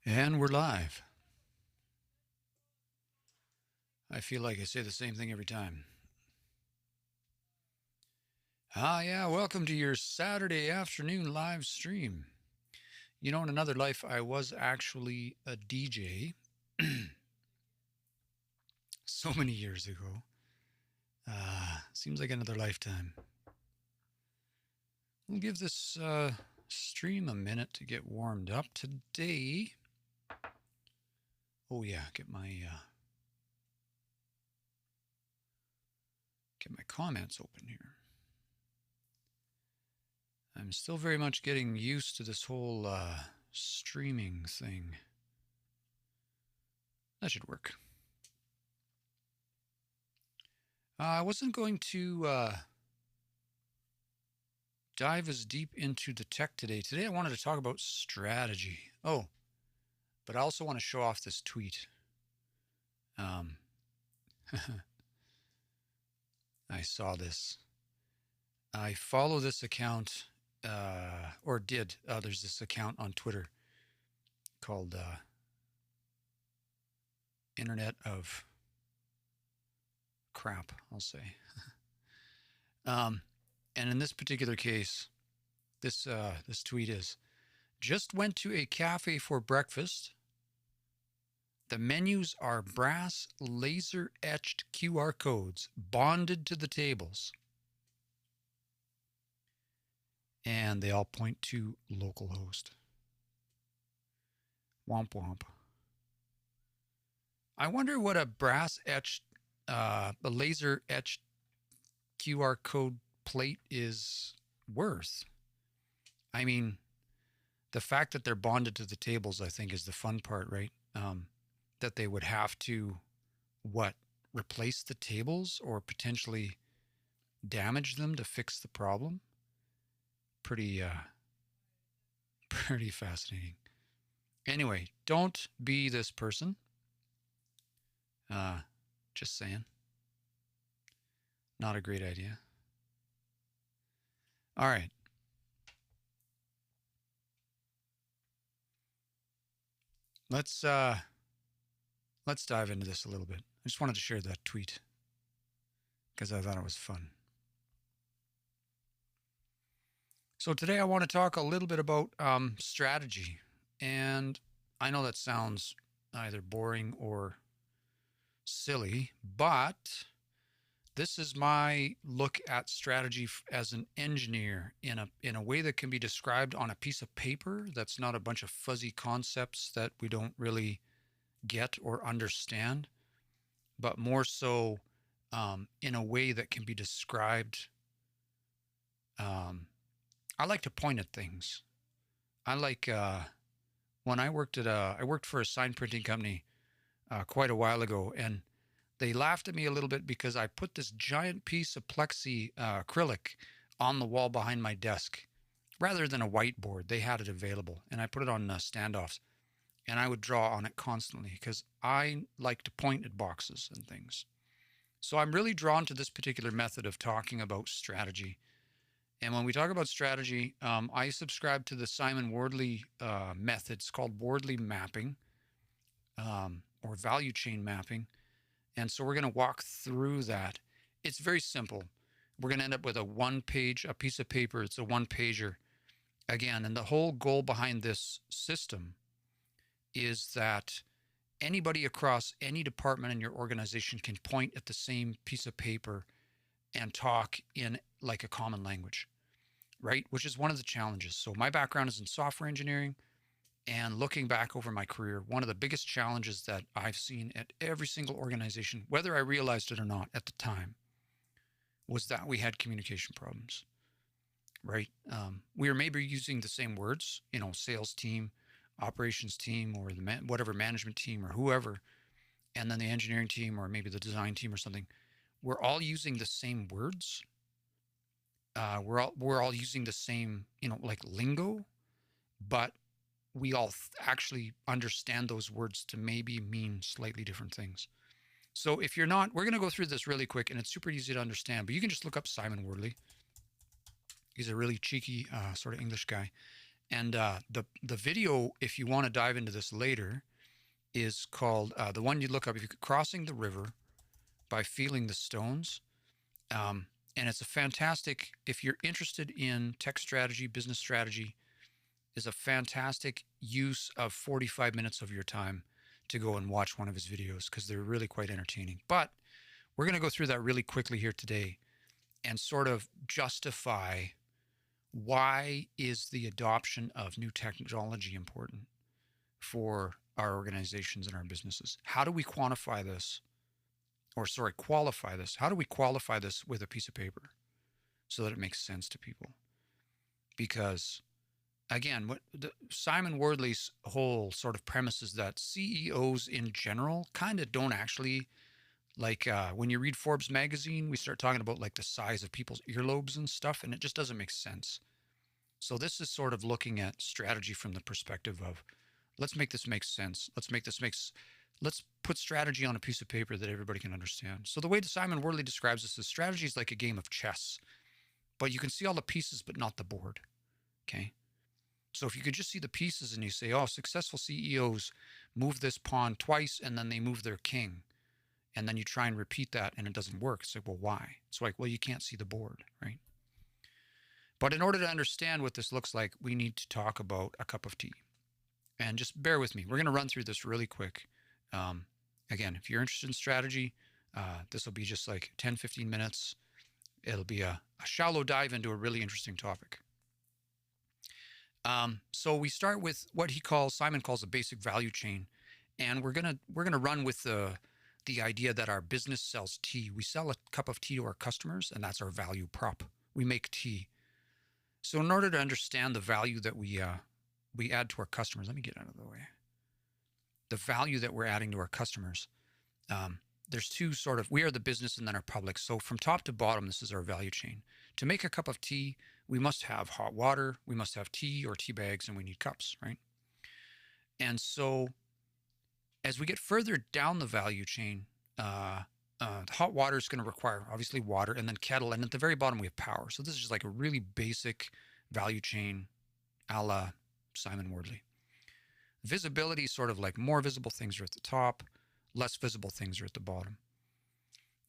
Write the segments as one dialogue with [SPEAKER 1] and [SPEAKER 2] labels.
[SPEAKER 1] And we're live. I feel like I say the same thing every time. Yeah, welcome to your Saturday afternoon live stream. You know, in another life, I was actually a DJ so many years ago. Seems like another lifetime. We'll give this stream a minute to get warmed up today. Oh yeah, get my comments open here. I'm still very much getting used to this whole streaming thing. That should work. I wasn't going to dive as deep into the tech today. Today I wanted to talk about strategy. Oh, but I also want to show off this tweet. I saw this. I follow this account, or did. There's this account on Twitter called Internet of Crap, I'll say. And in this particular case, this tweet is, just went to a cafe for breakfast. The menus are brass laser etched QR codes bonded to the tables. And they all point to localhost. Womp womp. I wonder what a brass etched, a laser etched QR code plate is worth. I mean, the fact that they're bonded to the tables, I think, is the fun part, right? That they would have to, replace the tables or potentially damage them to fix the problem. Pretty fascinating. Anyway, don't be this person. Just saying. Not a great idea. All right. Let's dive into this a little bit. I just wanted to share that tweet because I thought it was fun. So today I want to talk a little bit about strategy. And I know that sounds either boring or silly, but this is my look at strategy as an engineer in a way that can be described on a piece of paper. That's not a bunch of fuzzy concepts that we don't really get or understand, but more so in a way that can be described. I like to point at things. I like when I worked for a sign printing company quite a while ago, and they laughed at me a little bit because I put this giant piece of plexi acrylic on the wall behind my desk rather than a whiteboard. They had it available, and I put it on standoffs, and I would draw on it constantly because I like to point at boxes and things. So I'm really drawn to this particular method of talking about strategy. And when we talk about strategy, I subscribe to the Simon Wardley method. It's called Wardley Mapping or value chain mapping. And so we're going to walk through that. It's very simple. We're going to end up with a piece of paper. It's a one pager. Again, and the whole goal behind this system is that anybody across any department in your organization can point at the same piece of paper and talk in like a common language, right? Which is one of the challenges. So my background is in software engineering, and looking back over my career, one of the biggest challenges that I've seen at every single organization, whether I realized it or not at the time, was that we had communication problems, right? We were maybe using the same words, sales team, operations team, or whatever management team or whoever, and then the engineering team or maybe the design team or something. We're all using the same words. We're all using the same, like lingo, but we all actually understand those words to maybe mean slightly different things. So if you're not, we're going to go through this really quick, and it's super easy to understand, but you can just look up Simon Wardley. He's a really cheeky sort of English guy. And the video, if you want to dive into this later, is called the one you look up. If you Crossing the River by Feeling the Stones. And it's a fantastic, if you're interested in tech strategy, business strategy, is a fantastic use of 45 minutes of your time to go and watch one of his videos, because they're really quite entertaining. But we're going to go through that really quickly here today and sort of justify why is the adoption of new technology important for our organizations and our businesses. How do we quantify this? Or sorry, qualify this. How do we qualify this with a piece of paper so that it makes sense to people? Because again, Simon Wardley's whole sort of premise is that CEOs in general kind of don't actually, like when you read Forbes magazine, we start talking about like the size of people's earlobes and stuff, and it just doesn't make sense. So this is sort of looking at strategy from the perspective of, let's make this make sense. Let's put strategy on a piece of paper that everybody can understand. So the way Simon Wardley describes this is strategy is like a game of chess, but you can see all the pieces, but not the board. Okay. So if you could just see the pieces and you say, oh, successful CEOs move this pawn twice and then they move their king. And then you try and repeat that and it doesn't work. It's like, well, why? It's like, well, you can't see the board, right? But in order to understand what this looks like, we need to talk about a cup of tea. And just bear with me. We're going to run through this really quick. Again, if you're interested in strategy, this will be just like 10, 15 minutes. It'll be a shallow dive into a really interesting topic. So we start with what Simon calls a basic value chain. And we're gonna run with the idea that our business sells tea. We sell a cup of tea to our customers, and that's our value prop. We make tea. So in order to understand the value that we add to our customers, let me get out of the way. The value that we're adding to our customers, there's two sort of, we are the business and then our public. So from top to bottom, this is our value chain. To make a cup of tea, we must have hot water, we must have tea or tea bags, and we need cups, right? And so as we get further down the value chain, hot water is going to require obviously water, and then kettle, and at the very bottom we have power. So this is just like a really basic value chain a la Simon Wardley. Visibility is sort of like more visible things are at the top, less visible things are at the bottom.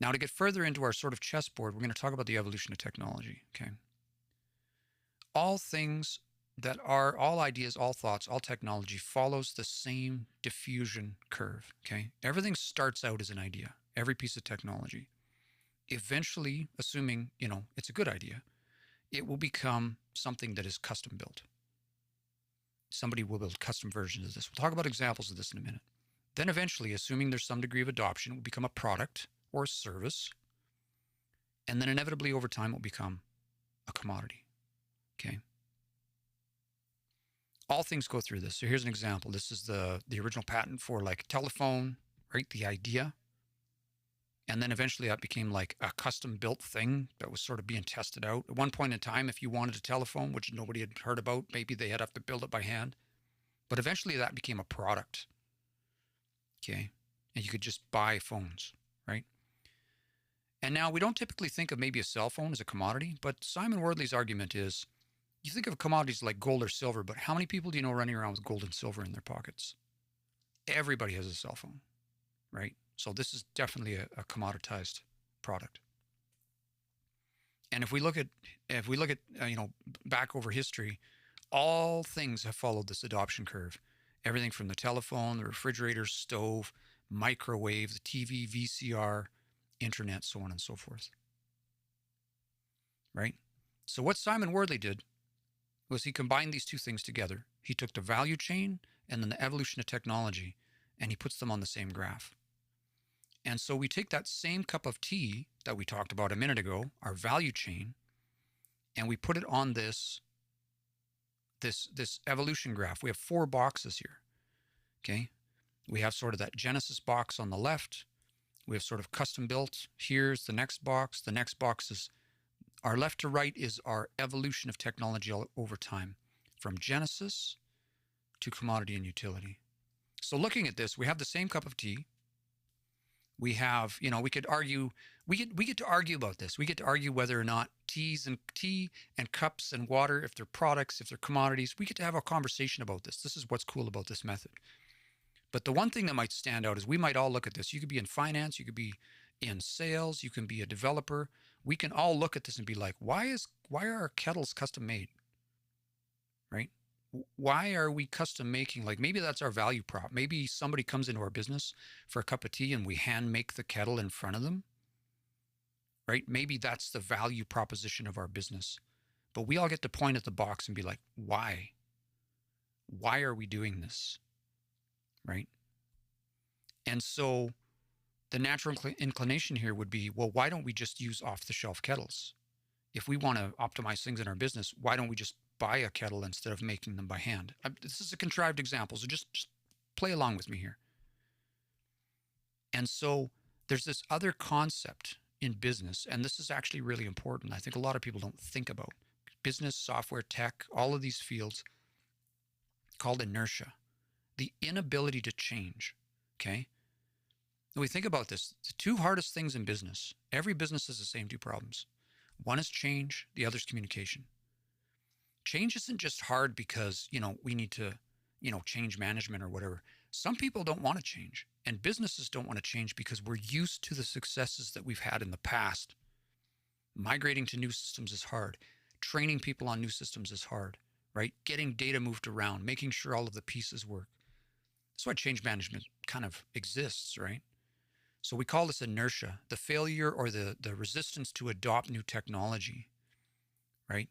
[SPEAKER 1] Now to get further into our sort of chessboard, we're going to talk about the evolution of technology, okay? All things that are, all ideas, all thoughts, all technology follows the same diffusion curve, okay? Everything starts out as an idea, every piece of technology. Eventually, assuming, it's a good idea, it will become something that is custom built. Somebody will build custom versions of this. We'll talk about examples of this in a minute. Then eventually, assuming there's some degree of adoption, it will become a product or a service. And then inevitably over time, it will become a commodity, okay? All things go through this. So here's an example. This is the original patent for like telephone, right? The idea. And then eventually that became like a custom built thing that was sort of being tested out. At one point in time, if you wanted a telephone, which nobody had heard about, maybe they had to build it by hand. But eventually that became a product. Okay. And you could just buy phones, right? And now we don't typically think of maybe a cell phone as a commodity, but Simon Wardley's argument is, you think of commodities like gold or silver, but how many people do you know running around with gold and silver in their pockets? Everybody has a cell phone, right? So this is definitely a commoditized product. And if we look at back over history, all things have followed this adoption curve. Everything from the telephone, the refrigerator, stove, microwave, the TV, VCR, internet, so on and so forth. Right? So what Simon Wardley did was he combined these two things together. He took the value chain and then the evolution of technology, and he puts them on the same graph. And so we take that same cup of tea that we talked about a minute ago, our value chain, and we put it on this evolution graph. We have 4 boxes here, okay? We have sort of that Genesis box on the left. We have sort of custom built. Here's the next box. The next box is, our left to right is our evolution of technology over time, from Genesis to commodity and utility. So looking at this, we have the same cup of tea. We have, we could argue, we get to argue about this. We get to argue whether or not tea and cups and water, if they're products, if they're commodities, we get to have a conversation about this. This is what's cool about this method. But the one thing that might stand out is we might all look at this. You could be in finance, you could be in sales, you can be a developer. We can all look at this and be like, why are our kettles custom made? Right? Why are we custom making? Like maybe that's our value prop. Maybe somebody comes into our business for a cup of tea and we hand make the kettle in front of them. Right? Maybe that's the value proposition of our business. But we all get to point at the box and be like, why? Why are we doing this? Right? And so the natural inclination here would be, well, why don't we just use off-the-shelf kettles? If we want to optimize things in our business, why don't we just buy a kettle instead of making them by hand? This is a contrived example, so just play along with me here. And so there's this other concept in business, and this is actually really important. I think a lot of people don't think about business, software, tech, all of these fields, called inertia, the inability to change. Okay. When we think about this, the two hardest things in business, every business has the same two problems. One is change, the other is communication. Change isn't just hard because, we need to, change management or whatever. Some people don't want to change, and businesses don't want to change because we're used to the successes that we've had in the past. Migrating to new systems is hard. Training people on new systems is hard, right? Getting data moved around, making sure all of the pieces work. That's why change management kind of exists, right? So we call this inertia, the failure or the resistance to adopt new technology, right?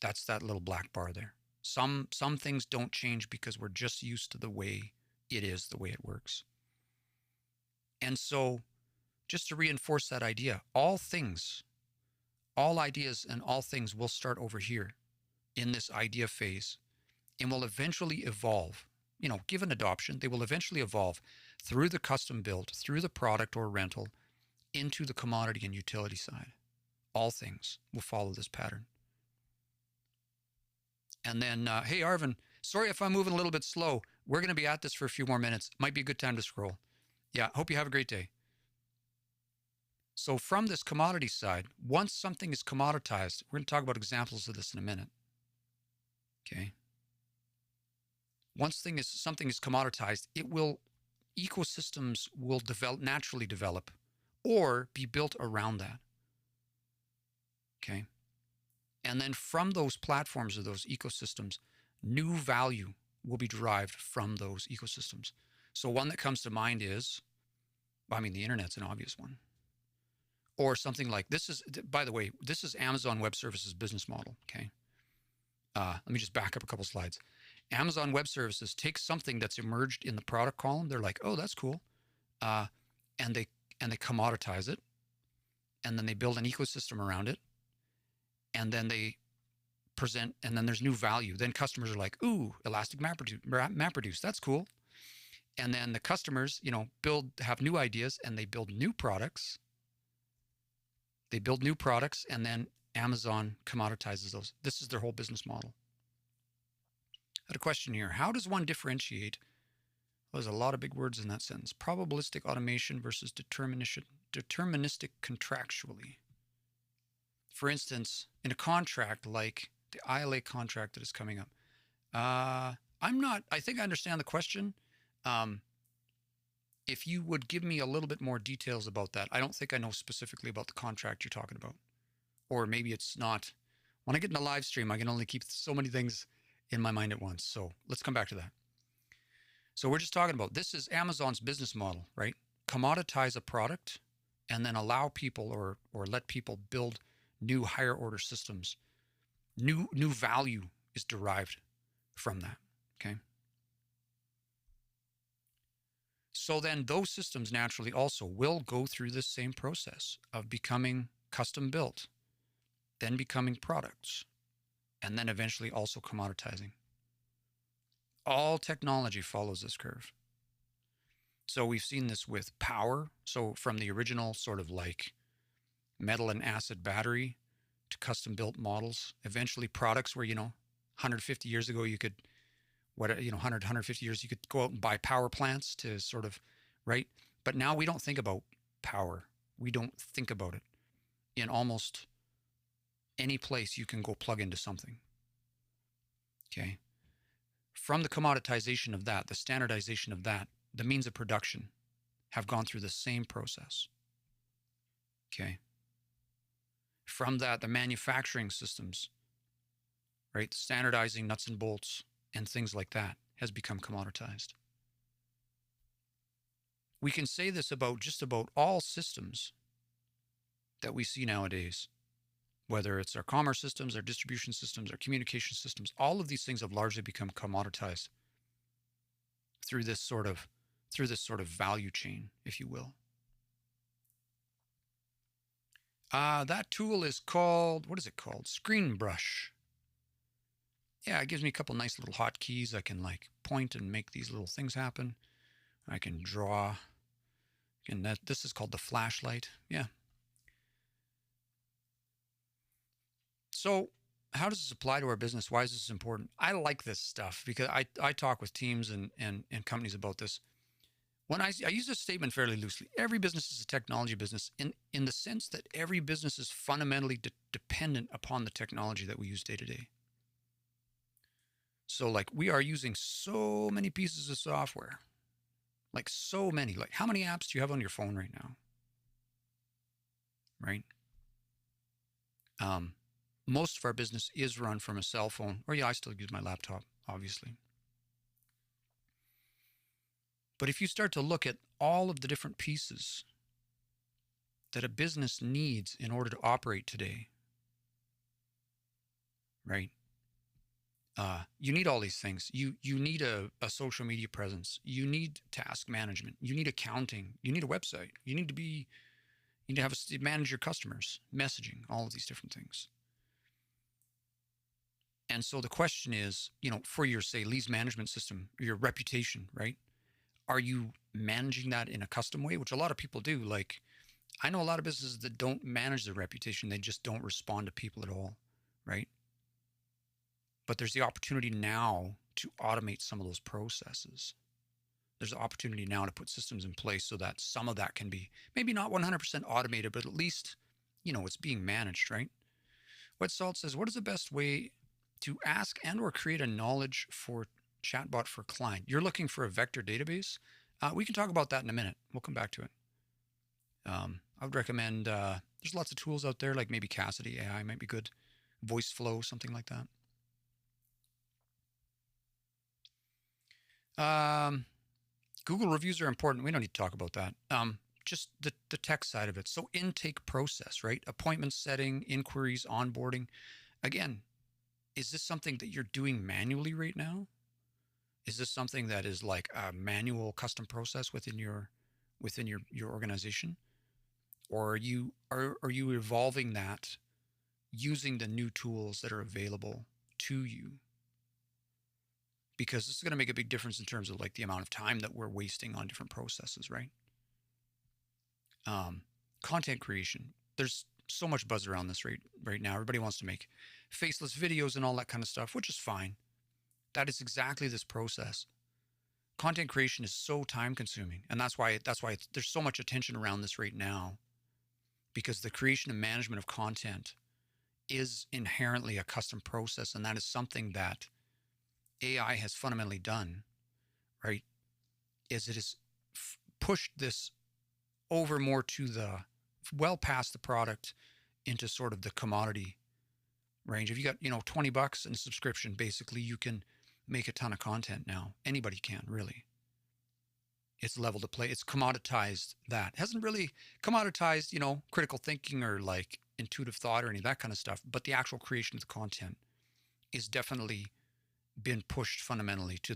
[SPEAKER 1] That's that little black bar there. Some things don't change because we're just used to the way it is, the way it works. And so just to reinforce that idea, all ideas and all things will start over here in this idea phase and will eventually evolve. Given adoption, they will eventually evolve through the custom build, through the product or rental, into the commodity and utility side. All things will follow this pattern. And then, hey, Arvin, sorry if I'm moving a little bit slow. We're going to be at this for a few more minutes. Might be a good time to scroll. Yeah, hope you have a great day. So from this commodity side, once something is commoditized, we're going to talk about examples of this in a minute. Okay. Once something is commoditized, ecosystems will naturally develop or be built around that. Okay. And then from those platforms or those ecosystems, new value will be derived from those ecosystems. So one that comes to mind is, the internet's an obvious one. Or something like this is, by the way, this is Amazon Web Services business model. Okay. Let me just back up a couple slides. Amazon Web Services takes something that's emerged in the product column. They're like, oh, that's cool. And they commoditize it. And then they build an ecosystem around it. And then they present, and then there's new value. Then customers are like, ooh, elastic MapReduce, that's cool. And then the customers, have new ideas and they build new products. And then Amazon commoditizes those. This is their whole business model. I had a question here. How does one differentiate? Well, there's a lot of big words in that sentence. Probabilistic automation versus deterministic contractually. For instance, in a contract like the ILA contract that is coming up, I think I understand the question. If you would give me a little bit more details about that. I don't think I know specifically about the contract you're talking about. Or maybe it's not. When I get in a live stream, I can only keep so many things in my mind at once. So let's come back to that. So we're just talking about, this is Amazon's business model, right? Commoditize a product and then allow people or let people build new higher order systems. New value is derived from that, okay? So then those systems naturally also will go through this same process of becoming custom built, then becoming products, and then eventually also commoditizing. All technology follows this curve. So we've seen this with power. So from the original sort of like metal and acid battery to custom built models, eventually products where, 150 years ago, you could, 150 years, you could go out and buy power plants to sort of, right, But now we don't think about power. We don't think about it. In almost any place you can go plug into something. Okay. From the commoditization of that, the standardization of that, the means of production have gone through the same process. Okay. From that, the manufacturing systems, right? Standardizing nuts and bolts and things like that has become commoditized. We can say this about just about all systems that we see nowadays, whether it's our commerce systems, our distribution systems, our communication systems. All of these things have largely become commoditized through this sort of value chain, if you will. That tool is called, what is it called? Screen Brush. Yeah, it gives me a couple nice little hotkeys. I can like point and make these little things happen. I can draw. And this is called the flashlight. Yeah. So how does this apply to our business? Why is this important? I like this stuff because I talk with teams and companies about this. When I use this statement fairly loosely, every business is a technology business in the sense that every business is fundamentally dependent upon the technology that we use day to day. So like we are using so many pieces of software, like so many, like how many apps do you have on your phone right now? Right? Most of our business is run from a cell phone, or yeah, I still use my laptop, obviously. But if you start to look at all of the different pieces that a business needs in order to operate today, right? You need all these things. You need a social media presence. You need task management. You need accounting. You need a website. You need to have manage your customers, messaging, all of these different things. And so the question is, for your, say, leads management system, your reputation, right? Are you managing that in a custom way, which a lot of people do? Like, I know a lot of businesses that don't manage their reputation. They just don't respond to people at all, right? But there's the opportunity now to automate some of those processes. There's the opportunity now to put systems in place so that some of that can be maybe not 100% automated, but at least, it's being managed, right? Wet Salt says, what is the best way to ask and or create a knowledge for chatbot for client? You're looking for a vector database? We can talk about that in a minute. We'll come back to it. I would recommend, there's lots of tools out there, like maybe Cassidy AI might be good. Voice Flow, something like that. Google reviews are important. We don't need to talk about that. Just the tech side of it. So intake process, right? Appointment setting, inquiries, onboarding. Again, is this something that you're doing manually right now? Is this something that is like a manual custom process within your organization? Or are you evolving that using the new tools that are available to you? Because this is going to make a big difference in terms of like the amount of time that we're wasting on different processes, right? Content creation. There's so much buzz around this right now. Everybody wants to make faceless videos and all that kind of stuff, which is fine. That is exactly this process. Content creation is so time consuming. And that's why there's so much attention around this right now, because the creation and management of content is inherently a custom process. And that is something that AI has fundamentally done, right? Is it has pushed this over more to well past the product into sort of the commodity range. If you got, $20 in a subscription, basically you can make a ton of content now. Anybody can, really. It's level to play. It's commoditized that. It hasn't really commoditized, critical thinking or like intuitive thought or any of that kind of stuff. But the actual creation of the content is definitely been pushed fundamentally into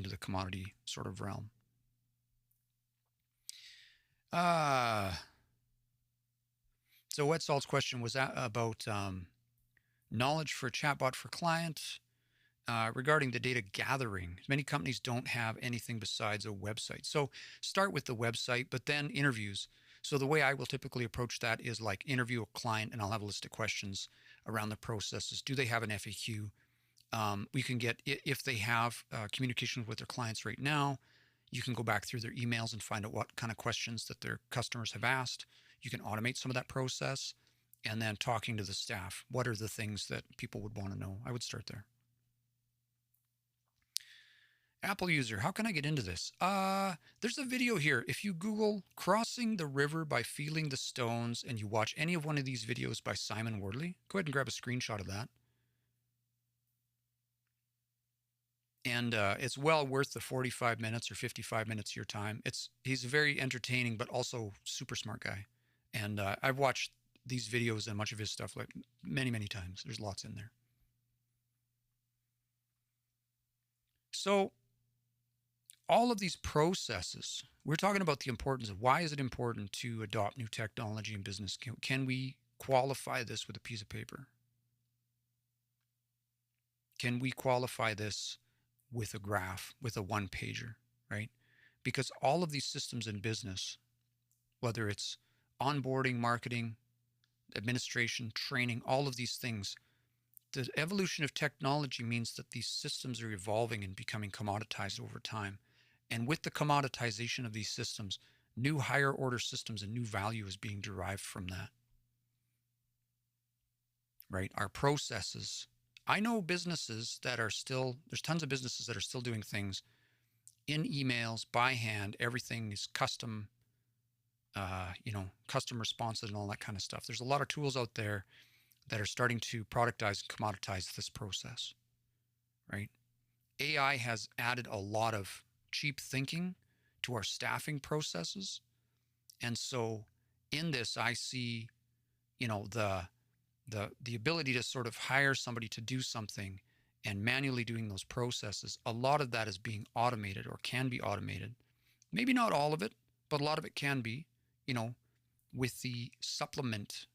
[SPEAKER 1] the commodity sort of realm. So Wet Salt's question was about knowledge for chatbot for client regarding the data gathering. Many companies don't have anything besides a website. So start with the website, but then interviews. So the way I will typically approach that is like interview a client, and I'll have a list of questions around the processes. Do they have an FAQ? We can get, if they have communication with their clients right now, You can go back through their emails and find out what kind of questions that their customers have asked. You can automate some of that process. And then talking to the staff. What are the things that people would want to know? I would start there. Apple user, how can I get into this? There's a video here. If you Google crossing the river by feeling the stones and you watch any of one of these videos by Simon Wardley, go ahead and grab a screenshot of that. And it's well worth the 45 minutes or 55 minutes of your time. He's very entertaining, but also super smart guy. And I've watched these videos and much of his stuff like many, many times. There's lots in there. So all of these processes, we're talking about the importance of why is it important to adopt new technology in business? Can we qualify this with a piece of paper? Can we qualify this with a graph, with a one-pager, right? Because all of these systems in business, whether it's onboarding, marketing, administration, training, all of these things, the evolution of technology means that these systems are evolving and becoming commoditized over time. And with the commoditization of these systems, new higher order systems and new value is being derived from that. Right? Our processes. I know businesses that are still, there's tons of businesses that are still doing things in emails, by hand. Everything is custom, custom responsive and all that kind of stuff. There's a lot of tools out there that are starting to productize and commoditize this process, right? AI has added a lot of cheap thinking to our staffing processes. And so in this, I see, the ability to sort of hire somebody to do something and manually doing those processes. A lot of that is being automated or can be automated. Maybe not all of it, but a lot of it can be, with the supplement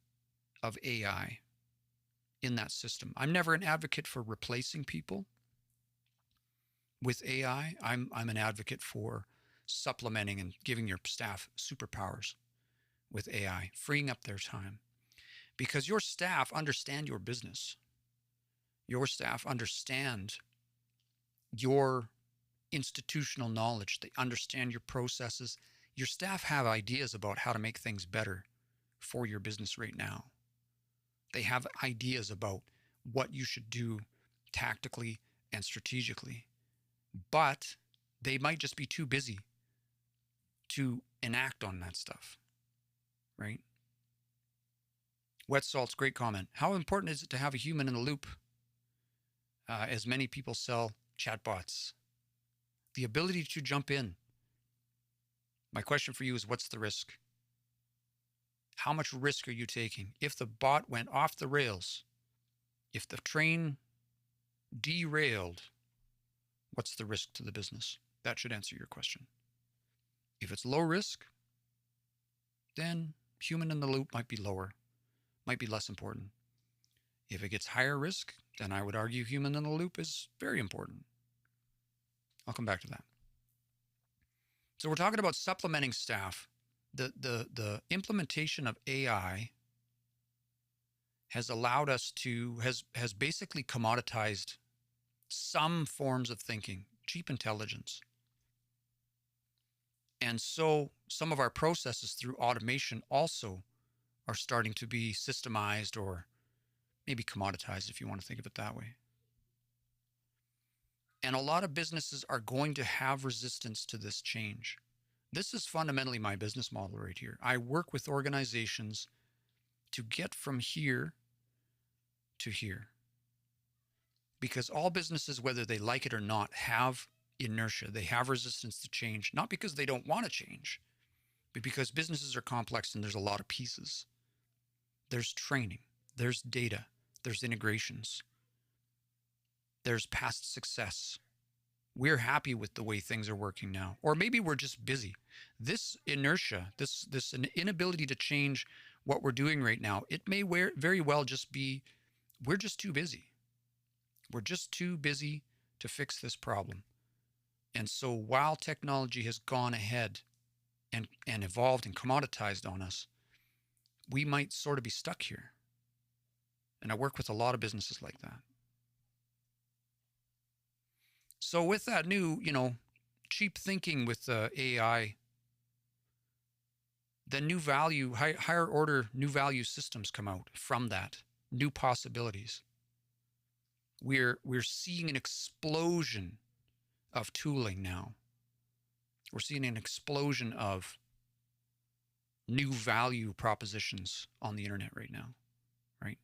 [SPEAKER 1] of AI in that system. I'm never an advocate for replacing people with AI. I'm an advocate for supplementing and giving your staff superpowers with AI, freeing up their time. Because your staff understand your business. Your staff understand your institutional knowledge. They understand your processes. Your staff have ideas about how to make things better for your business right now. They have ideas about what you should do tactically and strategically. But they might just be too busy to enact on that stuff, right? Wet Salt's great comment. How important is it to have a human in the loop as many people sell chatbots? The ability to jump in. My question for you is, what's the risk? How much risk are you taking? If the bot went off the rails, if the train derailed, what's the risk to the business? That should answer your question. If it's low risk, then human in the loop might be lower, might be less important. If it gets higher risk, then I would argue human in the loop is very important. I'll come back to that. So we're talking about supplementing staff. The implementation of AI has allowed us to, has basically commoditized some forms of thinking, cheap intelligence. And so some of our processes through automation also are starting to be systemized or maybe commoditized, if you want to think of it that way. And a lot of businesses are going to have resistance to this change. This is fundamentally my business model right here. I work with organizations to get from here to here. Because all businesses, whether they like it or not, have inertia. They have resistance to change, not because they don't want to change, but because businesses are complex and there's a lot of pieces. There's training, there's data, there's integrations, there's past success. We're happy with the way things are working now. Or maybe we're just busy. This inertia, this inability to change what we're doing right now, it may very well just be, we're just too busy. We're just too busy to fix this problem. And so while technology has gone ahead and evolved and commoditized on us, we might sort of be stuck here. And I work with a lot of businesses like that. So with that new, cheap thinking with AI, then new value, higher order new value systems come out from that, new possibilities. We're seeing an explosion of tooling now. We're seeing an explosion of new value propositions on the internet right now, right?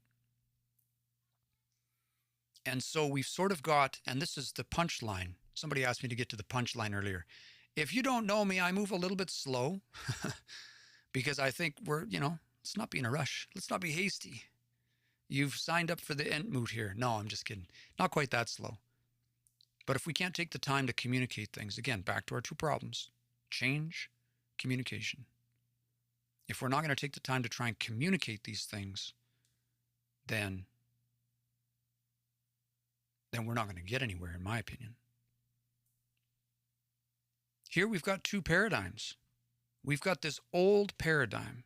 [SPEAKER 1] And so we've sort of got, and this is the punchline. Somebody asked me to get to the punchline earlier. If you don't know me, I move a little bit slow because I think let's not be in a rush. Let's not be hasty. You've signed up for the end moot here. No, I'm just kidding. Not quite that slow. But if we can't take the time to communicate things, again, back to our two problems, change, communication. If we're not going to take the time to try and communicate these things, then we're not going to get anywhere, in my opinion. Here we've got two paradigms. We've got this old paradigm.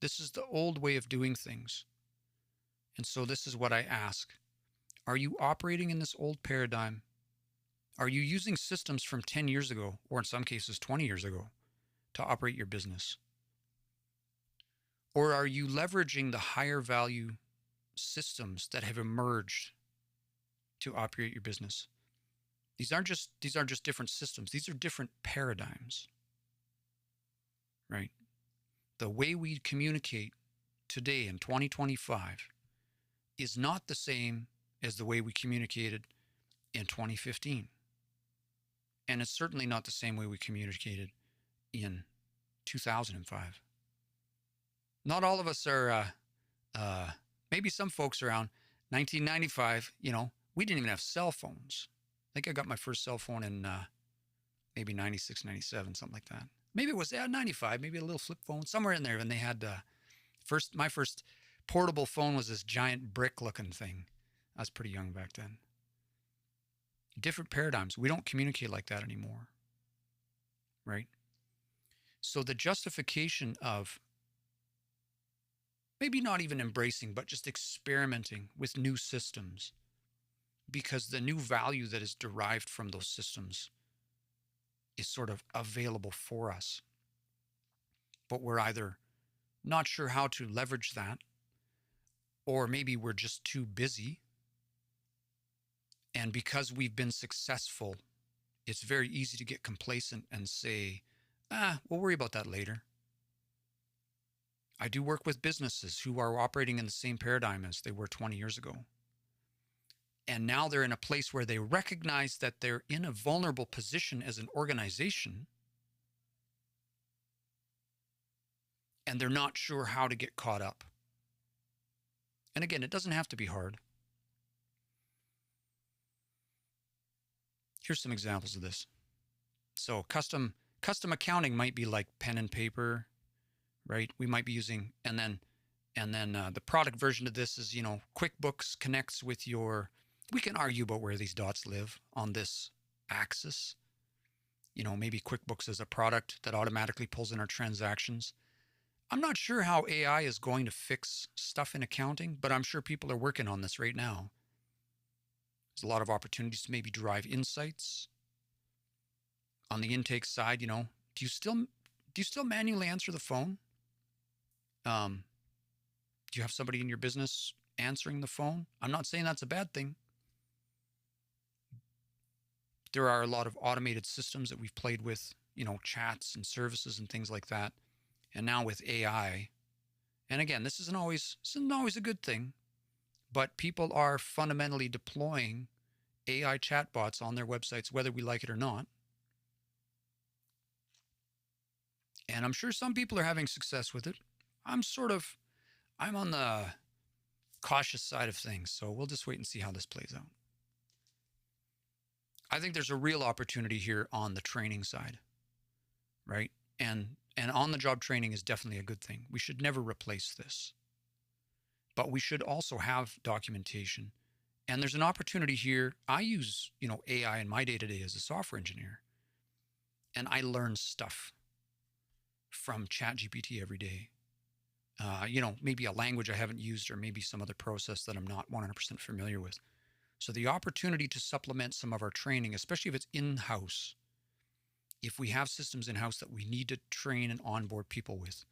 [SPEAKER 1] This is the old way of doing things. And so this is what I ask. Are you operating in this old paradigm? Are you using systems from 10 years ago, or in some cases 20 years ago, to operate your business? Or are you leveraging the higher value systems that have emerged to operate your business? These aren't just different systems. These are different paradigms, right? The way we communicate today in 2025 is not the same as the way we communicated in 2015. And it's certainly not the same way we communicated in 2005. Not all of us are, maybe some folks around 1995, we didn't even have cell phones. I think I got my first cell phone in maybe 96, 97, something like that. Maybe it was 95, maybe a little flip phone, somewhere in there. And they had, my first portable phone was this giant brick looking thing. I was pretty young back then. Different paradigms. We don't communicate like that anymore, right? So the justification of maybe not even embracing, but just experimenting with new systems, because the new value that is derived from those systems is sort of available for us. But we're either not sure how to leverage that, or maybe we're just too busy. And because we've been successful, it's very easy to get complacent and say, we'll worry about that later. I do work with businesses who are operating in the same paradigm as they were 20 years ago. And now they're in a place where they recognize that they're in a vulnerable position as an organization, and they're not sure how to get caught up. And again, it doesn't have to be hard. Here's some examples of this. So custom accounting might be like pen and paper, right? We might be using, and then the product version of this is, QuickBooks connects with your, we can argue about where these dots live on this axis. Maybe QuickBooks is a product that automatically pulls in our transactions. I'm not sure how AI is going to fix stuff in accounting, but I'm sure people are working on this right now. There's a lot of opportunities to maybe derive insights. On the intake side, do you still manually answer the phone? Do you have somebody in your business answering the phone? I'm not saying that's a bad thing. There are a lot of automated systems that we've played with, chats and services and things like that. And now with AI, and again, this isn't always a good thing, but people are fundamentally deploying AI chatbots on their websites, whether we like it or not. And I'm sure some people are having success with it. I'm on the cautious side of things, so we'll just wait and see how this plays out. I think there's a real opportunity here on the training side, right? And on-the-job training is definitely a good thing. We should never replace this. But we should also have documentation. And there's an opportunity here. I use, AI in my day-to-day as a software engineer. And I learn stuff from ChatGPT every day. Maybe a language I haven't used, or maybe some other process that I'm not 100% familiar with. So the opportunity to supplement some of our training, especially if it's in-house, if we have systems in-house that we need to train and onboard people with,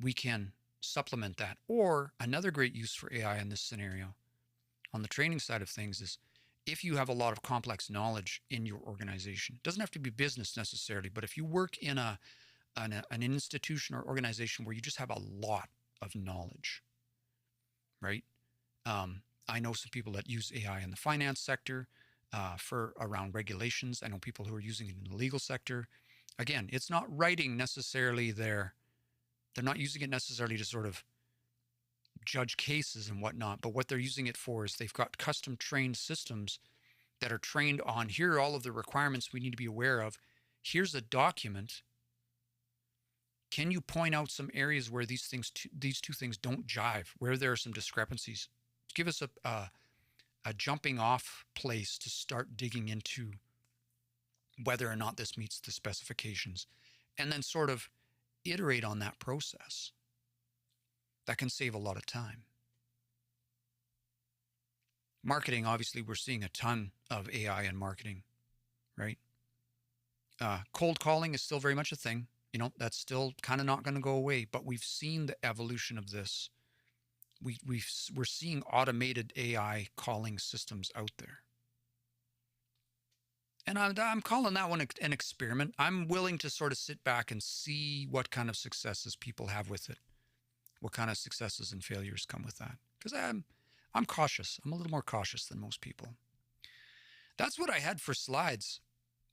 [SPEAKER 1] we can supplement that. Or another great use for AI in this scenario on the training side of things is if you have a lot of complex knowledge in your organization. It doesn't have to be business necessarily, but if you work in an institution or organization where you just have a lot of knowledge, right? I know some people that use AI in the finance sector for around regulations. I know people who are using it in the legal sector. Again, it's not writing necessarily they're not using it necessarily to sort of judge cases and whatnot, but what they're using it for is they've got custom trained systems that are trained on, here are all of the requirements we need to be aware of. Here's a document. Can you point out some areas where these two things don't jive, where there are some discrepancies? Give us a jumping off place to start digging into whether or not this meets the specifications, and then sort of iterate on that process. That can save a lot of time. Marketing, obviously, we're seeing a ton of AI in marketing, right? Cold calling is still very much a thing. That's still kind of not going to go away, but we've seen the evolution of this. We're seeing automated AI calling systems out there. And I'm calling that one an experiment. I'm willing to sort of sit back and see what kind of successes people have with it, what kind of successes and failures come with that. Because I'm cautious. I'm a little more cautious than most people. That's what I had for slides.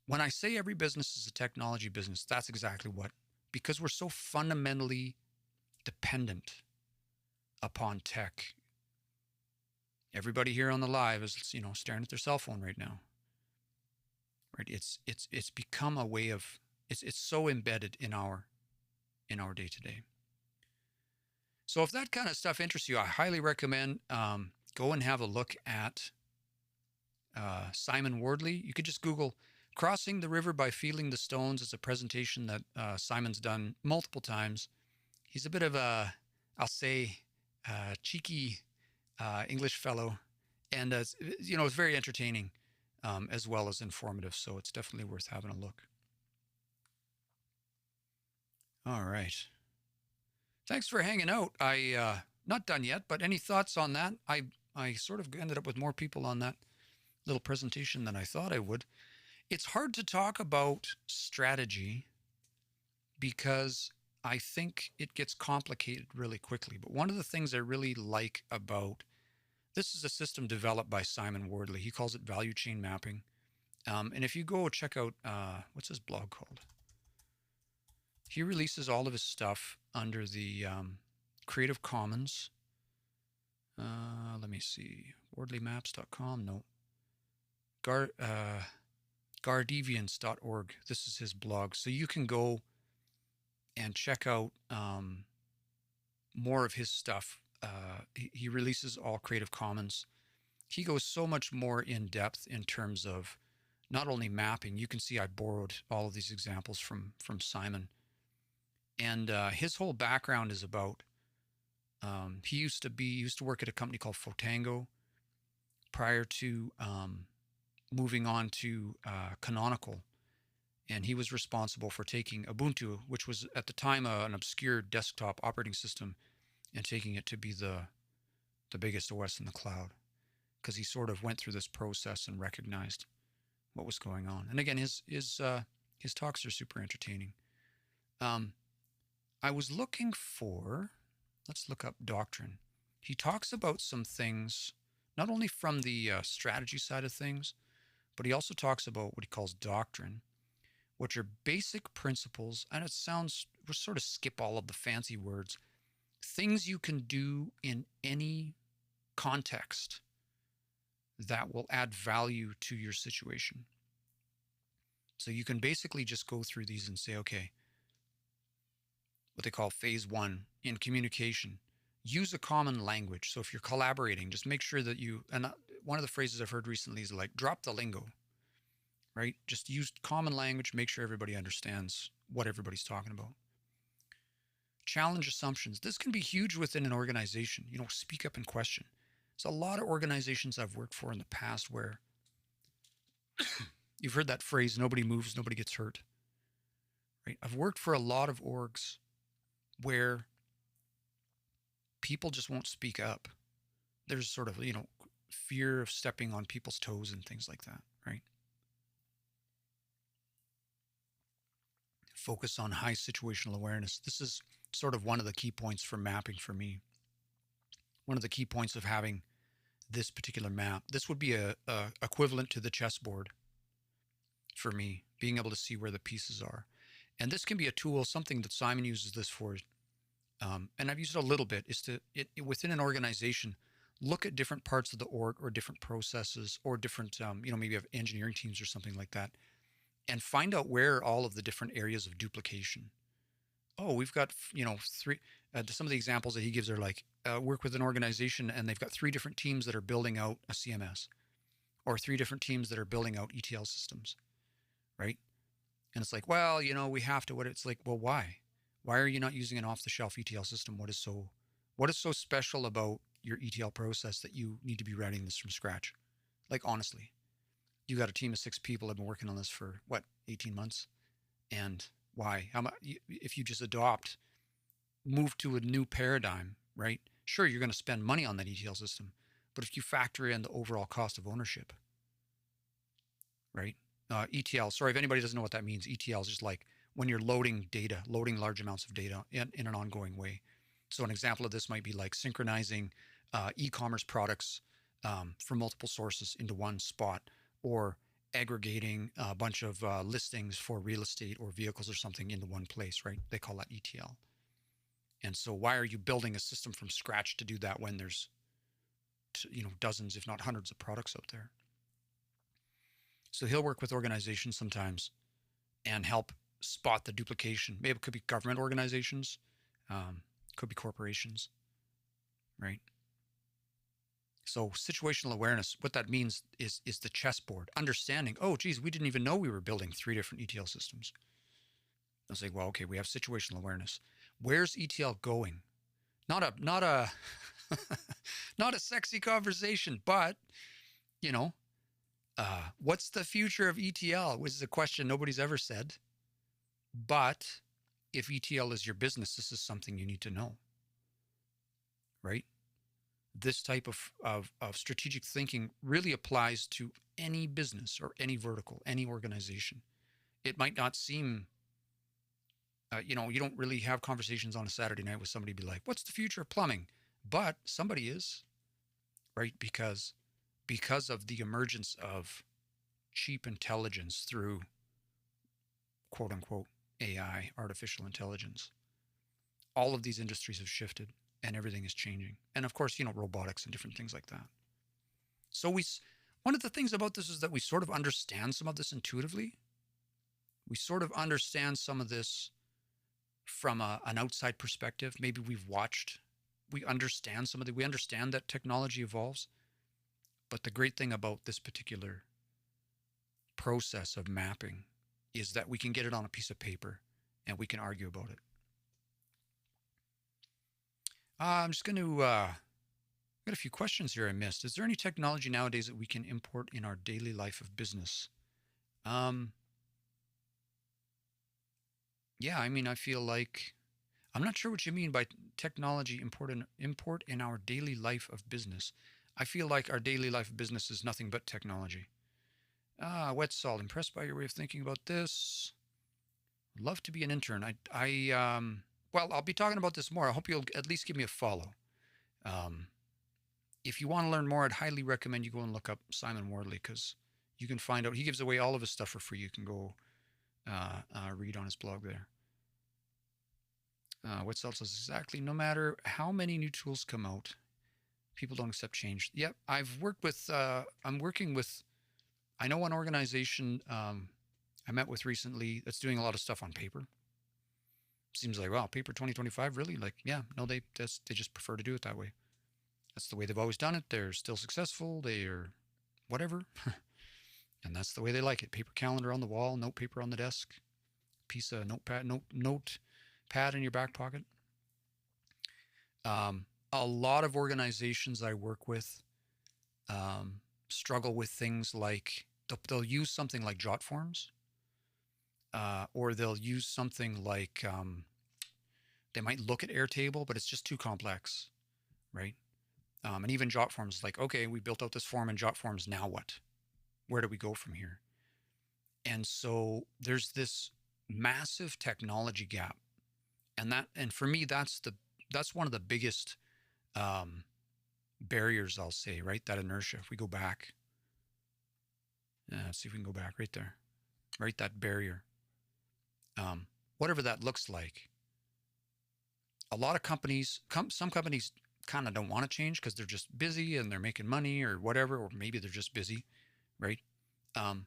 [SPEAKER 1] When I say every business is a technology business, that's exactly what. Because we're so fundamentally dependent upon tech. Everybody here on the live is, staring at their cell phone right now. Right? It's become a way of, it's so embedded in our day-to-day. So if that kind of stuff interests you, I highly recommend go and have a look at Simon Wardley. You could just Google Crossing the River by Feeling the Stones. It's a presentation that Simon's done multiple times. He's a bit of a, I'll say, cheeky English fellow. And, it's very entertaining as well as informative. So it's definitely worth having a look. All right. Thanks for hanging out. Not done yet, but any thoughts on that? I sort of ended up with more people on that little presentation than I thought I would. It's hard to talk about strategy because I think it gets complicated really quickly. But one of the things I really like about this is a system developed by Simon Wardley. He calls it value chain mapping. And if you go check out, what's his blog called? He releases all of his stuff under the Creative Commons. Let me see. Wardleymaps.com. No. Gardeviance.org. This is his blog. So you can go and check out more of his stuff. He releases all Creative Commons. He goes so much more in depth in terms of not only mapping. You can see I borrowed all of these examples from Simon. And his whole background is about, he used to work at a company called Fotango prior to moving on to Canonical. And he was responsible for taking Ubuntu, which was at the time an obscure desktop operating system, and taking it to be the biggest OS in the cloud. Because he sort of went through this process and recognized what was going on. And again, his talks are super entertaining. I was looking for, let's look up doctrine. He talks about some things, not only from the strategy side of things, but he also talks about what he calls doctrine, which are basic principles. And we'll sort of skip all of the fancy words, things you can do in any context that will add value to your situation. So you can basically just go through these and say, okay, what they call phase one in communication, use a common language. So if you're collaborating, just make sure that and one of the phrases I've heard recently is like, drop the lingo, right? Just use common language, make sure everybody understands what everybody's talking about. Challenge assumptions. This can be huge within an organization. Speak up and question. There's a lot of organizations I've worked for in the past where You've heard that phrase, nobody moves, nobody gets hurt, right? I've worked for a lot of orgs where people just won't speak up. There's sort of, fear of stepping on people's toes and things like that, right? Focus on high situational awareness. This is sort of one of the key points for mapping for me. One of the key points of having this particular map. This would be a equivalent to the chessboard for me, being able to see where the pieces are. And this can be a tool, something that Simon uses this for, and I've used it a little bit, is to, within an organization, look at different parts of the org or different processes or different, maybe have engineering teams or something like that, and find out where all of the different areas of duplication. Oh, we've got, three, some of the examples that he gives are like, work with an organization and they've got 3 different teams that are building out a CMS, or 3 different teams that are building out ETL systems, right? And it's like, well, we have to, it's like, well, why? Why are you not using an off-the-shelf ETL system? What is so special about your ETL process that you need to be writing this from scratch? Like, honestly, you got a team of 6 people have been working on this for 18 months. And why? How much, if you just move to a new paradigm, right? Sure, you're going to spend money on that ETL system, but if you factor in the overall cost of ownership, right? ETL, sorry, if anybody doesn't know what that means, ETL is just like when you're loading large amounts of data in an ongoing way. So an example of this might be like synchronizing e-commerce products from multiple sources into one spot, or aggregating a bunch of listings for real estate or vehicles or something into one place, right? They call that ETL. And so why are you building a system from scratch to do that when there's, dozens, if not hundreds of products out there? So he'll work with organizations sometimes and help spot the duplication. Maybe it could be government organizations, could be corporations, right? So situational awareness, what that means is the chessboard, understanding, oh, geez, we didn't even know we were building 3 different ETL systems. I was like, well, okay, we have situational awareness. Where's ETL going? Not a not a sexy conversation, but what's the future of ETL? Which is a question nobody's ever said. But if ETL is your business, this is something you need to know, right? This type of strategic thinking really applies to any business or any vertical, any organization. It might not seem, you don't really have conversations on a Saturday night with somebody be like, what's the future of plumbing? But somebody is, right? Because of the emergence of cheap intelligence through quote unquote AI, artificial intelligence, all of these industries have shifted and everything is changing. And of course, robotics and different things like that. So one of the things about this is that we sort of understand some of this intuitively. We sort of understand some of this from an outside perspective. Maybe we understand we understand that technology evolves. But the great thing about this particular process of mapping is that we can get it on a piece of paper and we can argue about it. I'm just going to, got a few questions here I missed. Is there any technology nowadays that we can import in our daily life of business? Yeah, I feel like, I'm not sure what you mean by technology import in our daily life of business. I feel like our daily life of business is nothing but technology. Wet Salt, impressed by your way of thinking about this. Love to be an intern. Well, I'll be talking about this more. I hope you'll at least give me a follow. If you want to learn more, I'd highly recommend you go and look up Simon Wardley, because you can find out, he gives away all of his stuff for free. You can go read on his blog there. What's else is exactly, no matter how many new tools come out, people don't accept change. Yep, I'm working with, I know one organization I met with recently that's doing a lot of stuff on paper. Seems like, wow, paper 2025, really? Like, yeah, no, they just prefer to do it that way. That's the way they've always done it. They're still successful. They are whatever. And that's the way they like it. Paper calendar on the wall, note paper on the desk, piece of notepad in your back pocket. A lot of organizations I work with struggle with things like they'll use something like jot forms, or they'll use something like they might look at Airtable, but it's just too complex, right? And even jot forms, like, okay, we built out this form in jot forms. Now what? Where do we go from here? And so there's this massive technology gap, and for me, that's one of the biggest um, barriers, I'll say, right? That inertia. If we go back, let's see if we can go back right there, right? That barrier, whatever that looks like. A lot of companies, some companies kind of don't want to change because they're just busy and they're making money or whatever, or maybe they're just busy, right? Um,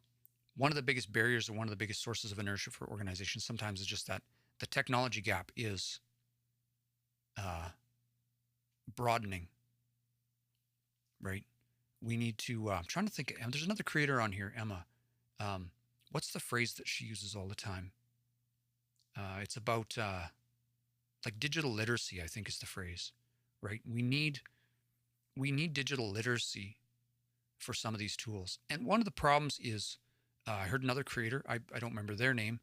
[SPEAKER 1] one of the biggest barriers or one of the biggest sources of inertia for organizations sometimes is just that the technology gap is uh, broadening, right? We need to, I'm trying to think, there's another creator on here, Emma. Um, what's the phrase that she uses all the time? It's about like digital literacy, I think is the phrase, right? We need digital literacy for some of these tools. And one of the problems is, I heard another creator, I don't remember their name.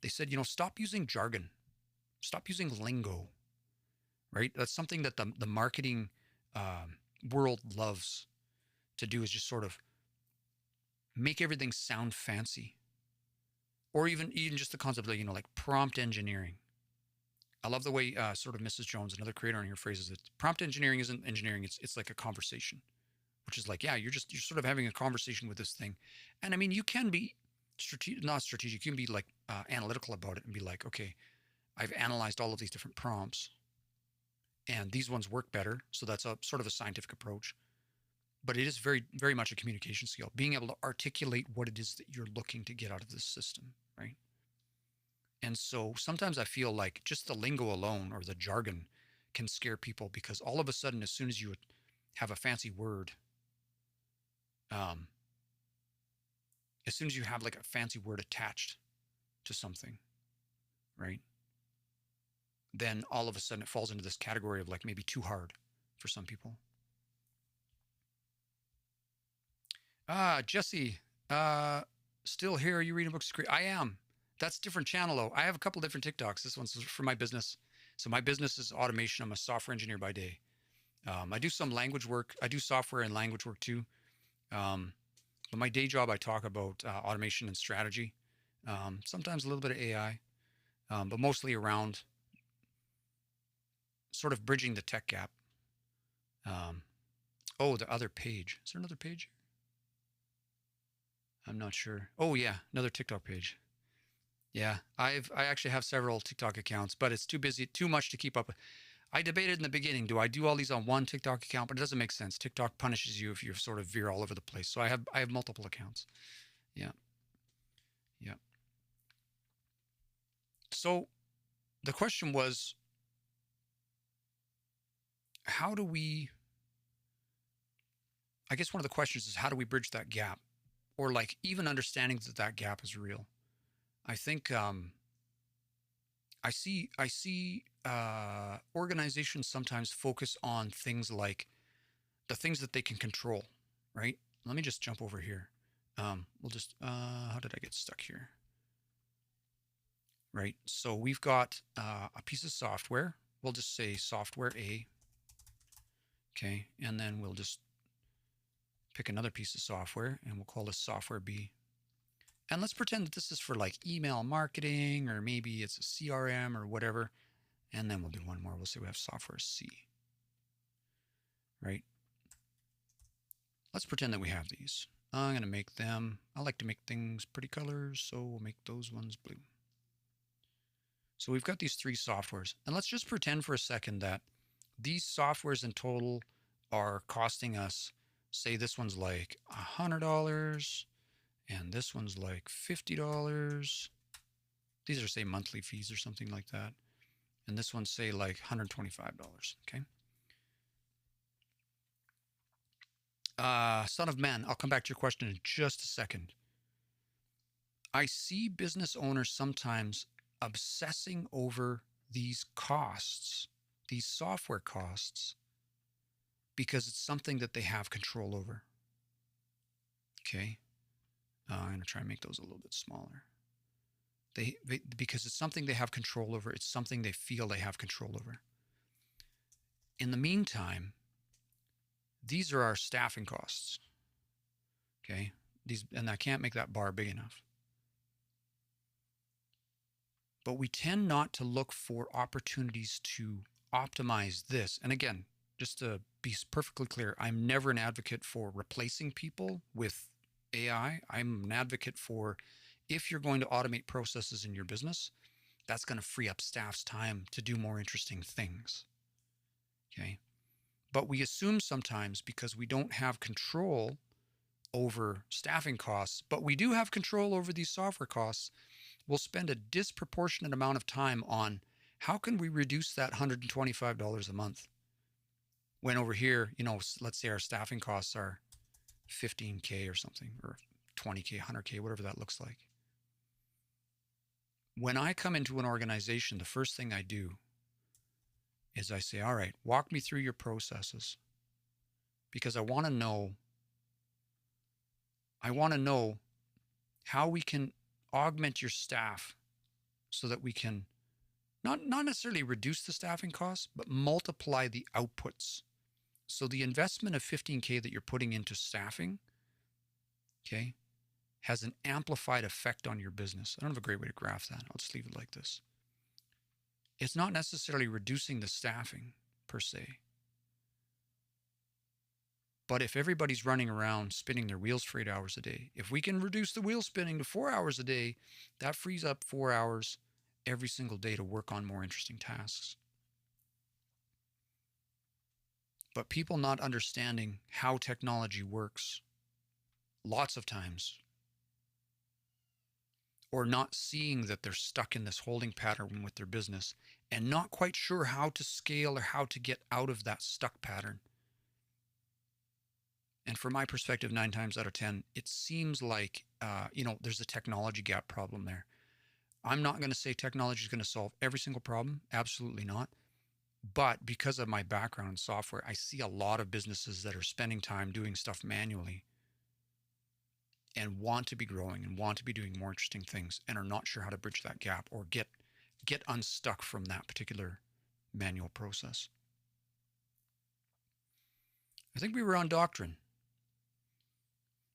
[SPEAKER 1] They said, stop using jargon, stop using lingo, right? That's something that the marketing world loves to do, is just sort of make everything sound fancy, or even just the concept of, like prompt engineering. I love the way sort of Mrs. Jones, another creator on here, phrases it. Prompt engineering isn't engineering. It's like a conversation, which is like, yeah, you're sort of having a conversation with this thing. And I mean, you can be not strategic. You can be like analytical about it and be like, okay, I've analyzed all of these different prompts and these ones work better. So that's a sort of a scientific approach, but it is very, very much a communication skill, being able to articulate what it is that you're looking to get out of this system, right? And so sometimes I feel like just the lingo alone or the jargon can scare people, because all of a sudden, as soon as you have a fancy word, um, as soon as you have like a fancy word attached to something, right? Then all of a sudden it falls into this category of like maybe too hard for some people. Jesse, still here. Are you reading books? I am. That's a different channel though. I have a couple different TikToks. This one's for my business. So my business is automation. I'm a software engineer by day. I do some language work. I do software and language work too. But my day job, I talk about automation and strategy. Sometimes a little bit of AI, but mostly around sort of bridging the tech gap. Oh, the other page. Is there another page? I'm not sure. Oh yeah, another TikTok page. Yeah, I actually have several TikTok accounts, but it's too much to keep up with. I debated in the beginning, do I do all these on one TikTok account? But it doesn't make sense. TikTok punishes you if you sort of veer all over the place. So I have multiple accounts. Yeah. Yeah. So the question was, how do we, I guess one of the questions is, how do we bridge that gap? Or like even understanding that gap is real. I think I see organizations sometimes focus on things like the things that they can control, right? Let me just jump over here. We'll just how did I get stuck here? Right. So we've got a piece of software. We'll just say software A. Okay, and then we'll just pick another piece of software and we'll call this software B. And let's pretend that this is for like email marketing, or maybe it's a CRM or whatever. And then we'll do one more. We'll say we have software C, right? Let's pretend that we have these. I'm going to make them, I like to make things pretty colors, so we'll make those ones blue. So we've got these three softwares. And let's just pretend for a second that these softwares in total are costing us, say this one's like $100 and this one's like $50. These are say monthly fees or something like that. And this one's say like $125, okay? Son of Man, I'll come back to your question in just a second. I see business owners sometimes obsessing over these costs, these software costs, because it's something that they have control over. Okay. I'm going to try and make those a little bit smaller. Because it's something they have control over. It's something they feel they have control over. In the meantime, these are our staffing costs. Okay. And I can't make that bar big enough. But we tend not to look for opportunities to optimize this. And again, just to be perfectly clear, I'm never an advocate for replacing people with AI. I'm an advocate for, if you're going to automate processes in your business, that's going to free up staff's time to do more interesting things. Okay. But we assume sometimes, because we don't have control over staffing costs, but we do have control over these software costs, we'll spend a disproportionate amount of time on how can we reduce that $125 a month, when over here, let's say our staffing costs are $15K or something, or $20K, $100K, whatever that looks like. When I come into an organization, the first thing I do is I say, all right, walk me through your processes, because I want to know how we can augment your staff so that we can not necessarily reduce the staffing costs, but multiply the outputs. So the investment of $15K that you're putting into staffing, okay, has an amplified effect on your business. I don't have a great way to graph that. I'll just leave it like this. It's not necessarily reducing the staffing per se. But if everybody's running around spinning their wheels for 8 hours a day, if we can reduce the wheel spinning to 4 hours a day, that frees up 4 hours every single day to work on more interesting tasks. But people not understanding how technology works lots of times, or not seeing that they're stuck in this holding pattern with their business and not quite sure how to scale or how to get out of that stuck pattern. And from my perspective, 9 times out of 10, it seems like, there's a technology gap problem there. I'm not going to say technology is going to solve every single problem. Absolutely not. But because of my background in software, I see a lot of businesses that are spending time doing stuff manually and want to be growing and want to be doing more interesting things and are not sure how to bridge that gap or get unstuck from that particular manual process. I think we were on doctrine.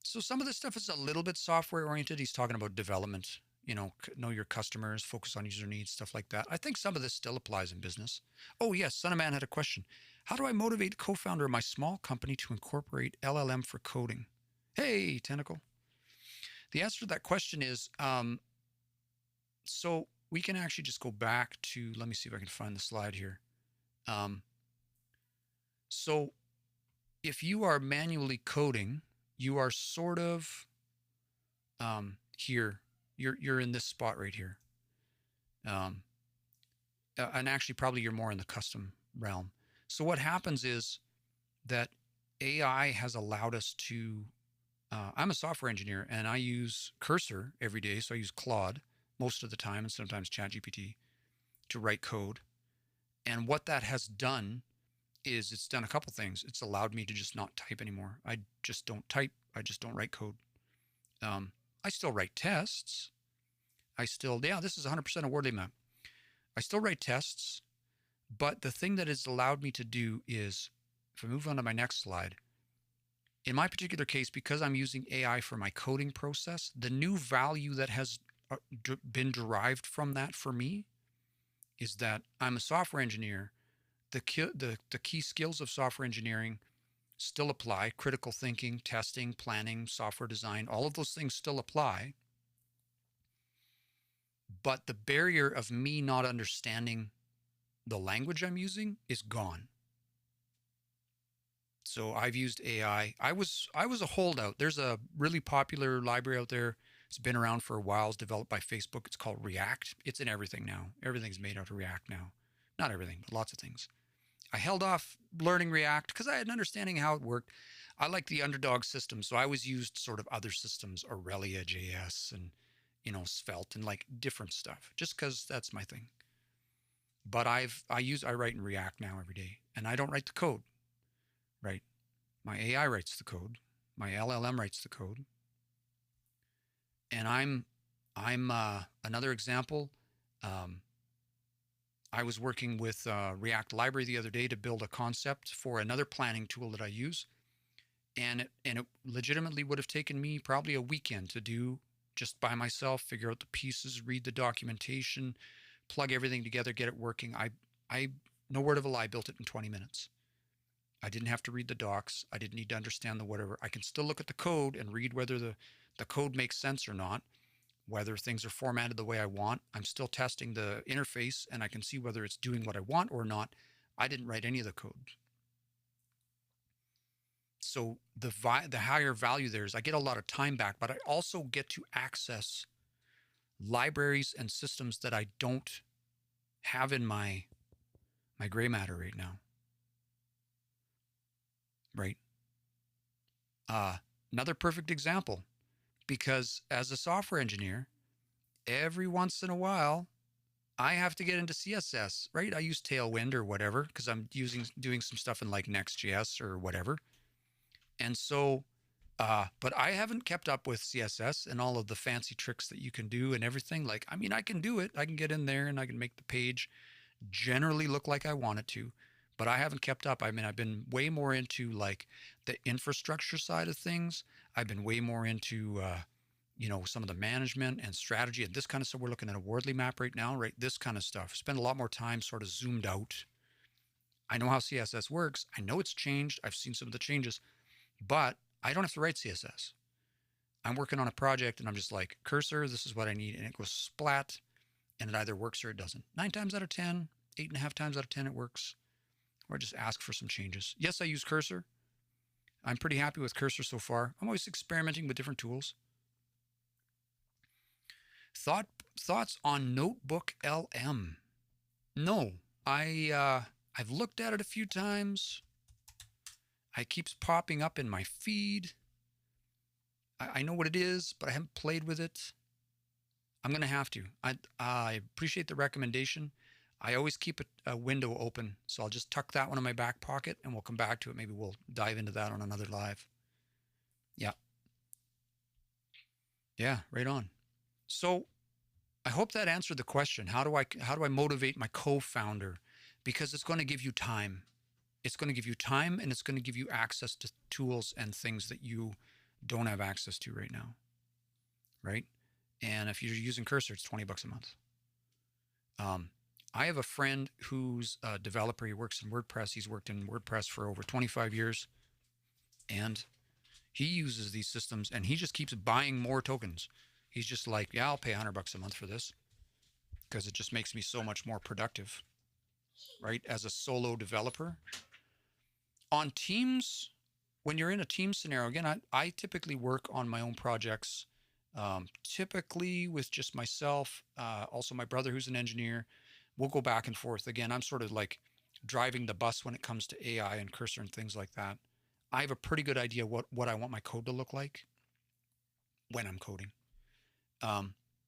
[SPEAKER 1] So some of this stuff is a little bit software oriented. He's talking about development, know your customers, focus on user needs, stuff like that. I think some of this still applies in business. Oh yes, Son of Man had a question. How do I motivate the co-founder of my small company to incorporate LLM for coding? Hey, Tentacle. The answer to that question is, so we can actually just go back to, let me see if I can find the slide here. So if you are manually coding, you are sort of here. You're in this spot right here. And actually probably you're more in the custom realm. So what happens is that AI has allowed us to, I'm a software engineer and I use Cursor every day. So I use Claude most of the time and sometimes ChatGPT to write code. And what that has done is it's done a couple things. It's allowed me to just not type anymore. I just don't type. I just don't write code. I still write tests. This is 100% a Wardley map. I still write tests, but the thing that it's allowed me to do is, if I move on to my next slide, in my particular case, because I'm using AI for my coding process, the new value that has been derived from that for me is that I'm a software engineer. The key skills of software engineering still apply. Critical thinking, testing, planning, software design, all of those things still apply. But the barrier of me not understanding the language I'm using is gone. So I've used AI. I was a holdout. There's a really popular library out there. It's been around for a while. It's developed by Facebook. It's called React. It's in everything now. Everything's made out of React now. Not everything, but lots of things. I held off learning React because I had an understanding how it worked. I like the underdog system, so I always used sort of other systems, Aurelia JS and Svelte and like different stuff, just because that's my thing. But I write in React now every day, and I don't write the code. Right? My AI writes the code. My LLM writes the code. And I'm another example. Um, I was working with React Library the other day to build a concept for another planning tool that I use, and it legitimately would have taken me probably a weekend to do just by myself, figure out the pieces, read the documentation, plug everything together, get it working. I no word of a lie, built it in 20 minutes. I didn't have to read the docs. I didn't need to understand the whatever. I can still look at the code and read whether the code makes sense or not, whether things are formatted the way I want. I'm still testing the interface and I can see whether it's doing what I want or not. I didn't write any of the code. So the higher value there is I get a lot of time back, but I also get to access libraries and systems that I don't have in my gray matter right now. Right. Another perfect example, because as a software engineer, every once in a while, I have to get into CSS, right? I use Tailwind or whatever because I'm doing some stuff in like Next.js or whatever. And so, but I haven't kept up with CSS and all of the fancy tricks that you can do and everything. Like, I mean, I can do it. I can get in there and I can make the page generally look like I want it to, but I haven't kept up. I mean, I've been way more into like the infrastructure side of things. I've been way more into, some of the management and strategy and this kind of stuff. We're looking at a Wardley map right now, right? This kind of stuff. Spend a lot more time sort of zoomed out. I know how CSS works. I know it's changed. I've seen some of the changes, but I don't have to write CSS. I'm working on a project and I'm just like, cursor, this is what I need. And it goes splat and it either works or it doesn't. 9 times out of 10, 8.5 times out of 10, it works. Or just ask for some changes. Yes, I use cursor. I'm pretty happy with cursor so far. I'm always experimenting with different tools. Thoughts on Notebook LM? No, I've looked at it a few times. It keeps popping up in my feed. I know what it is, but I haven't played with it. I'm going to have to. I appreciate the recommendation. I always keep a window open, so I'll just tuck that one in my back pocket and we'll come back to it. Maybe we'll dive into that on another live. Yeah. Yeah, right on. So I hope that answered the question. How do I motivate my co-founder? Because it's going to give you time. It's going to give you time and it's going to give you access to tools and things that you don't have access to right now. Right? And if you're using Cursor, it's $20 a month. I have a friend who's a developer. He works in WordPress. He's worked in WordPress for over 25 years. And he uses these systems and he just keeps buying more tokens. He's just like, yeah, I'll pay $100 a month for this because it just makes me so much more productive, right? As a solo developer. On teams, when you're in a team scenario, again, I typically work on my own projects, typically with just myself, also my brother who's an engineer. We'll go back and forth. Again, I'm sort of like driving the bus when it comes to AI and cursor and things like that. I have a pretty good idea what I want my code to look like when I'm coding.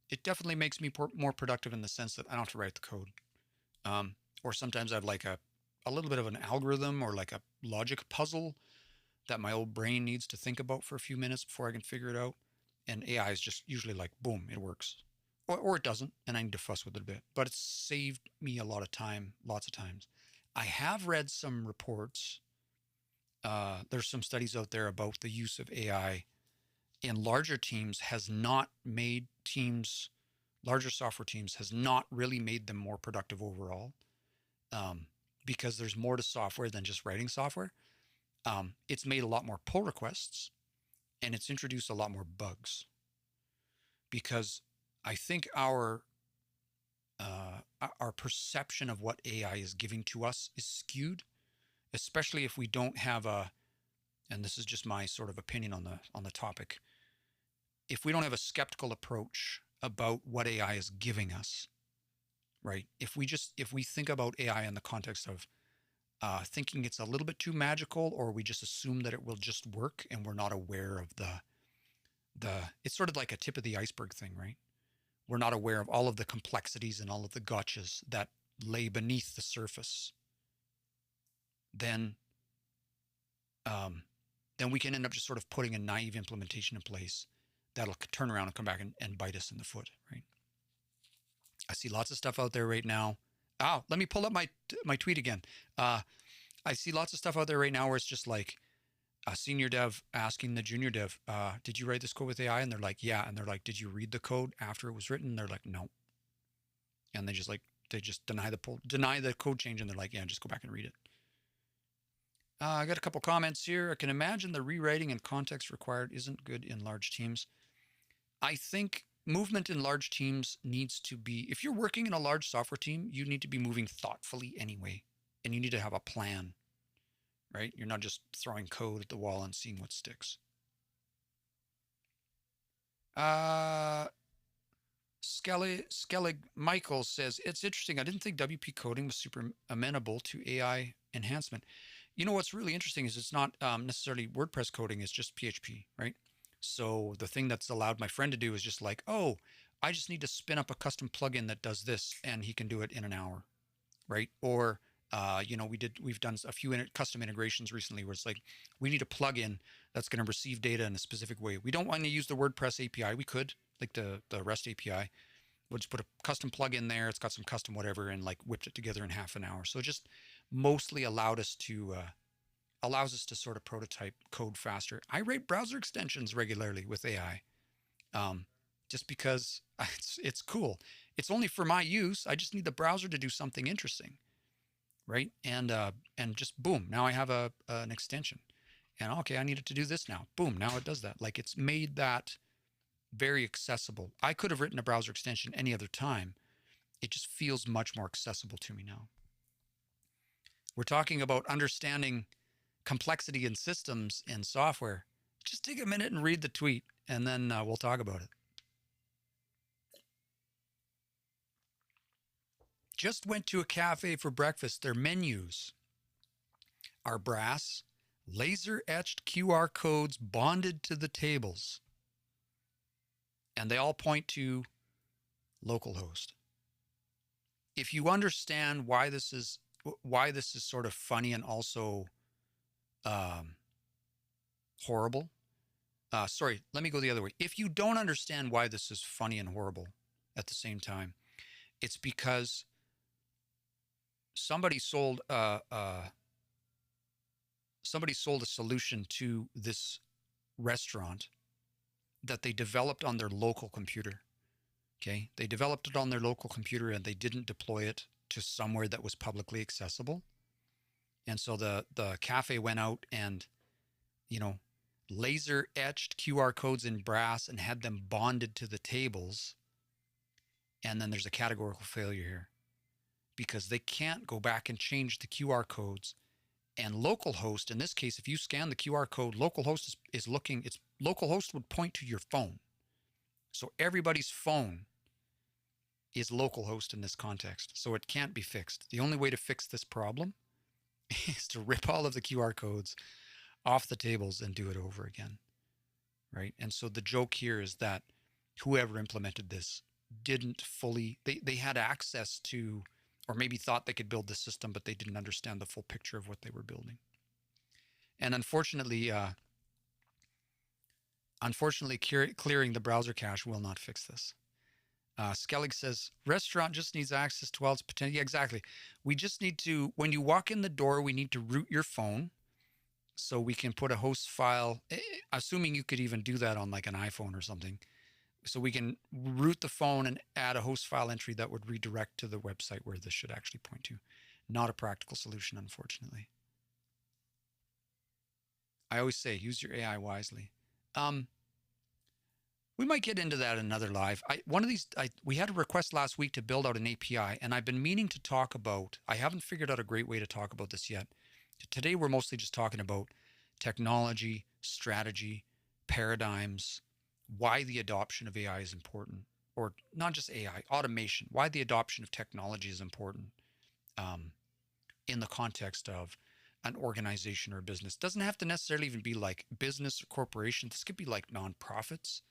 [SPEAKER 1] It definitely makes me more productive in the sense that I don't have to write the code. Or sometimes I have like a little bit of an algorithm or like a logic puzzle that my old brain needs to think about for a few minutes before I can figure it out. And AI is just usually like, boom, it works. Or it doesn't, and I need to fuss with it a bit. But it's saved me a lot of time, lots of times. I have read some reports. There's some studies out there about the use of AI in larger teams has not made larger software teams has not really made them more productive overall, because there's more to software than just writing software. It's made a lot more pull requests and it's introduced a lot more bugs because I think our perception of what AI is giving to us is skewed, especially if we don't have and this is just my sort of opinion on the topic. If we don't have a skeptical approach about what AI is giving us, right? If we think about AI in the context of thinking it's a little bit too magical, or we just assume that it will just work and we're not aware of it's sort of like a tip of the iceberg thing, right? We're not aware of all of the complexities and all of the gotchas that lay beneath the surface. Then we can end up just sort of putting a naive implementation in place that'll turn around and come back and bite us in the foot, right? I see lots of stuff out there right now. Oh, let me pull up my tweet again. I see lots of stuff out there right now where it's just like a senior dev asking the junior dev, did you write this code with AI? And they're like, yeah. And they're like, did you read the code after it was written? And they're like, no. And they just deny the code change. And they're like, yeah, just go back and read it. I got a couple comments here. I can imagine the rewriting and context required isn't good in large teams. I think movement in large teams needs to be, if you're working in a large software team, you need to be moving thoughtfully anyway. And you need to have a plan, right? You're not just throwing code at the wall and seeing what sticks. Skellig Michael says, it's interesting. I didn't think WP coding was super amenable to AI enhancement. You know, what's really interesting is it's not necessarily WordPress coding, it's just PHP, right? So the thing that's allowed my friend to do is just like, oh, I just need to spin up a custom plugin that does this, and he can do it in an hour, right? Or, you know, we've done a few custom integrations recently where it's like, we need a plugin that's going to receive data in a specific way. We don't want to use the WordPress API. We could, like the REST API. We'll just put a custom plugin there. It's got some custom whatever, and like whipped it together in half an hour. So it just mostly allows us to sort of prototype code faster. I write browser extensions regularly with AI, just because it's cool. It's only for my use. I just need the browser to do something interesting, right? And just boom, now I have an extension. And okay, I need it to do this now. Boom, now it does that. Like, it's made that very accessible. I could have written a browser extension any other time. It just feels much more accessible to me now. We're talking about understanding complexity in systems and software. Just take a minute and read the tweet, and then we'll talk about it. Just went to a cafe for breakfast. Their menus are brass, laser-etched QR codes bonded to the tables. And they all point to localhost. If you understand why this is sort of funny and also horrible. Sorry, let me go the other way. If you don't understand why this is funny and horrible at the same time, it's because somebody sold a solution to this restaurant that they developed on their local computer. Okay, they developed it on their local computer and they didn't deploy it to somewhere that was publicly accessible. And so the cafe went out and, you know, laser etched QR codes in brass and had them bonded to the tables. And then there's a categorical failure here because they can't go back and change the QR codes. And localhost, in this case, if you scan the QR code, localhost is looking, localhost would point to your phone. So everybody's phone is localhost in this context. So it can't be fixed. The only way to fix this problem is to rip all of the QR codes off the tables and do it over again, right? And so the joke here is that whoever implemented this didn't fully, they had access to, or maybe thought they could build the system, but they didn't understand the full picture of what they were building. And unfortunately, clearing the browser cache will not fix this. Skellig says, restaurant just needs access to all its potential. Yeah, exactly. We just need to, when you walk in the door, we need to root your phone so we can put a host file, assuming you could even do that on like an iPhone or something. So we can root the phone and add a host file entry that would redirect to the website where this should actually point to. Not a practical solution, unfortunately. I always say, use your AI wisely. We might get into that in another live. We had a request last week to build out an API, and I've been meaning to talk about, I haven't figured out a great way to talk about this yet. Today, we're mostly just talking about technology, strategy, paradigms, why the adoption of AI is important, or not just AI, automation, why the adoption of technology is important in the context of an organization or a business. Doesn't have to necessarily even be like business or corporation. This could be like nonprofits.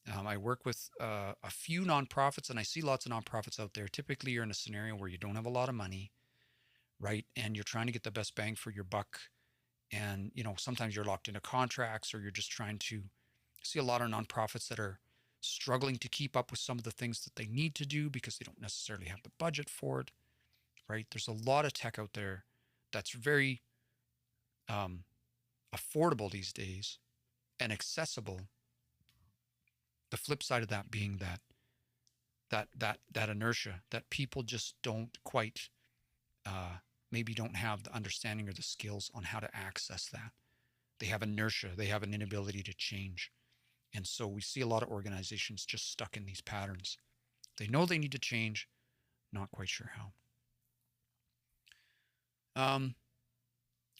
[SPEAKER 1] I work with a few nonprofits, and I see lots of nonprofits out there. Typically, you're in a scenario where you don't have a lot of money, right? And you're trying to get the best bang for your buck. And, you know, sometimes you're locked into contracts, or you're just trying to See a lot of nonprofits that are struggling to keep up with some of the things that they need to do because they don't necessarily have the budget for it, right? There's a lot of tech out there that's very um, affordable these days and accessible. The flip side of that being that inertia, that people just don't quite uh, maybe don't have the understanding or the skills on how to access that. They have inertia, they have an inability to change. And so we see a lot of organizations just stuck in these patterns. They know they need to change, not quite sure how.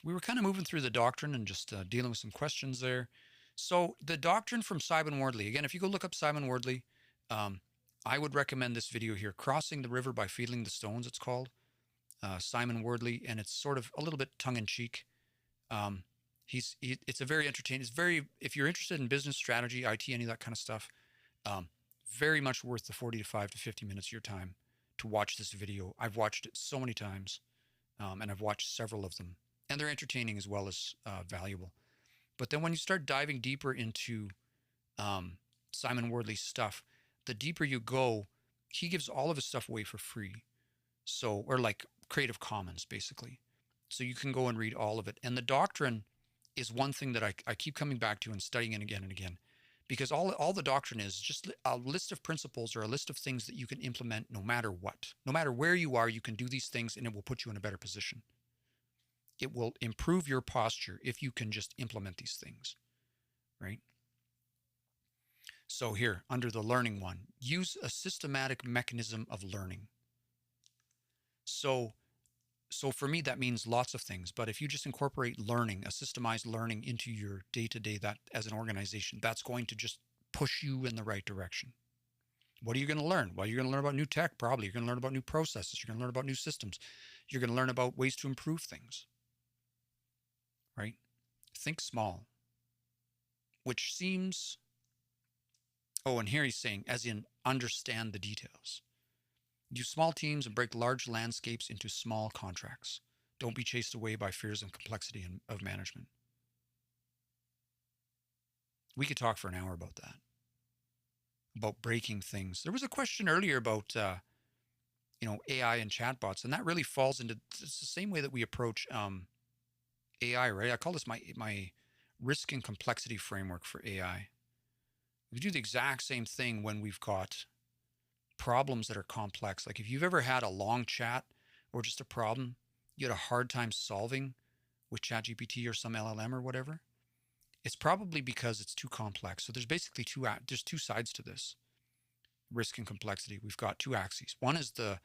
[SPEAKER 1] We were kind of moving through the doctrine and just dealing with some questions there. So the doctrine from Simon Wardley, again, if you go look up Simon Wardley, um, I would recommend this video here, Crossing the River by Feeling the Stones, it's called. Simon Wardley, and it's sort of a little bit tongue-in-cheek. Um, it's a very entertaining, if you're interested in business strategy, IT, any of that kind of stuff, um, very much worth the 45 to 50 minutes of your time to watch this video. I've watched it so many times, and I've watched several of them, and they're entertaining as well as valuable. But then when you start diving deeper into Simon Wardley's stuff, the deeper you go, he gives all of his stuff away for free. So, or like Creative Commons, basically. So you can go and read all of it. And the doctrine is one thing that I keep coming back to and studying it again and again, because all the doctrine is just a list of principles or a list of things that you can implement no matter what. No matter where you are, you can do these things and it will put you in a better position. It will improve your posture if you can just implement these things, right? So here, under the learning one, use a systematic mechanism of learning. So for me, that means lots of things. But if you just incorporate learning, a systemized learning into your day-to-day, that as an organization, that's going to just push you in the right direction. What are you going to learn? Well, you're going to learn about new tech, probably. You're going to learn about new processes. You're going to learn about new systems. You're going to learn about ways to improve things, right? Think small, which seems, oh, and here he's saying, as in understand the details. Use small teams and break large landscapes into small contracts. Don't be chased away by fears and complexity of management. We could talk for an hour about that, about breaking things. There was a question earlier about, AI and chatbots, and that really falls into, it's the same way that we approach AI, right? I call this my risk and complexity framework for AI. We do the exact same thing when we've got problems that are complex. Like if you've ever had a long chat or just a problem you had a hard time solving with ChatGPT or some LLM or whatever, it's probably because it's too complex. So there's basically there's two sides to this risk and complexity. We've got two axes. One is the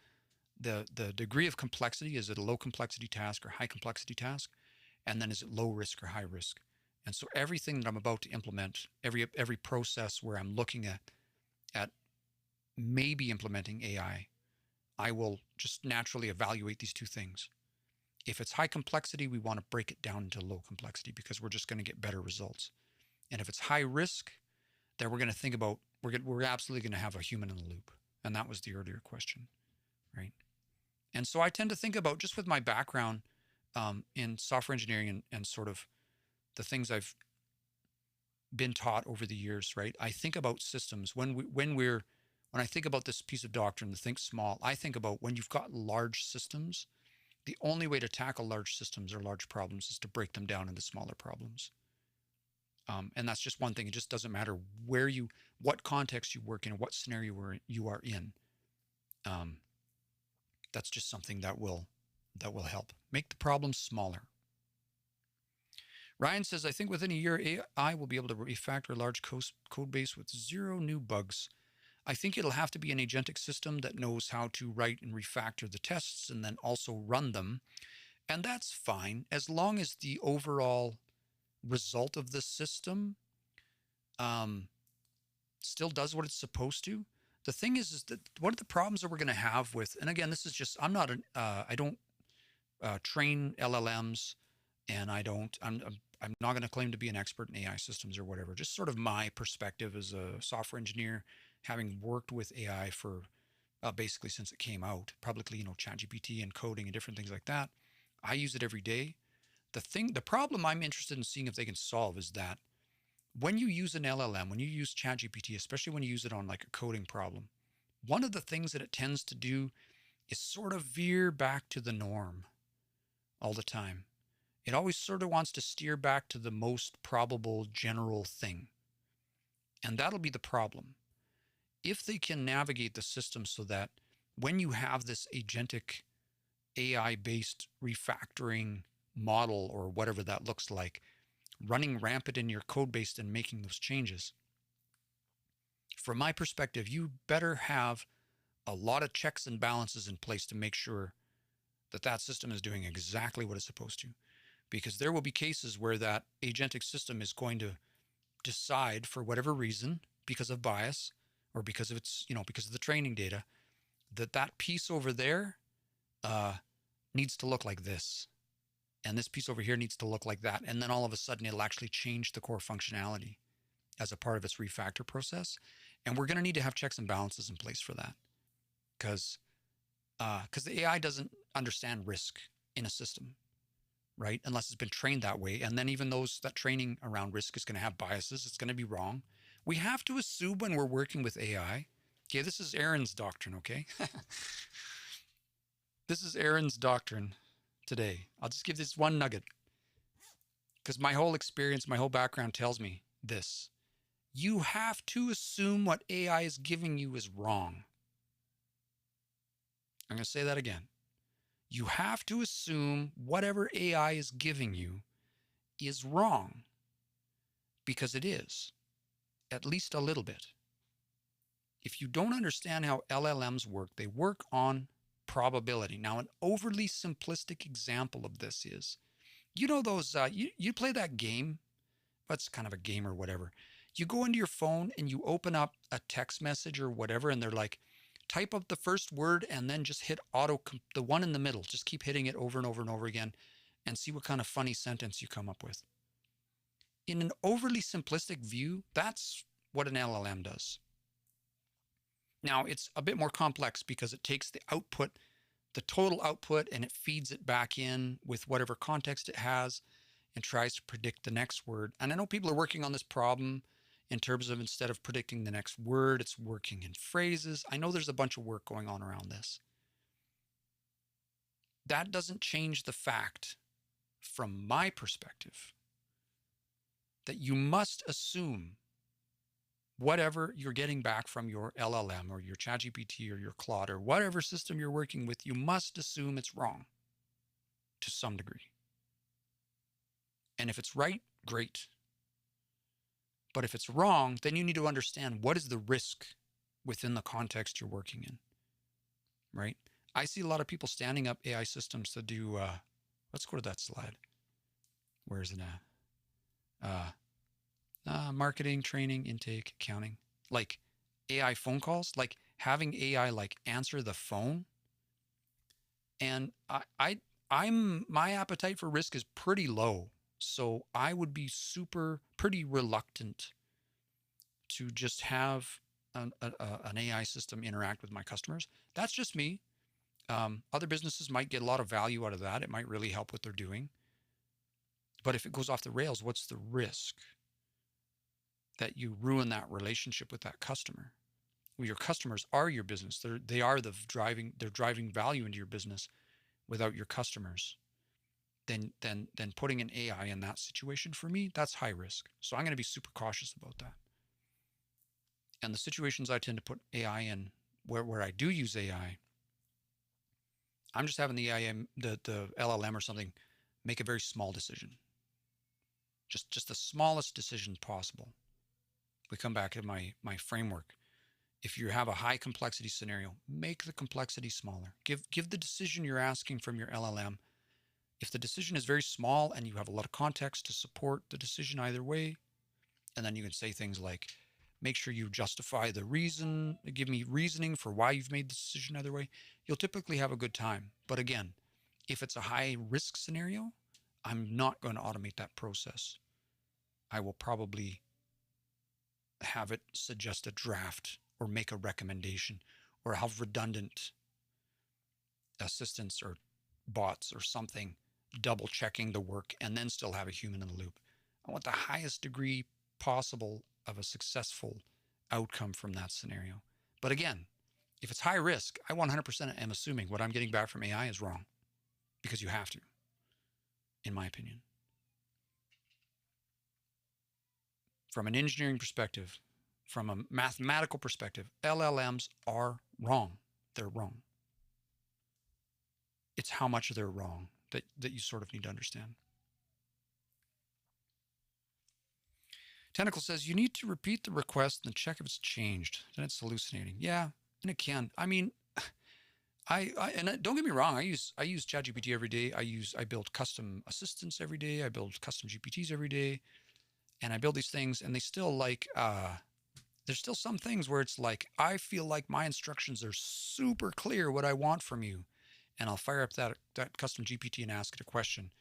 [SPEAKER 1] degree of complexity. Is it a low complexity task or high complexity task? And then is it low risk or high risk? And so everything that I'm about to implement, every process where I'm looking at maybe implementing AI, I will just naturally evaluate these two things. If it's high complexity, we want to break it down into low complexity because we're just going to get better results. And if it's high risk, then we're going to think about, we're absolutely going to have a human in the loop. And that was the earlier question, right? And so I tend to think about, just with my background in software engineering and sort of the things I've been taught over the years, right? I think about systems when I think about this piece of doctrine, the think small, I think about when you've got large systems, the only way to tackle large systems or large problems is to break them down into smaller problems. And that's just one thing. It just doesn't matter what context you work in, what scenario you are in. That's just something that will help. Make the problem smaller. Ryan says, I think within a year, AI will be able to refactor a large code base with 0 new bugs. I think it'll have to be an agentic system that knows how to write and refactor the tests and then also run them. And that's fine, as long as the overall result of the system still does what it's supposed to. The thing is that one of the problems that we're going to have with, and again, this is just, I don't train LLMs, and I'm not going to claim to be an expert in AI systems or whatever. Just sort of my perspective as a software engineer, having worked with AI for basically since it came out publicly, ChatGPT and coding and different things like that. I use it every day. The problem I'm interested in seeing if they can solve is that when you use an LLM, when you use ChatGPT, especially when you use it on like a coding problem, one of the things that it tends to do is sort of veer back to the norm all the time. It always sort of wants to steer back to the most probable general thing. And that'll be the problem. If they can navigate the system so that when you have this agentic AI-based refactoring model or whatever that looks like, running rampant in your code base and making those changes, from my perspective, you better have a lot of checks and balances in place to make sure that that system is doing exactly what it's supposed to. Because there will be cases where that agentic system is going to decide, for whatever reason, because of bias or because of its, because of the training data, that that piece over there needs to look like this. And this piece over here needs to look like that. And then all of a sudden, it'll actually change the core functionality as a part of its refactor process. And we're going to need to have checks and balances in place for that. Because the AI doesn't understand risk in a system, right? Unless it's been trained that way. And then even that training around risk is going to have biases. It's going to be wrong. We have to assume when we're working with AI. Okay, this is Aaron's doctrine, okay? This is Aaron's doctrine today. I'll just give this one nugget because my whole experience, my whole background tells me this. You have to assume what AI is giving you is wrong. I'm going to say that again. You have to assume whatever AI is giving you is wrong because it is, at least a little bit. If you don't understand how LLMs work, they work on probability. Now, an overly simplistic example of this is, those, you play that game, that's kind of a game or whatever. You go into your phone and you open up a text message or whatever, and they're like, type up the first word and then just hit the one in the middle. Just keep hitting it over and over and over again and see what kind of funny sentence you come up with. In an overly simplistic view, that's what an LLM does. Now, it's a bit more complex because it takes the output, the total output, and it feeds it back in with whatever context it has and tries to predict the next word. And I know people are working on this problem in terms of instead of predicting the next word, it's working in phrases. I know there's a bunch of work going on around this. That doesn't change the fact, from my perspective, that you must assume whatever you're getting back from your LLM or your ChatGPT or your Claude or whatever system you're working with, you must assume it's wrong to some degree. And if it's right, great. But if it's wrong, then you need to understand what is the risk within the context you're working in, right? I see a lot of people standing up AI systems to do, let's go to that slide. Where is it at? Marketing, training, intake, accounting, like AI phone calls, like having AI like answer the phone. And my appetite for risk is pretty low. So I would be pretty reluctant to just have an AI system interact with my customers. That's just me. Other businesses might get a lot of value out of that. It might really help what they're doing. But if it goes off the rails, what's the risk? That you ruin that relationship with that customer. Well, your customers are your business. They're driving value into your business. Without your customers, then putting an AI in that situation, for me, that's high risk. So I'm going to be super cautious about that. And the situations I tend to put AI in, where I do use AI, I'm just having the LLM or something make a very small decision. Just the smallest decision possible. We come back to my framework. If you have a high complexity scenario, make the complexity smaller. Give the decision you're asking from your LLM. If the decision is very small and you have a lot of context to support the decision either way, and then you can say things like, make sure you justify the reason, give me reasoning for why you've made the decision either way, you'll typically have a good time. But again, if it's a high risk scenario, I'm not going to automate that process. I will probably have it suggest a draft or make a recommendation or have redundant assistants or bots or something double checking the work and then still have a human in the loop. I want the highest degree possible of a successful outcome from that scenario. But again, if it's high risk, I 100% am assuming what I'm getting back from AI is wrong, because you have to, in my opinion. From an engineering perspective, from a mathematical perspective, LLMs are wrong. They're wrong. It's how much they're wrong that you sort of need to understand. Tentacle says, you need to repeat the request and check if it's changed. Then it's hallucinating. Yeah, and it can. I mean, don't get me wrong. I use ChatGPT every day. I build custom assistants every day. I build custom GPTs every day, and I build these things, and they still like. There's still some things where it's like I feel like my instructions are super clear what I want from you, and I'll fire up that custom GPT and ask it a question,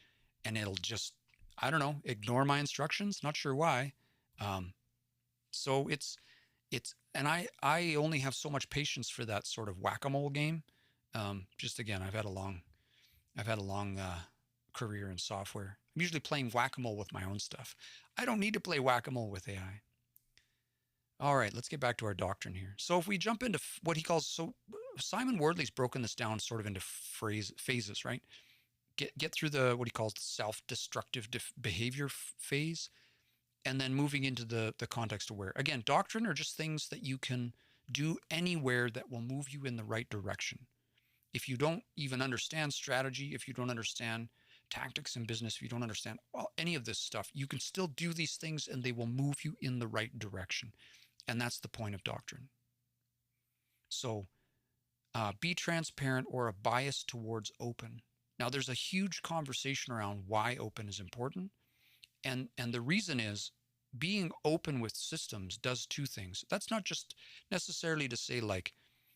[SPEAKER 1] and it'll just, I don't know, ignore my instructions. Not sure why. So it's, and I only have so much patience for that sort of whack-a-mole game. Just again, I've had a long career in software. I'm usually playing whack-a-mole with my own stuff. I don't need to play whack-a-mole with AI. All right, let's get back to our doctrine here. So if we jump into what he calls, so Simon Wardley's broken this down sort of into phases, right? Get through what he calls the self-destructive behavior phase, and then moving into the context of where. Again, doctrine are just things that you can do anywhere that will move you in the right direction. If you don't even understand strategy, if you don't understand tactics in business, if you don't understand any of this stuff, you can still do these things and they will move you in the right direction. And that's the point of doctrine. So be transparent or a bias towards open. Now, there's a huge conversation around why open is important. And the reason is being open with systems does two things. That's not just necessarily to say like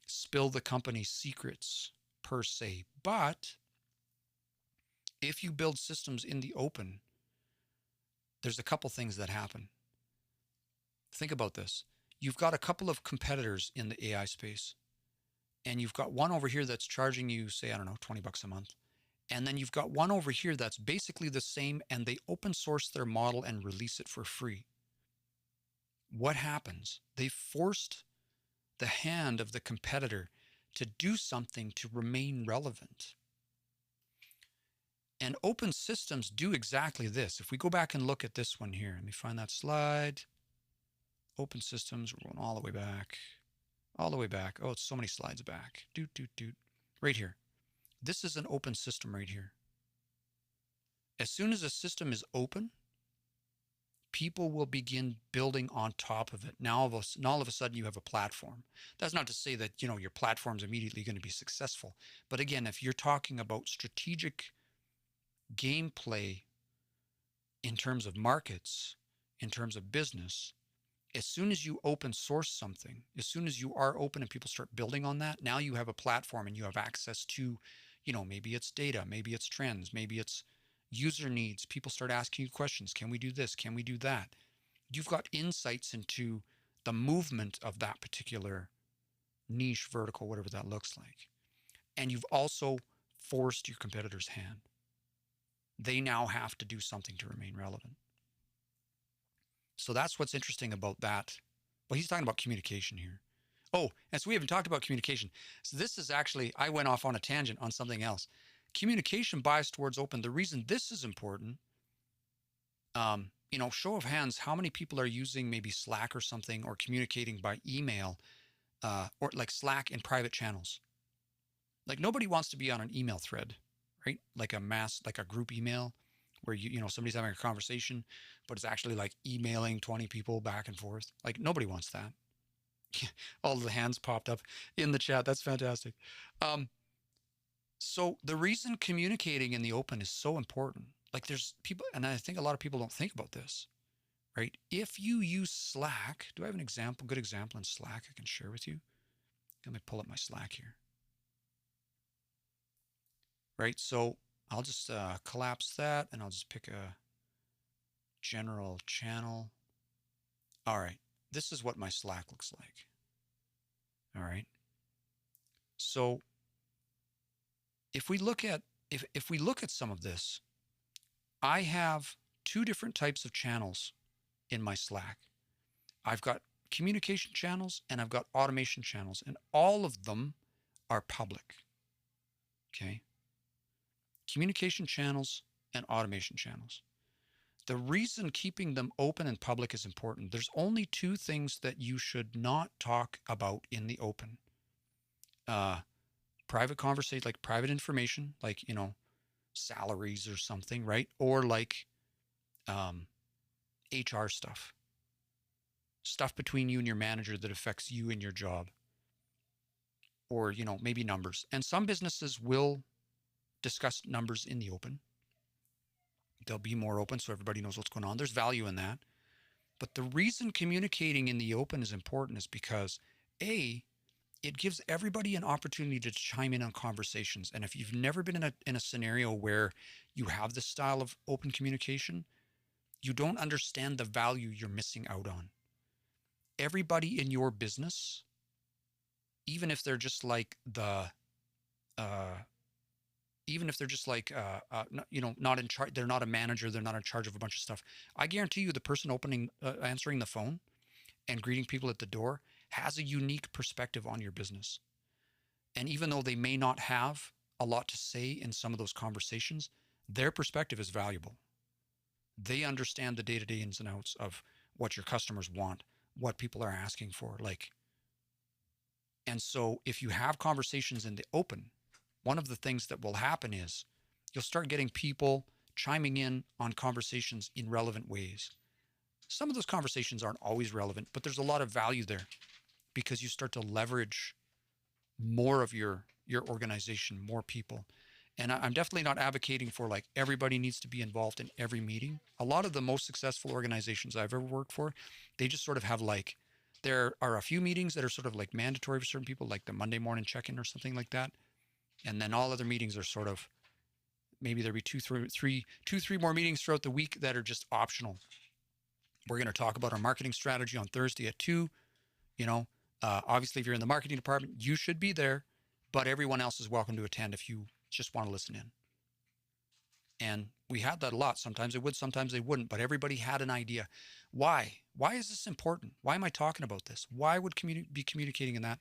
[SPEAKER 1] spill the company's secrets per se, but if you build systems in the open, there's a couple things that happen. Think about this. You've got a couple of competitors in the AI space, and you've got one over here that's charging you, say, I don't know, $20 a month. And then you've got one over here that's basically the same, and they open source their model and release it for free. What happens? They forced the hand of the competitor to do something to remain relevant. And open systems do exactly this. If we go back and look at this one here, let me find that slide. Open systems, we're going all the way back. All the way back. Oh, it's so many slides back. Doot. Right here. This is an open system right here. As soon as a system is open, people will begin building on top of it. Now all of a sudden you have a platform. That's not to say that, your platform's immediately going to be successful. But again, if you're talking about strategic gameplay in terms of markets, in terms of business, as soon as you open source something, as soon as you are open and people start building on that, now you have a platform and you have access to, maybe it's data, maybe it's trends, maybe it's user needs. People start asking you questions. Can we do this? Can we do that? You've got insights into the movement of that particular niche, vertical, whatever that looks like. And you've also forced your competitor's hand. They now have to do something to remain relevant. So that's what's interesting about that. Well, he's talking about communication here. Oh, and so we haven't talked about communication. So this is actually, I went off on a tangent on something else. Communication bias towards open. The reason this is important, show of hands, how many people are using maybe Slack or something, or communicating by email, or like Slack in private channels? Like nobody wants to be on an email thread, right? Like a group email where somebody's having a conversation, but it's actually like emailing 20 people back and forth. Like nobody wants that. All the hands popped up in the chat. That's fantastic. So the reason communicating in the open is so important, like there's people, and I think a lot of people don't think about this, right? If you use Slack, do I have an good example in Slack I can share with you? Let me pull up my Slack here. Right, so I'll just collapse that, and I'll just pick a general channel. All right, this is what my Slack looks like. All right, so if we look at some of this, I have two different types of channels in my Slack. I've got communication channels and I've got automation channels, and all of them are public. Okay. Communication channels and automation channels. The reason keeping them open and public is important, there's only two things that you should not talk about in the open. Private conversation, like private information, like, salaries or something, right? Or like HR stuff between you and your manager that affects you and your job, or, maybe numbers. And some businesses will discuss numbers in the open. They'll be more open so everybody knows what's going on. There's value in that. But the reason communicating in the open is important is because, A, it gives everybody an opportunity to chime in on conversations. And if you've never been in a scenario where you have this style of open communication, you don't understand the value you're missing out on. Everybody in your business, even if they're just like not in charge, they're not a manager, they're not in charge of a bunch of stuff. I guarantee you the person answering the phone and greeting people at the door has a unique perspective on your business. And even though they may not have a lot to say in some of those conversations, their perspective is valuable. They understand the day-to-day ins and outs of what your customers want, what people are asking for. And so if you have conversations in the open, one of the things that will happen is you'll start getting people chiming in on conversations in relevant ways. Some of those conversations aren't always relevant, but there's a lot of value there because you start to leverage more of your organization, more people. And I'm definitely not advocating for like everybody needs to be involved in every meeting. A lot of the most successful organizations I've ever worked for, they just sort of have like, there are a few meetings that are sort of like mandatory for certain people, like the Monday morning check-in or something like that. And then all other meetings are sort of, maybe there'll be two, three more meetings throughout the week that are just optional. We're going to talk about our marketing strategy on Thursday at 2. Obviously, if you're in the marketing department, you should be there, but everyone else is welcome to attend if you just want to listen in. And we had that a lot. Sometimes they would, sometimes they wouldn't, but everybody had an idea. Why? Why is this important? Why am I talking about this? Why would be communicating in that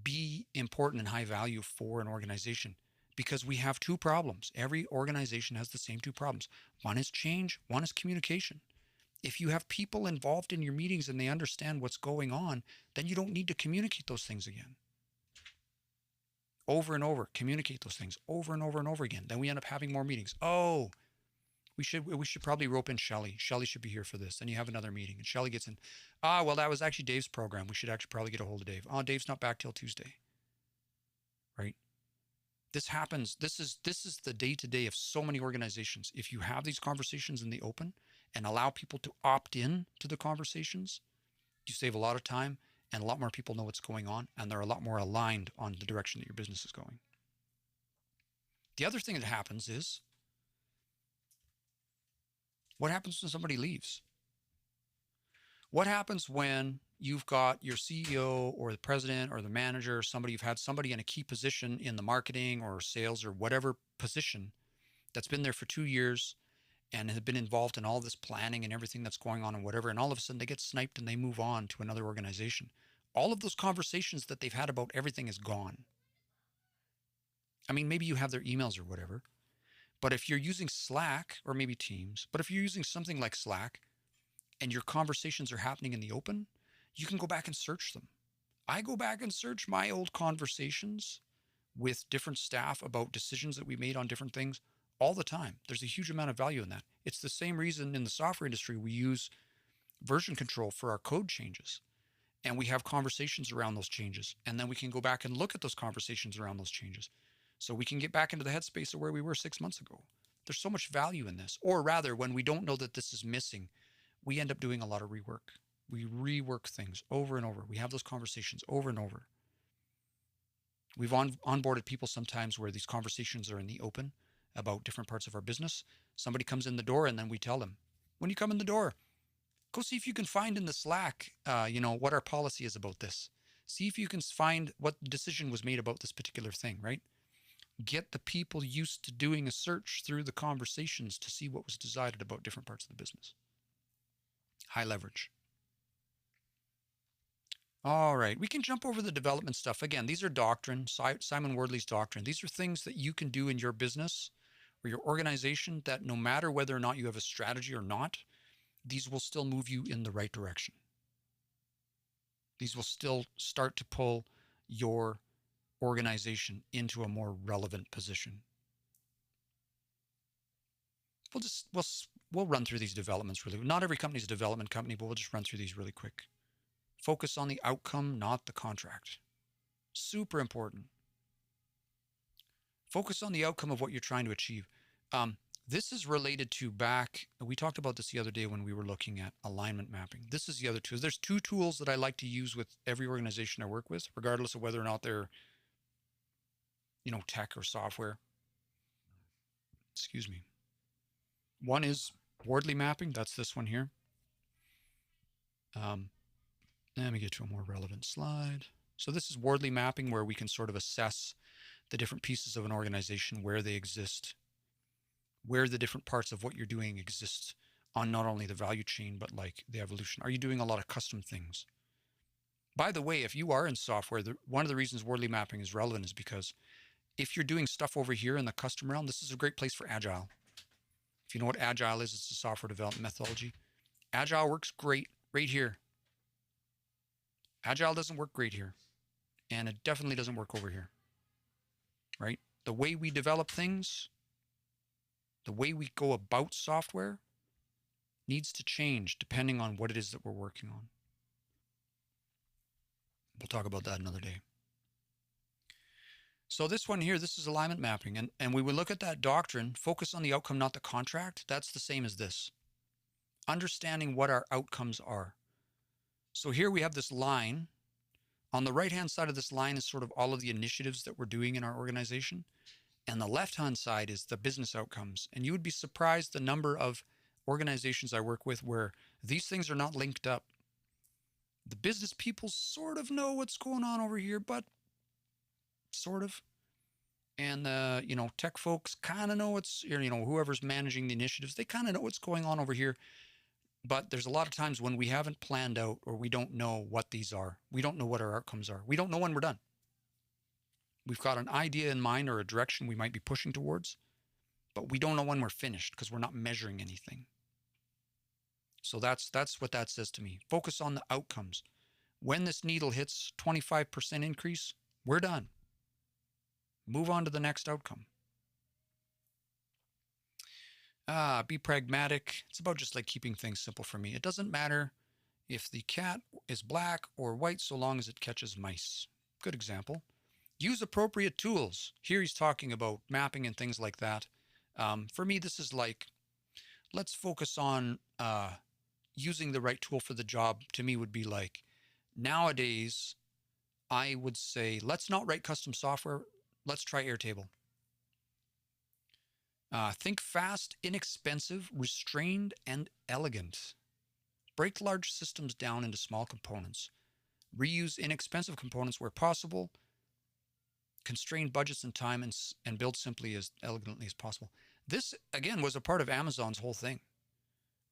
[SPEAKER 1] be important and high value for an organization? Because we have two problems. Every organization has the same two problems. One is change, one is communication. If you have people involved in your meetings and they understand what's going on, then you don't need to communicate those things again. Over and over, communicate those things over and over and over again. Then we end up having more meetings. Oh, we should probably rope in Shelly. Shelly should be here for this. Then you have another meeting and Shelly gets in. Well, that was actually Dave's program. We should actually probably get a hold of Dave. Oh, Dave's not back till Tuesday. Right? This happens. This is the day-to-day of so many organizations. If you have these conversations in the open and allow people to opt in to the conversations, you save a lot of time and a lot more people know what's going on, and they're a lot more aligned on the direction that your business is going. The other thing that happens is, what happens when somebody leaves? What happens when you've got your CEO or the president or the manager or somebody, you've had somebody in a key position in the marketing or sales or whatever position that's been there for 2 years and have been involved in all this planning and everything that's going on and whatever, and all of a sudden they get sniped and they move on to another organization. All of those conversations that they've had about everything is gone. I mean, maybe you have their emails or whatever, but if you're using Slack or maybe Teams, but if you're using something like Slack and your conversations are happening in the open, you can go back and search them. I go back and search my old conversations with different staff about decisions that we made on different things all the time. There's a huge amount of value in that. It's the same reason in the software industry we use version control for our code changes. And we have conversations around those changes. And then we can go back and look at those conversations around those changes. So we can get back into the headspace of where we were 6 months ago. There's so much value in this. Or rather, when we don't know that this is missing, we end up doing a lot of rework. We rework things over and over. We have those conversations over and over. We've onboarded people sometimes where these conversations are in the open about different parts of our business. Somebody comes in the door and then we tell them, when you come in the door, go see if you can find in the Slack, what our policy is about this. See if you can find what decision was made about this particular thing, right? Get the people used to doing a search through the conversations to see what was decided about different parts of the business. High leverage. All right, we can jump over the development stuff. Again, these are doctrine, Simon Wardley's doctrine. These are things that you can do in your business or your organization that no matter whether or not you have a strategy or not, these will still move you in the right direction. These will still start to pull your organization into a more relevant position. We'll run through these developments really. Not every company is a development company, but we'll just run through these really quick. Focus on the outcome, not the contract. Super important. Focus on the outcome of what you're trying to achieve. This is related to we talked about this the other day when we were looking at alignment mapping. This is the other tool. There's two tools that I like to use with every organization I work with, regardless of whether or not they're, tech or software. Excuse me. One is Wardley Mapping. That's this one here. Let me get to a more relevant slide. So this is Wardley Mapping, where we can sort of assess the different pieces of an organization, where they exist, where the different parts of what you're doing exist on not only the value chain, but like the evolution. Are you doing a lot of custom things? By the way, if you are in software, one of the reasons Wardley Mapping is relevant is because if you're doing stuff over here in the custom realm, this is a great place for Agile. If you know what Agile is, it's a software development methodology. Agile works great right here. Agile doesn't work great here. And it definitely doesn't work over here. Right? The way we develop things, the way we go about software needs to change depending on what it is that we're working on. We'll talk about that another day. So this one here, this is alignment mapping. And we would look at that doctrine, focus on the outcome, not the contract. That's the same as this. Understanding what our outcomes are. So here we have this line. On the right-hand side of this line is sort of all of the initiatives that we're doing in our organization. And the left-hand side is the business outcomes. And you would be surprised the number of organizations I work with where these things are not linked up. The business people sort of know what's going on over here, but sort of. And tech folks kind of know what's, whoever's managing the initiatives, they kind of know what's going on over here. But there's a lot of times when we haven't planned out or we don't know what these are. We don't know what our outcomes are. We don't know when we're done. We've got an idea in mind or a direction we might be pushing towards, but we don't know when we're finished because we're not measuring anything. So that's what that says to me. Focus on the outcomes. When this needle hits 25% increase, we're done. Move on to the next outcome. Be pragmatic. It's about just like keeping things simple for me. It doesn't matter if the cat is black or white so long as it catches mice. Good example. Use appropriate tools. Here he's talking about mapping and things like that. For me, this is like, let's focus on using the right tool for the job. To me would be like, nowadays, I would say, let's not write custom software. Let's try Airtable. Think fast, inexpensive, restrained, and elegant. Break large systems down into small components. Reuse inexpensive components where possible. Constrain budgets and time and build simply as elegantly as possible. This, again, was a part of Amazon's whole thing,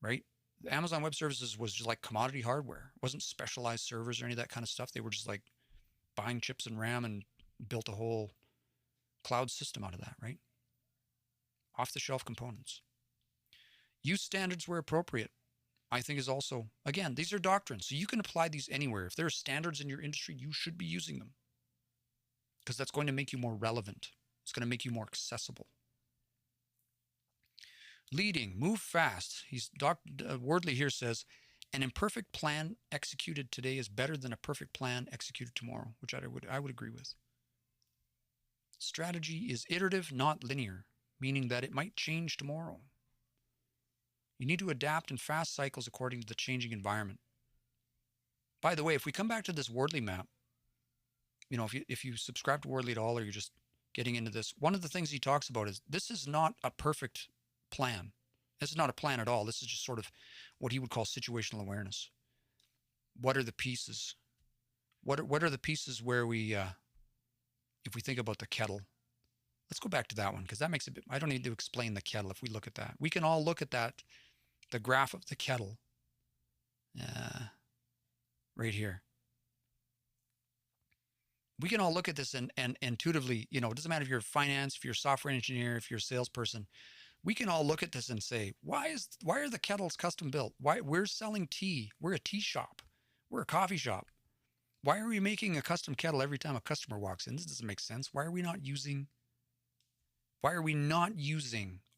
[SPEAKER 1] right? Amazon Web Services was just like commodity hardware. It wasn't specialized servers or any of that kind of stuff. They were just like buying chips and RAM and built a whole cloud system out of that, right? Off-the-shelf components. Use standards where appropriate, I think is also, again, these are doctrines, so you can apply these anywhere. If there are standards in your industry, you should be using them because that's going to make you more relevant. It's going to make you more accessible. Leading, move fast. Wardley here says, an imperfect plan executed today is better than a perfect plan executed tomorrow, which I would agree with. Strategy is iterative, not linear, meaning that it might change tomorrow. You need to adapt in fast cycles according to the changing environment. By the way, if we come back to this Wardley map, if you subscribe to Wardley at all or you're just getting into this, one of the things he talks about is this is not a perfect plan. This is not a plan at all. This is just sort of what he would call situational awareness. What are the pieces? What are the pieces where we, if we think about the kettle, let's go back to that one because that makes a bit, I don't need to explain the kettle if we look at that. We can all look at that, the graph of the kettle, right here. We can all look at this and intuitively, it doesn't matter if you're finance, if you're a software engineer, if you're a salesperson, we can all look at this and say, why are the kettles custom built? Why we're selling tea? We're a tea shop. We're a coffee shop. Why are we making a custom kettle every time a customer walks in? This doesn't make sense. Why are we not using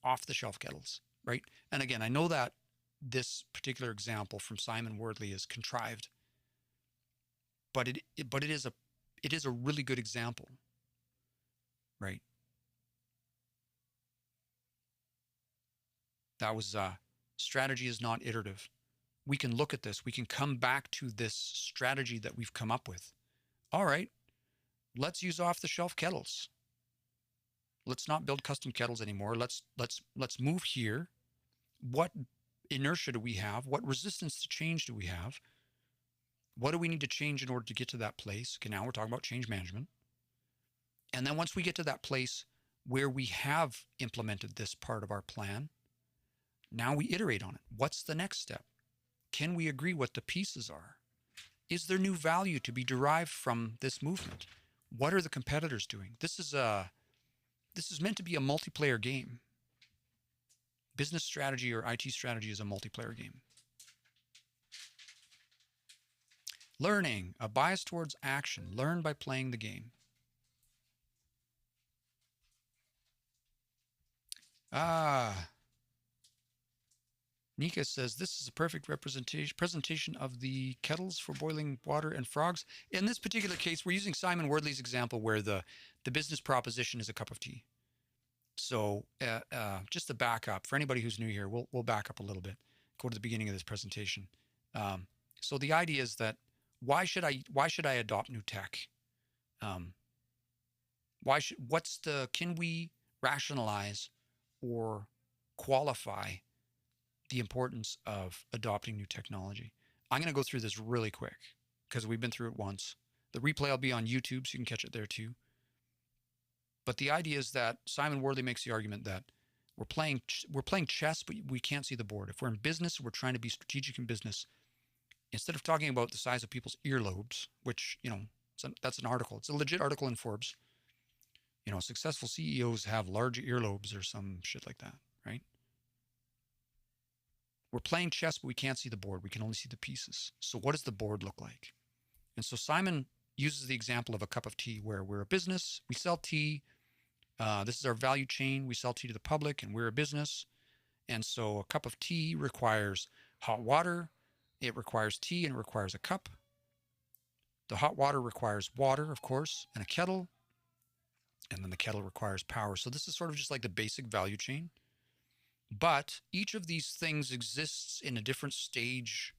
[SPEAKER 1] off-the-shelf kettles, right? And again, I know that this particular example from Simon Wardley is contrived, but it is a really good example, right? That was strategy is not iterative. We can look at this. We can come back to this strategy that we've come up with. All right, let's use off-the-shelf kettles. Let's not build custom kettles anymore. Let's move here. What inertia do we have? What resistance to change do we have? What do we need to change in order to get to that place? Okay, now we're talking about change management. And then once we get to that place where we have implemented this part of our plan, now we iterate on it. What's the next step? Can we agree what the pieces are? Is there new value to be derived from this movement? What are the competitors doing? This is meant to be a multiplayer game. Business strategy or IT strategy is a multiplayer game. Learning, a bias towards action. Learn by playing the game. Nika says, this is a perfect presentation of the kettles for boiling water and frogs. In this particular case, we're using Simon Wardley's example where the business proposition is a cup of tea. So just to back up, for anybody who's new here, we'll back up a little bit, go to the beginning of this presentation. So the idea is that why should I adopt new tech? Can we rationalize or qualify the importance of adopting new technology? I'm going to go through this really quick because we've been through it once. The replay will be on YouTube, so you can catch it there too. But the idea is that Simon Wardley makes the argument that we're playing chess, but we can't see the board. If we're in business, we're trying to be strategic in business. Instead of talking about the size of people's earlobes, which, that's an article. It's a legit article in Forbes. Successful CEOs have large earlobes or some shit like that, right? We're playing chess, but we can't see the board. We can only see the pieces. So what does the board look like? And so Simon uses the example of a cup of tea where we're a business. We sell tea. This is our value chain. We sell tea to the public, and we're a business. And so a cup of tea requires hot water. It requires tea, and it requires a cup. The hot water requires water, of course, and a kettle. And then the kettle requires power. So this is sort of just like the basic value chain. But each of these things exists in a different stage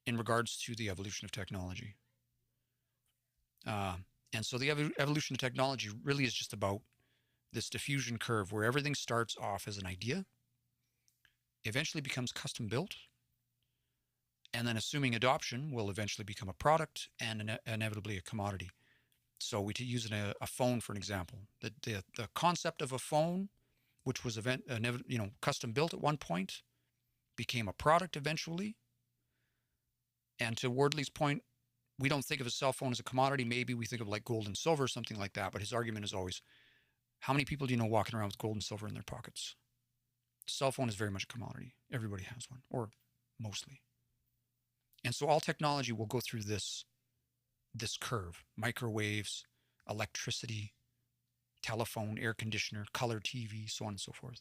[SPEAKER 1] in regards to the evolution of technology. And so the evolution of technology really is just about this diffusion curve where everything starts off as an idea, eventually becomes custom built, and then assuming adoption will eventually become a product and inevitably a commodity. So we use a phone for an example. The concept of a phone, which was custom built at one point, became a product eventually. And to Wardley's point, we don't think of a cell phone as a commodity. Maybe we think of like gold and silver, something like that. But his argument is always, how many people do you know walking around with gold and silver in their pockets? Cell phone is very much a commodity. Everybody has one, or mostly. And so all technology will go through this curve: microwaves, electricity, telephone, air conditioner, color TV, so on and so forth.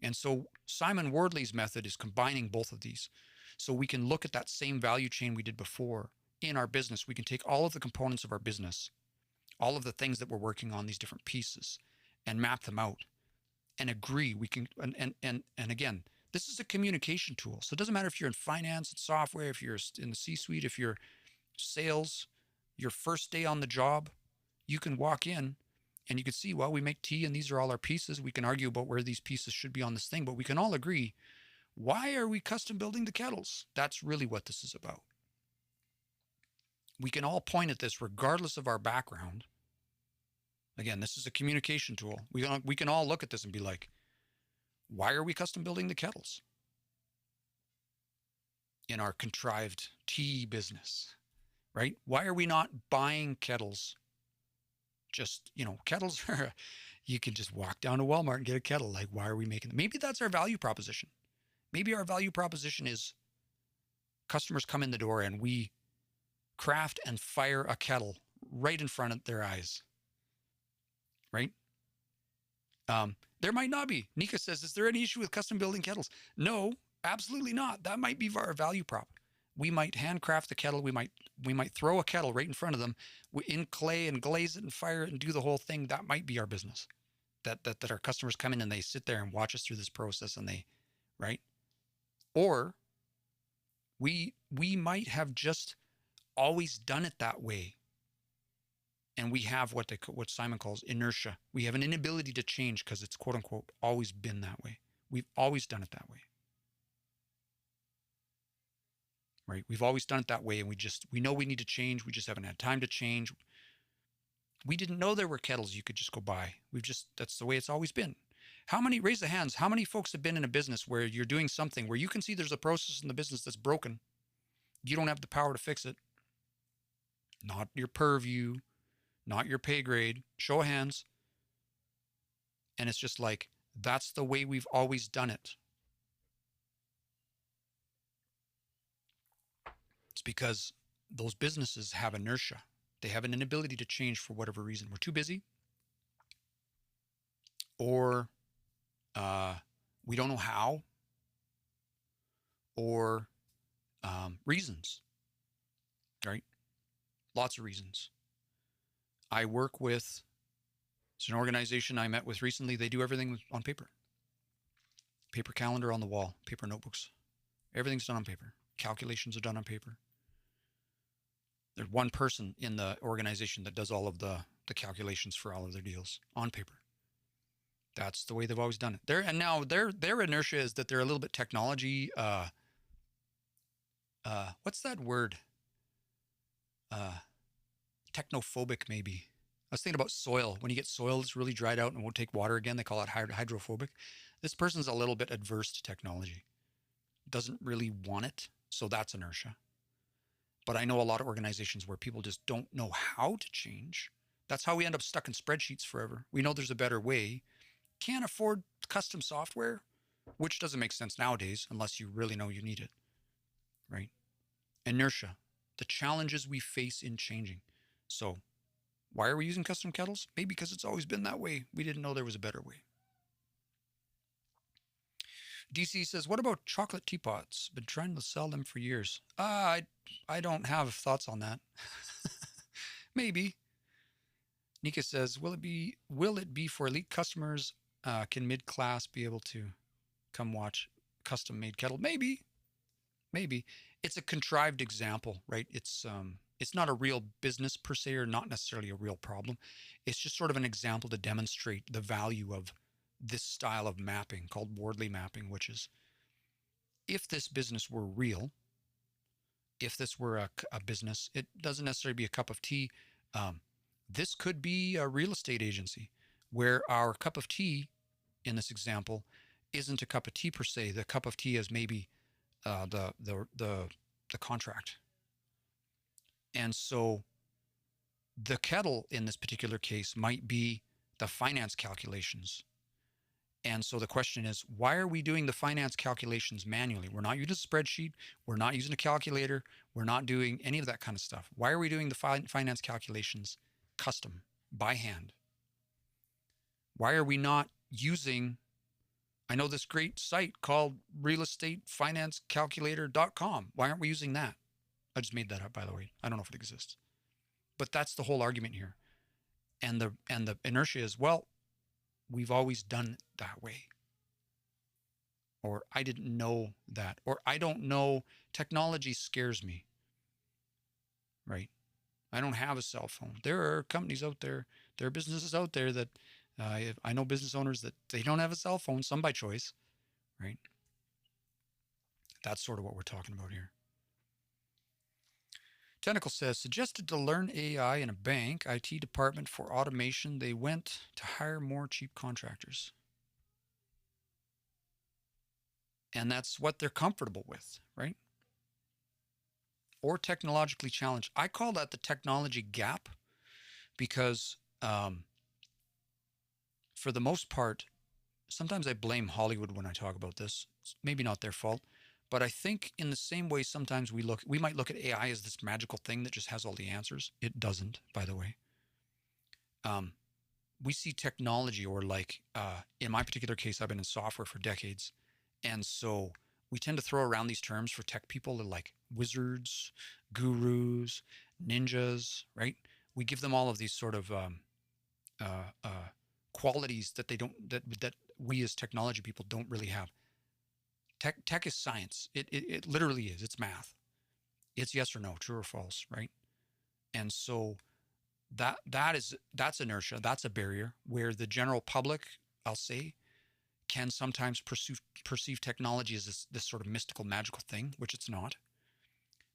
[SPEAKER 1] And so Simon Wardley's method is combining both of these. So we can look at that same value chain we did before in our business. We can take all of the components of our business, all of the things that we're working on, these different pieces, and map them out and agree. We can, and again, this is a communication tool. So it doesn't matter if you're in finance and software, if you're in the C-suite, if you're sales, your first day on the job, you can walk in and you can see, well, we make tea and these are all our pieces. We can argue about where these pieces should be on this thing, but we can all agree, why are we custom building the kettles? That's really what this is about. We can all point at this regardless of our background. Again, this is a communication tool. We can all look at this and be like, why are we custom building the kettles? in our contrived tea business, right? Why are we not buying kettles? Just, kettles are, you can just walk down to Walmart and get a kettle. Like, why are we making them? Maybe that's our value proposition. Maybe our value proposition is customers come in the door and we craft and fire a kettle right in front of their eyes, right? There might not be. Nika says, is there any issue with custom building kettles? No, absolutely not. That might be our value prop. We might handcraft the kettle. We might throw a kettle right in front of them in clay and glaze it and fire it and do the whole thing. That might be our business. That our customers come in and they sit there and watch us through this process and they, right? Or we might have just always done it that way. And we have what Simon calls inertia. We have an inability to change because it's quote unquote always been that way. We've always done it that way. Right? We've always done it that way, and we know we need to change. We just haven't had time to change. We didn't know there were kettles you could just go buy. That's the way it's always been. Raise the hands, how many folks have been in a business where you're doing something where you can see there's a process in the business that's broken? You don't have the power to fix it. Not your purview, not your pay grade. Show of hands. And it's just like, that's the way we've always done it. It's because those businesses have inertia. They have an inability to change for whatever reason. We're too busy, or we don't know how, or reasons, right? Lots of reasons. I work with, it's an organization I met with recently. They do everything on paper. Paper calendar on the wall, paper notebooks. Everything's done on paper. Calculations are done on paper. There's one person in the organization that does all of the calculations for all of their deals on paper. That's the way they've always done it. And now their inertia is that they're a little bit technology. What's that word? Technophobic, maybe. I was thinking about soil. When you get soil that's really dried out and won't take water again, they call it hydrophobic. This person's a little bit adverse to technology. Doesn't really want it. So that's inertia. But I know a lot of organizations where people just don't know how to change. That's how we end up stuck in spreadsheets forever. We know there's a better way. Can't afford custom software, which doesn't make sense nowadays unless you really know you need it, right? Inertia, the challenges we face in changing. So why are we using custom kettles? Maybe because it's always been that way. We didn't know there was a better way. DC says, what about chocolate teapots? Been trying to sell them for years. I don't have thoughts on that. Maybe. Nika says, will it be for elite customers? Can mid-class be able to come watch custom-made kettle? Maybe. It's a contrived example, right? It's not a real business per se, or not necessarily a real problem. It's just sort of an example to demonstrate the value of this style of mapping called Wardley Mapping, which is, if this business were real, if this were a business, it doesn't necessarily be a cup of tea. This could be a real estate agency where our cup of tea in this example isn't a cup of tea per se. The cup of tea is maybe the contract. And so the kettle in this particular case might be the finance calculations. And so the question is, why are we doing the finance calculations manually? We're not using a spreadsheet. We're not using a calculator. We're not doing any of that kind of stuff. Why are we doing the finance calculations custom, by hand? Why are we not using, I know this great site called realestatefinanceCalculator.com. Why aren't we using that? I just made that up, by the way. I don't know if it exists. But that's the whole argument here. And the inertia is, well, we've always done it that way. Or I didn't know that. Or I don't know. Technology scares me. Right? I don't have a cell phone. There are companies out there, there are businesses out there that I know business owners that they don't have a cell phone, some by choice. Right? That's sort of what we're talking about here. Tentacle says, suggested to learn AI in a bank, IT department for automation. They went to hire more cheap contractors. And that's what they're comfortable with, right? or technologically challenged. I call that the technology gap because for the most part, sometimes I blame Hollywood when I talk about this. It's maybe not their fault, but I think in the same way, sometimes we might look at AI as this magical thing that just has all the answers. It doesn't, by the way. We see technology, or like in my particular case, I've been in software for decades, and so we tend to throw around these terms for tech people like wizards, gurus, ninjas, right? We give them all of these sort of qualities that they don't that we as technology people don't really have. Tech is science. It literally is. It's math. It's yes or no, true or false, right? And so that's inertia. That's a barrier where the general public, I'll say, can sometimes perceive technology as this sort of mystical, magical thing, which it's not.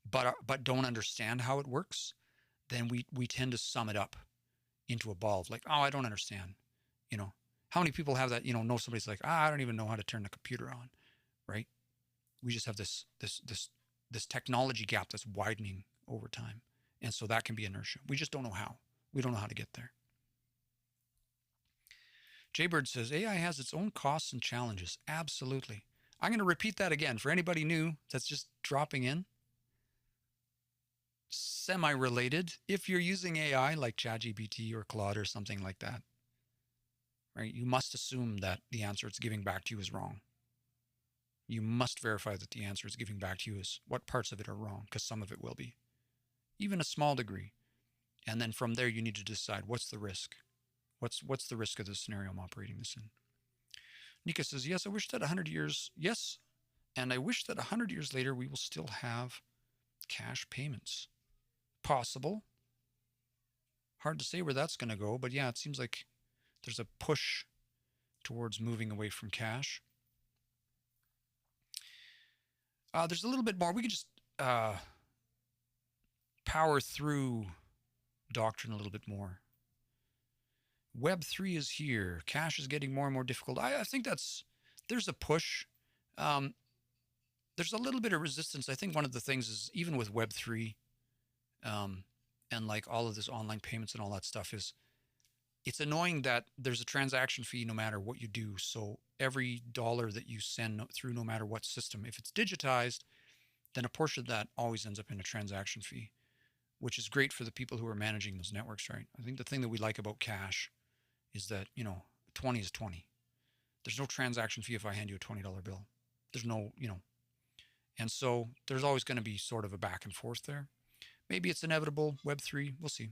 [SPEAKER 1] But don't understand how it works. Then we tend to sum it up into a ball of like, oh, I don't understand. You know, how many people have that? You know somebody's like, I don't even know how to turn the computer on, right? We just have this technology gap that's widening over time, and so that can be inertia. We just don't know how. We don't know how to get there. Jaybird says AI has its own costs and challenges. Absolutely. I'm going to repeat that again for anybody new that's just dropping in. Semi-related. If you're using AI like ChatGPT or Claude or something like that, right? You must assume that the answer it's giving back to you is wrong. You must verify that the answer it's giving back to you is what parts of it are wrong, because some of it will be, even a small degree. And then from there, you need to decide what's the risk. What's the risk of the scenario I'm operating this in? Nika says, yes, I wish that 100 years, yes, and I wish that 100 years later we will still have cash payments. Possible. Hard to say where that's going to go, but yeah, it seems like there's a push towards moving away from cash. There's a little bit more. We could just power through doctrine a little bit more. Web3 is here. Cash is getting more and more difficult. I think there's a push. There's a little bit of resistance. I think one of the things is, even with Web3 and like all of this online payments and all that stuff, is it's annoying that there's a transaction fee no matter what you do. So every dollar that you send through, no matter what system, if it's digitized, then a portion of that always ends up in a transaction fee, which is great for the people who are managing those networks, right? I think the thing that we like about cash is that, 20 is 20. There's no transaction fee if I hand you a $20 bill. There's no, and so there's always going to be sort of a back and forth there. Maybe it's inevitable. Web3, we'll see.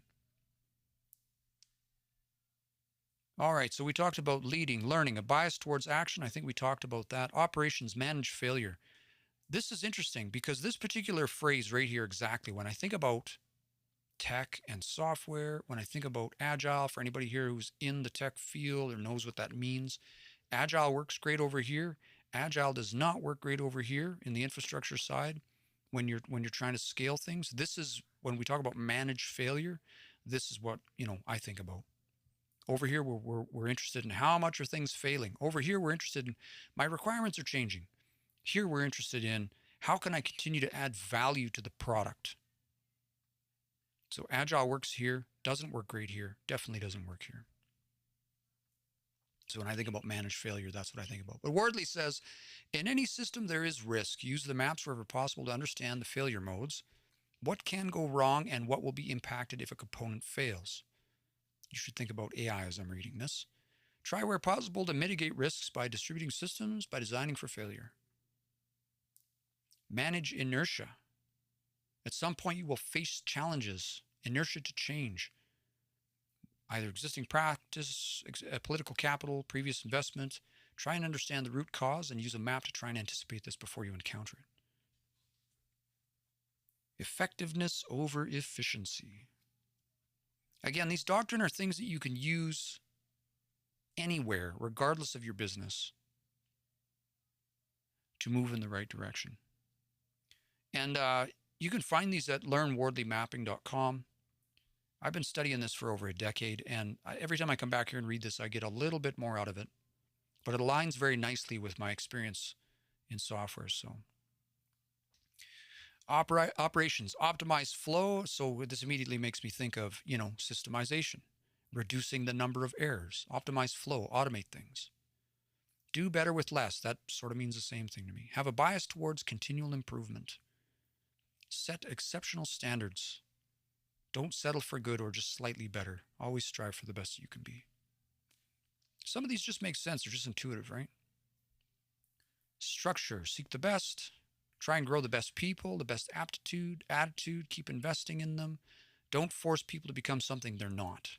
[SPEAKER 1] All right, so we talked about leading, learning, a bias towards action. I think we talked about that. Operations, manage failure. This is interesting because this particular phrase right here, exactly, when I think about tech and software, when I think about agile, for anybody here who's in the tech field or knows what that means, agile works great over here. Agile does not work great over here in the infrastructure side when you're trying to scale things. This is when we talk about manage failure. This is what I think about. Over here, we're interested in how much are things failing. Over here, we're interested in my requirements are changing. Here, we're interested in how can I continue to add value to the product. So agile works here, doesn't work great here, definitely doesn't work here. So when I think about managed failure, that's what I think about. But Wardley says, in any system there is risk. Use the maps wherever possible to understand the failure modes. What can go wrong and what will be impacted if a component fails? You should think about AI as I'm reading this. Try where possible to mitigate risks by distributing systems, by designing for failure. Manage inertia. At some point, you will face challenges, inertia to change. Either existing practice, political capital, previous investment. Try and understand the root cause and use a map to try and anticipate this before you encounter it. Effectiveness over efficiency. Again, these doctrine are things that you can use anywhere, regardless of your business, to move in the right direction. And you can find these at learnwardleymapping.com. I've been studying this for over a decade, and every time I come back here and read this, I get a little bit more out of it. But it aligns very nicely with my experience in software. So, Operations, optimize flow. So this immediately makes me think of, systemization, reducing the number of errors, optimize flow, automate things. Do better with less. That sort of means the same thing to me. Have a bias towards continual improvement. Set exceptional standards. Don't settle for good or just slightly better. Always strive for the best you can be. Some of these just make sense. They're just intuitive, right? Structure. Seek the best. Try and grow the best people, the best attitude. Keep investing in them. Don't force people to become something they're not.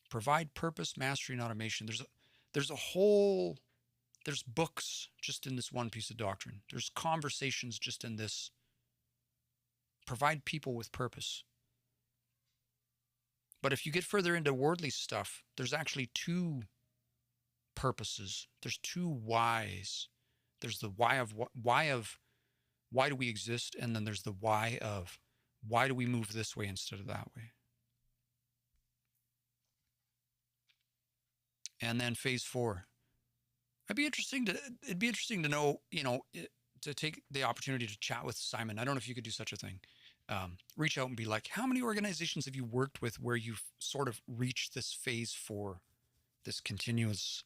[SPEAKER 1] Provide purpose, mastery, and automation. There's books just in this one piece of doctrine. There's conversations just in this. Provide people with purpose. But if you get further into Wardley stuff, there's actually two purposes. There's two whys. There's the why of why do we exist, and then there's the why of why do we move this way instead of that way. And then phase 4. It'd be interesting to know, to take the opportunity to chat with Simon. I don't know if you could do such a thing. Reach out and be like, how many organizations have you worked with where you've sort of reached this phase 4, this continuous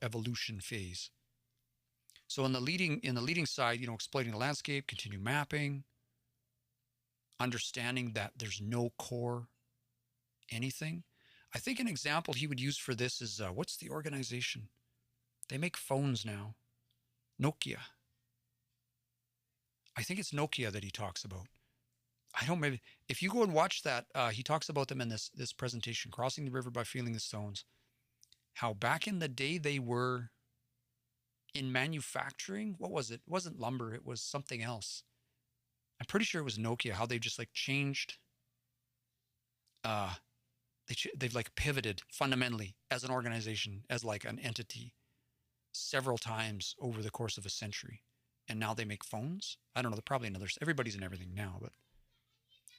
[SPEAKER 1] evolution phase? So in the leading side, exploiting the landscape, continue mapping, understanding that there's no core anything. I think an example he would use for this is, what's the organization? They make phones now. Nokia. I think it's Nokia that he talks about. Maybe if you go and watch that, he talks about them in this presentation, Crossing the River by Feeling the Stones, how back in the day they were in manufacturing. What was it? It wasn't lumber. It was something else. I'm pretty sure it was Nokia, how they just like changed. They've like pivoted fundamentally as an organization, as like an entity, several times over the course of a century. And now they make phones. I don't know. They're probably everybody's in everything now, but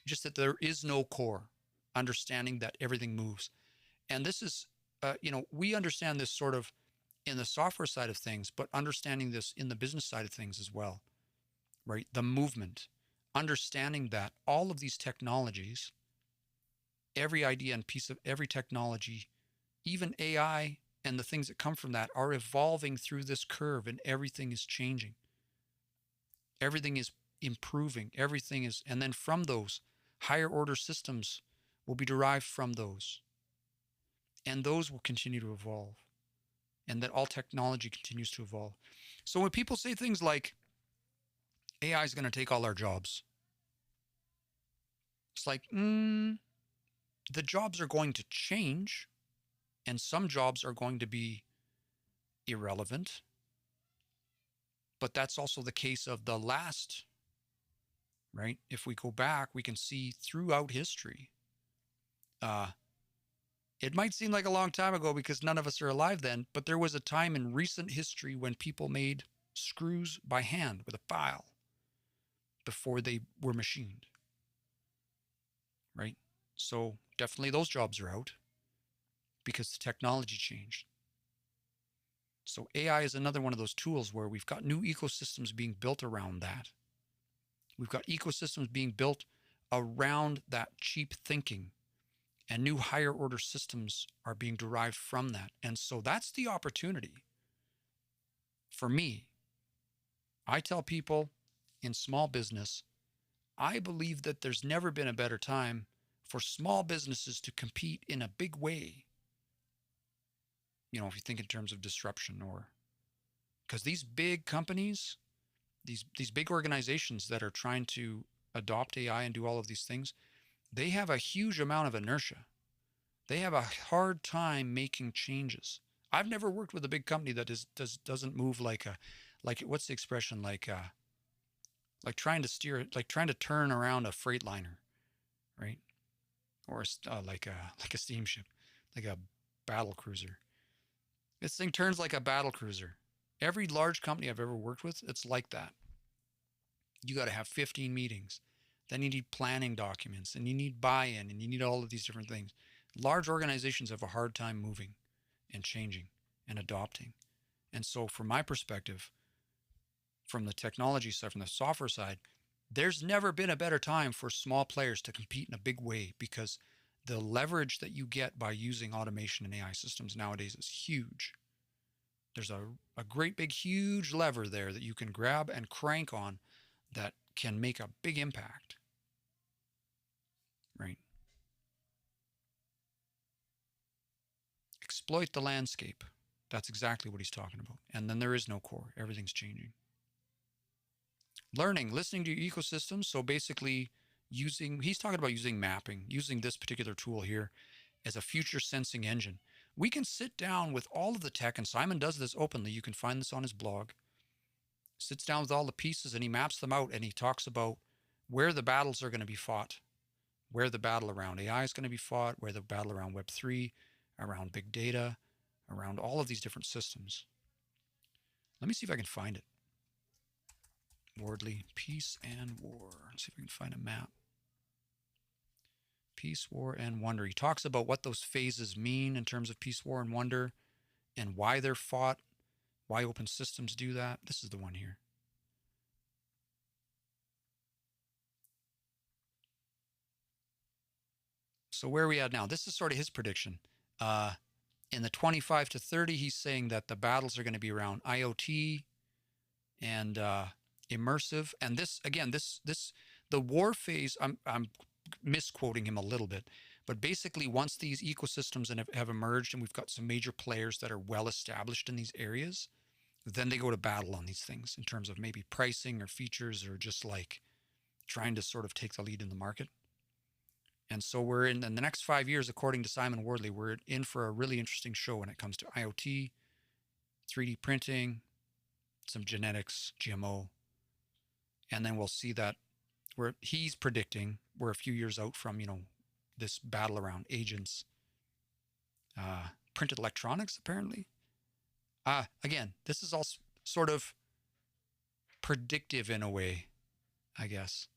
[SPEAKER 1] just that there is no core, understanding that everything moves. And this is, we understand this sort of in the software side of things, but understanding this in the business side of things as well, right? The movement, understanding that all of these technologies, every idea and piece of every technology, even AI and the things that come from that, are evolving through this curve, and everything is changing. Everything is improving. And then from those, higher order systems will be derived from those. And those will continue to evolve. And that all technology continues to evolve. So when people say things like, AI is going to take all our jobs, it's like, the jobs are going to change, and some jobs are going to be irrelevant. But that's also the case of the last, right? If we go back, we can see throughout history. It might seem like a long time ago because none of us are alive then, but there was a time in recent history when people made screws by hand with a file before they were machined, right? So definitely those jobs are out because the technology changed. So AI is another one of those tools where we've got new ecosystems being built around that. We've got ecosystems being built around that cheap thinking, and new higher order systems are being derived from that. And so that's the opportunity for me. I tell people in small business, I believe that there's never been a better time for small businesses to compete in a big way. If you think in terms of disruption, or because these big companies, these big organizations that are trying to adopt AI and do all of these things, they have a huge amount of inertia. They have a hard time making changes. I've never worked with a big company that doesn't move like what's the expression, like trying to turn around a freight liner, right? Or like a steamship, like a battle cruiser. This thing turns like a battle cruiser. Every large company I've ever worked with, it's like that. You got to have 15 meetings. Then you need planning documents, and you need buy-in, and you need all of these different things. Large organizations have a hard time moving and changing and adopting. And so from my perspective, from the technology side, from the software side, there's never been a better time for small players to compete in a big way, because the leverage that you get by using automation and AI systems nowadays is huge. There's a great big huge lever there that you can grab and crank on that can make a big impact, right? Exploit the landscape. That's exactly what he's talking about. And then there is no core. Everything's changing. Learning, listening to your ecosystems. So basically he's talking about using mapping, using this particular tool here as a future sensing engine. We can sit down with all of the tech, and Simon does this openly. You can find this on his blog. Sits down with all the pieces and he maps them out, and he talks about where the battles are going to be fought, where the battle around AI is going to be fought, where the battle around Web3, around big data, around all of these different systems. Let me see if I can find it. Wardley, Peace and War. Let's see if I can find a map. Peace, War, and Wonder. He talks about what those phases mean in terms of peace, war, and wonder, and why they're fought, why open systems do that. This is the one here. So where are we at now? This is sort of his prediction. In the 25 to 30, he's saying that the battles are going to be around IoT and immersive. And this, again, the war phase, I'm misquoting him a little bit, but basically once these ecosystems have emerged and we've got some major players that are well established in these areas, then they go to battle on these things in terms of maybe pricing or features, or just like trying to sort of take the lead in the market. And so we're in the next 5 years, according to Simon Wardley, we're in for a really interesting show when it comes to IoT, 3D printing, some genetics, GMO. And then we'll see that where he's predicting we're a few years out from, this battle around agents, printed electronics, apparently. Again, this is all sort of predictive in a way, I guess.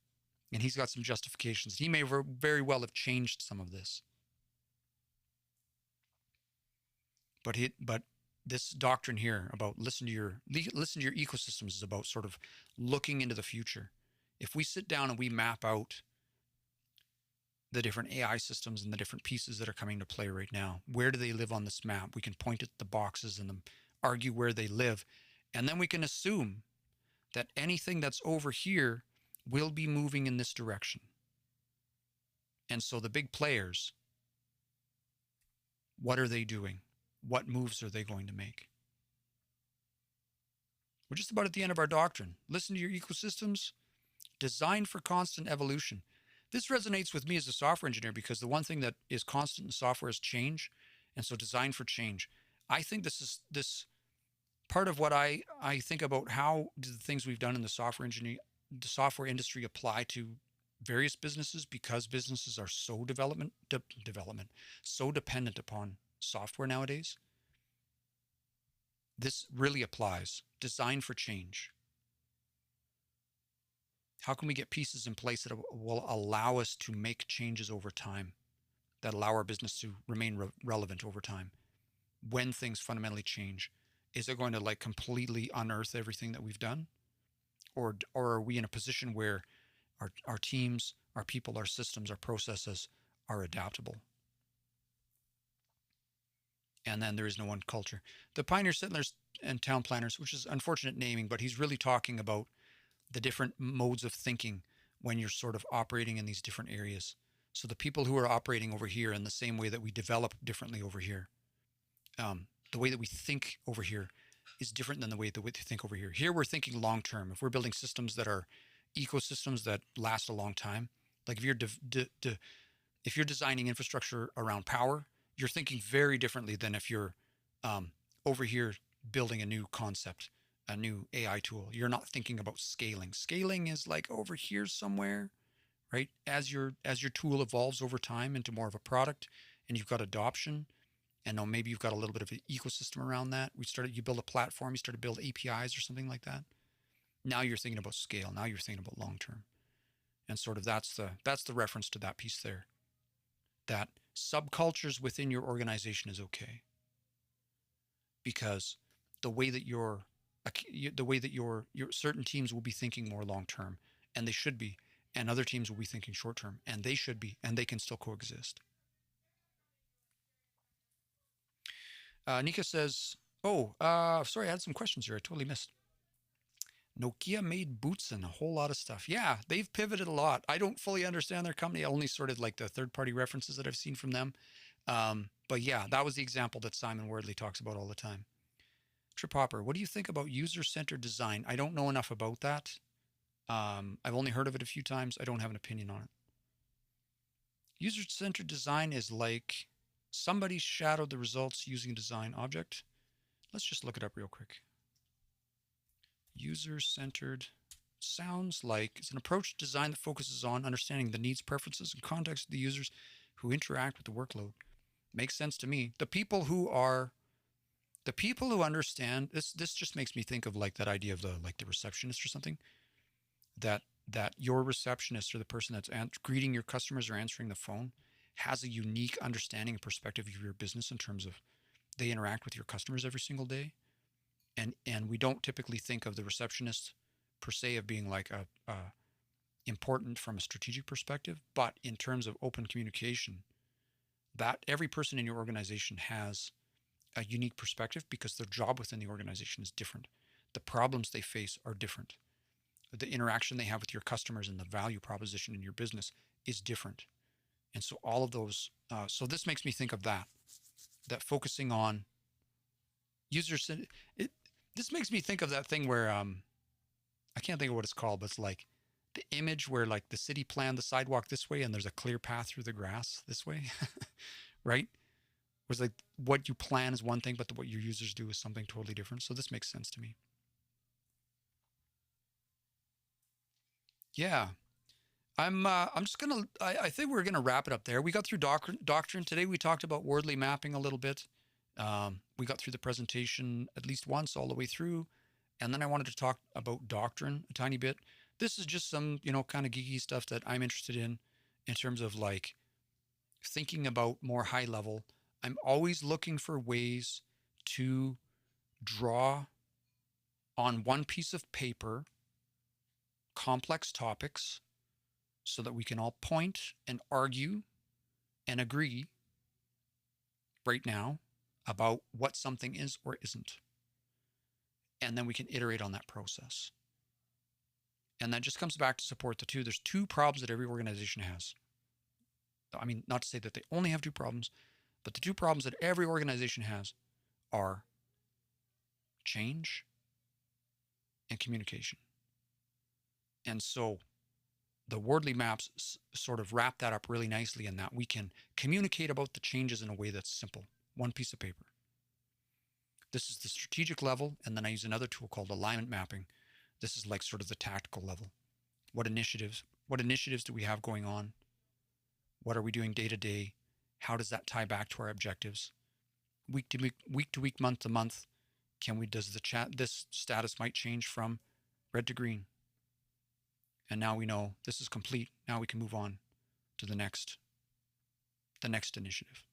[SPEAKER 1] And he's got some justifications. He may very well have changed some of this. But this doctrine here about listen to your ecosystems is about sort of looking into the future. If we sit down and we map out the different AI systems and the different pieces that are coming to play right now, where do they live on this map? We can point at the boxes and argue where they live. And then we can assume that anything that's over here will be moving in this direction. And so the big players, what are they doing? What moves are they going to make? We're just about at the end of our doctrine. Listen to your ecosystems, designed for constant evolution. This resonates with me as a software engineer, because the one thing that is constant in software is change. And so designed for change. I think this part of what I think about, how do the things we've done in the software industry apply to various businesses, because businesses are so so dependent upon software nowadays. This really applies. Design for change. How can we get pieces in place that will allow us to make changes over time, that allow our business to remain relevant over time? When things fundamentally change, is it going to completely unearth everything that we've done? Or are we in a position where our teams, our people, our systems, our processes are adaptable? And then there is no one culture. The pioneer settlers and town planners, which is unfortunate naming, but he's really talking about the different modes of thinking when you're sort of operating in these different areas. So the people who are operating over here in the same way that we develop differently over here, the way that we think over here is different than the way that we think over here. Here we're thinking long term. If we're building systems that are ecosystems that last a long time, like if you're designing infrastructure around power, you're thinking very differently than if you're over here building a new concept, a new AI tool. You're not thinking about scaling. Scaling is like over here somewhere, right? As your tool evolves over time into more of a product, and you've got adoption, and maybe you've got a little bit of an ecosystem around that. You build a platform, you start to build APIs or something like that. Now you're thinking about scale. Now you're thinking about long term, and sort of that's the reference to that piece there. That subcultures within your organization is okay, because the way that you're the way that your certain teams will be thinking more long term, and they should be, and other teams will be thinking short term, and they should be, and they can still coexist. Nika says, "Oh, sorry, I had some questions here. I totally missed." Nokia made boots and a whole lot of stuff. Yeah, they've pivoted a lot. I don't fully understand their company. I only sort of like the third-party references that I've seen from them. But yeah, that was the example that Simon Wardley talks about all the time. Trip Hopper, what do you think about user-centered design? I don't know enough about that. I've only heard of it a few times. I don't have an opinion on it. User-centered design is like somebody shadowed the results using a design object. Let's just look it up real quick. User-centered sounds like it's an approach to design that focuses on understanding the needs, preferences, and context of the users who interact with the workload. Makes sense to me. The people who understand this just makes me think of like that idea of the receptionist or something, that your receptionist or the person that's greeting your customers or answering the phone has a unique understanding and perspective of your business in terms of they interact with your customers every single day. And we don't typically think of the receptionist per se of being like a important from a strategic perspective, but in terms of open communication, that every person in your organization has a unique perspective because their job within the organization is different. The problems they face are different. The interaction they have with your customers and the value proposition in your business is different. And so all of those, so this makes me think of that focusing on users. This makes me think of that thing where I can't think of what it's called, but it's like the image where like the city planned the sidewalk this way and there's a clear path through the grass this way, right? Where it's like what you plan is one thing, but what your users do is something totally different. So this makes sense to me. Yeah, I'm just gonna. I think we're gonna wrap it up there. We got through doctrine today. We talked about Wardley mapping a little bit. We got through the presentation at least once all the way through, and then I wanted to talk about doctrine a tiny bit. This is just some kind of geeky stuff that I'm interested in terms of like thinking about more high level. I'm always looking for ways to draw on one piece of paper complex topics so that we can all point and argue and agree right now about what something is or isn't. And then we can iterate on that process. And that just comes back to support the two. There's two problems that every organization has. I mean, not to say that they only have two problems, but the two problems that every organization has are change and communication. And so the Wardley maps sort of wrap that up really nicely in that we can communicate about the changes in a way that's simple. One piece of paper. This is the strategic level, and then I use another tool called alignment mapping. This is like sort of the tactical level. What initiatives do we have going on? What are we doing day to day? How does that tie back to our objectives? Week to week, month to month, this status might change from red to green. And now we know this is complete. Now we can move on to the next initiative.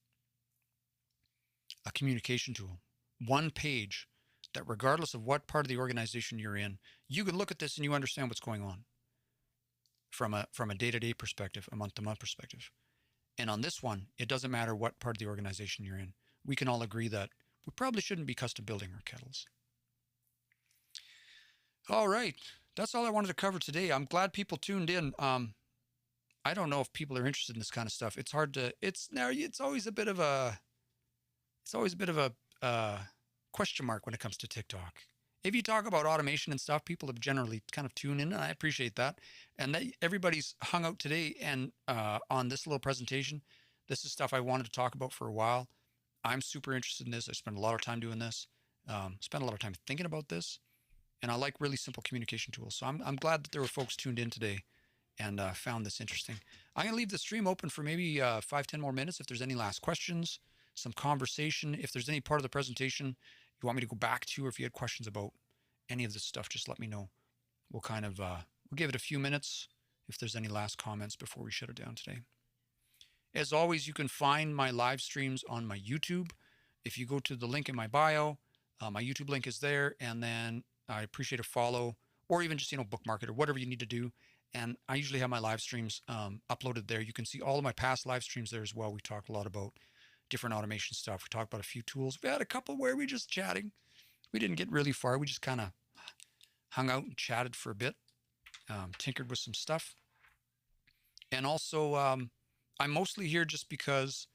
[SPEAKER 1] A communication tool. One page that regardless of what part of the organization you're in, you can look at this and you understand what's going on from a day-to-day perspective, a month-to-month perspective. And on this one, it doesn't matter what part of the organization you're in. We can all agree that we probably shouldn't be custom building our kettles. All right. That's all I wanted to cover today. I'm glad people tuned in. I don't know if people are interested in this kind of stuff. It's hard to, it's always a bit of a question mark when it comes to TikTok. If you talk about automation and stuff, people have generally kind of tuned in, and I appreciate that. And that everybody's hung out today and on this little presentation. This is stuff I wanted to talk about for a while. I'm super interested in this. I spent a lot of time doing this. Spent a lot of time thinking about this, and I like really simple communication tools. So I'm glad that there were folks tuned in today and found this interesting. I'm gonna leave the stream open for maybe 5-10 more minutes. If there's any last questions, some conversation, if there's any part of the presentation you want me to go back to, or if you had questions about any of this stuff, just let me know. We'll kind of we'll give it a few minutes if there's any last comments before we shut it down today. As always, you can find my live streams on my YouTube. If you go to the link in my bio, my YouTube link is there, and then I appreciate a follow, or even just, bookmark it or whatever you need to do. And I usually have my live streams uploaded there. You can see all of my past live streams there as well. We talked a lot about different automation stuff. We talked about a few tools. We had a couple where we just chatting. We didn't get really far. We just kind of hung out and chatted for a bit, tinkered with some stuff. And also, I'm mostly here just because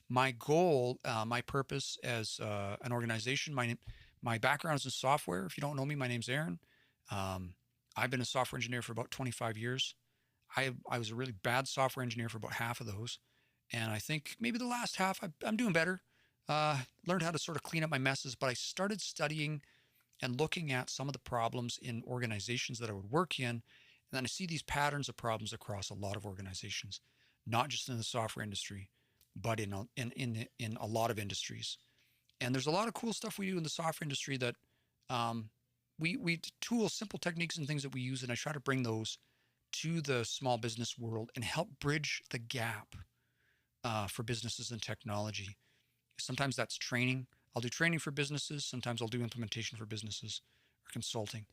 [SPEAKER 1] my goal, my purpose as an organization, my background is in software. If you don't know me, my name's Aaron. I've been a software engineer for about 25 years. I was a really bad software engineer for about half of those. And I think maybe the last half, I'm doing better. Learned how to sort of clean up my messes, but I started studying and looking at some of the problems in organizations that I would work in. And then I see these patterns of problems across a lot of organizations, not just in the software industry, but in a lot of industries. And there's a lot of cool stuff we do in the software industry that we tool simple techniques and things that we use, and I try to bring those to the small business world and help bridge the gap for businesses and technology. Sometimes that's training. I'll do training for businesses. Sometimes I'll do implementation for businesses or consulting.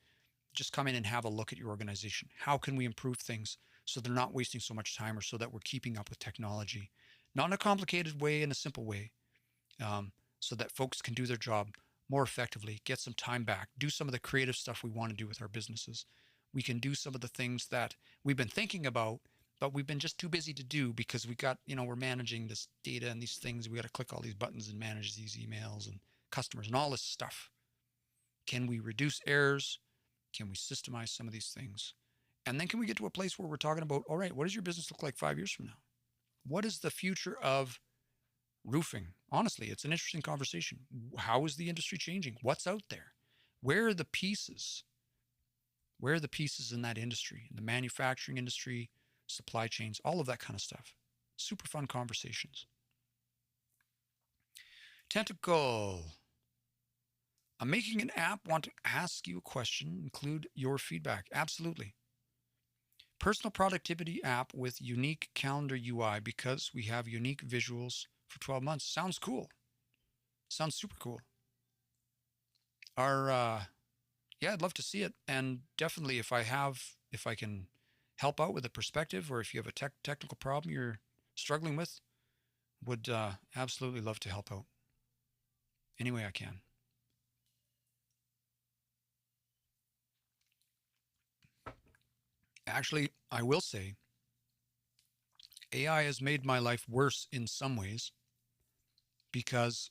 [SPEAKER 1] Just come in and have a look at your organization. How can we improve things so they're not wasting so much time, or so that we're keeping up with technology? Not in a complicated way, in a simple way, so that folks can do their job more effectively, get some time back, do some of the creative stuff we want to do with our businesses. We can do some of the things that we've been thinking about, but we've been just too busy to do because we got, we're managing this data and these things. We got to click all these buttons and manage these emails and customers and all this stuff. Can we reduce errors? Can we systemize some of these things? And then can we get to a place where we're talking about, all right, what does your business look like 5 years from now? What is the future of roofing? Honestly, it's an interesting conversation. How is the industry changing? What's out there? Where are the pieces? Where are the pieces in that industry, in the manufacturing industry, supply chains, all of that kind of stuff? Super fun conversations. Tentacle. I'm making an app. Want to ask you a question. Include your feedback. Absolutely. Personal productivity app with unique calendar UI because we have unique visuals for 12 months. Sounds cool. Sounds super cool. Yeah, I'd love to see it. And definitely if I can help out with a perspective, or if you have a technical problem you're struggling with, would absolutely love to help out any way I can. Actually, I will say AI has made my life worse in some ways because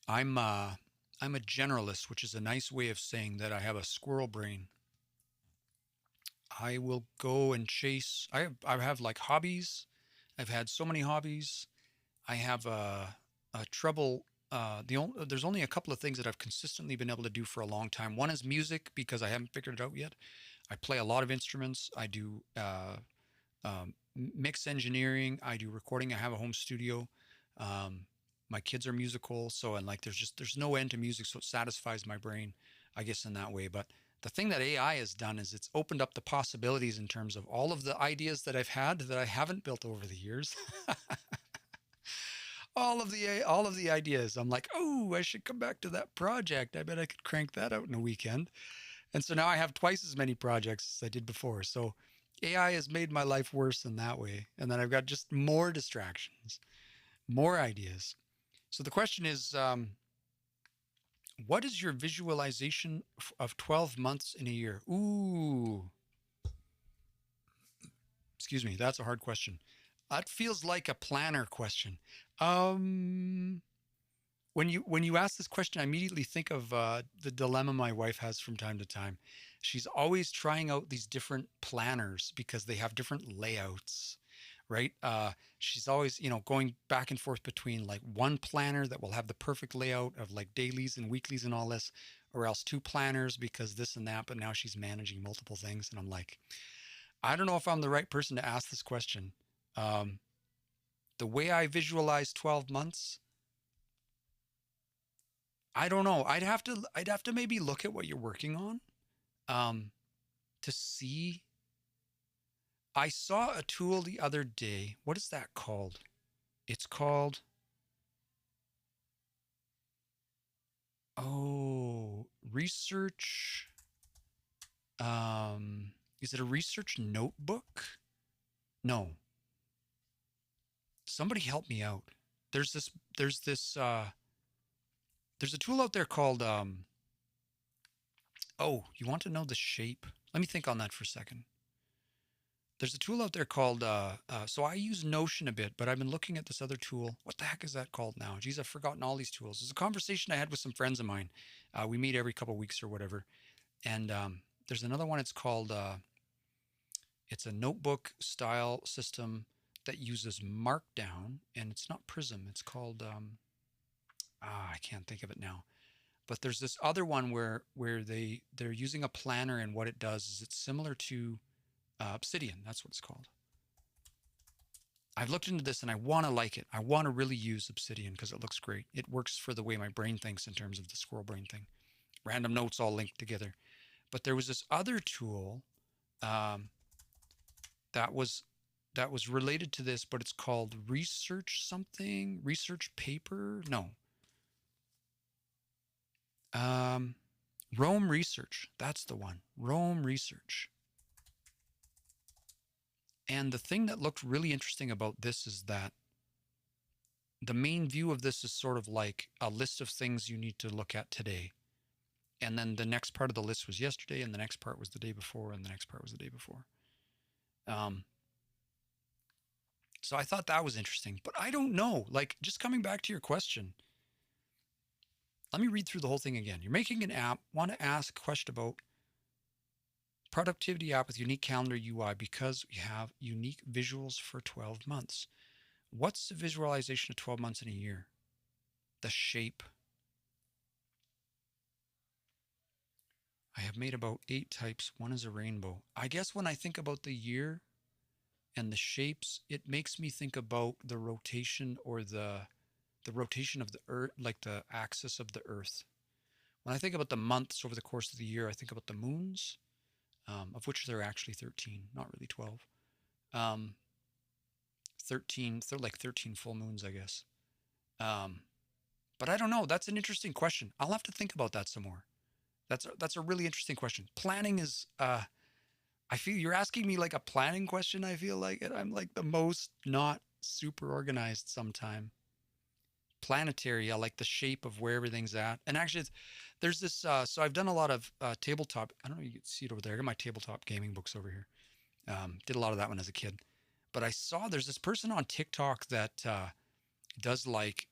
[SPEAKER 1] I'm a generalist, which is a nice way of saying that I have a squirrel brain. I will go and chase. I have like hobbies. I've had so many hobbies. I have a trouble. There's only a couple of things that I've consistently been able to do for a long time. One is music, because I haven't figured it out yet. I play a lot of instruments. I do mix engineering. I do recording. I have a home studio. My kids are musical, so there's no end to music, so it satisfies my brain, I guess, in that way. But the thing that AI has done is it's opened up the possibilities in terms of all of the ideas that I've had that I haven't built over the years. all of the ideas. I'm like, oh, I should come back to that project. I bet I could crank that out in a weekend. And so now I have twice as many projects as I did before. So AI has made my life worse in that way. And then I've got just more distractions, more ideas. So the question is, what is your visualization of 12 months in a year? Ooh, excuse me. That's a hard question. That feels like a planner question. When you ask this question, I immediately think of the dilemma my wife has from time to time. She's always trying out these different planners because they have different layouts, right? She's always, going back and forth between like one planner that will have the perfect layout of like dailies and weeklies and all this, or else two planners because this and that. But now she's managing multiple things, and I'm like, I don't know if I'm the right person to ask this question. The way I visualize 12 months. I don't know. I'd have to maybe look at what you're working on, to see. I saw a tool the other day. What is that called? It's called, oh, research. Is it a research notebook? No. Somebody help me out. There's a tool out there called, oh, you want to know the shape? Let me think on that for a second. There's a tool out there called, so I use Notion a bit, but I've been looking at this other tool. What the heck is that called now? Geez, I've forgotten all these tools. There's a conversation I had with some friends of mine. We meet every couple of weeks or whatever. And there's another one. It's called, it's a notebook style system that uses Markdown, and it's not Prism. It's called, I can't think of it now. But there's this other one where they're using a planner, and what it does is it's similar to Obsidian. That's what it's called. I've looked into this and I want to like it. I want to really use Obsidian because it looks great. It works for the way my brain thinks in terms of the squirrel brain thing. Random notes all linked together. But there was this other tool that was related to this, but it's called Research something, Research Paper. No. Rome Research. That's the one. Rome Research. And the thing that looked really interesting about this is that the main view of this is sort of like a list of things you need to look at today. And then the next part of the list was yesterday, and the next part was the day before, and the next part was the day before. So I thought that was interesting, but I don't know. Like, just coming back to your question, let me read through the whole thing again. You're making an app, want to ask a question about productivity app with unique calendar UI because we have unique visuals for 12 months. What's the visualization of 12 months in a year? The shape. I have made about 8 types. One is a rainbow. I guess when I think about the year and the shapes, it makes me think about the rotation or the rotation of the earth, like the axis of the earth. When I think about the months over the course of the year, I think about the moons, of which there are actually 13, not really 12. 13, they're like 13 full moons, I guess. But I don't know. That's an interesting question. I'll have to think about that some more. That's a really interesting question. Planning is, I feel you're asking me like a planning question. I feel like it. I'm like the most not super organized sometime. Planetary, I like the shape of where everything's at. And actually, there's this, so I've done a lot of tabletop. I don't know if you can see it over there. I got my tabletop gaming books over here. Did a lot of that when I was a kid. But I saw there's this person on TikTok that does like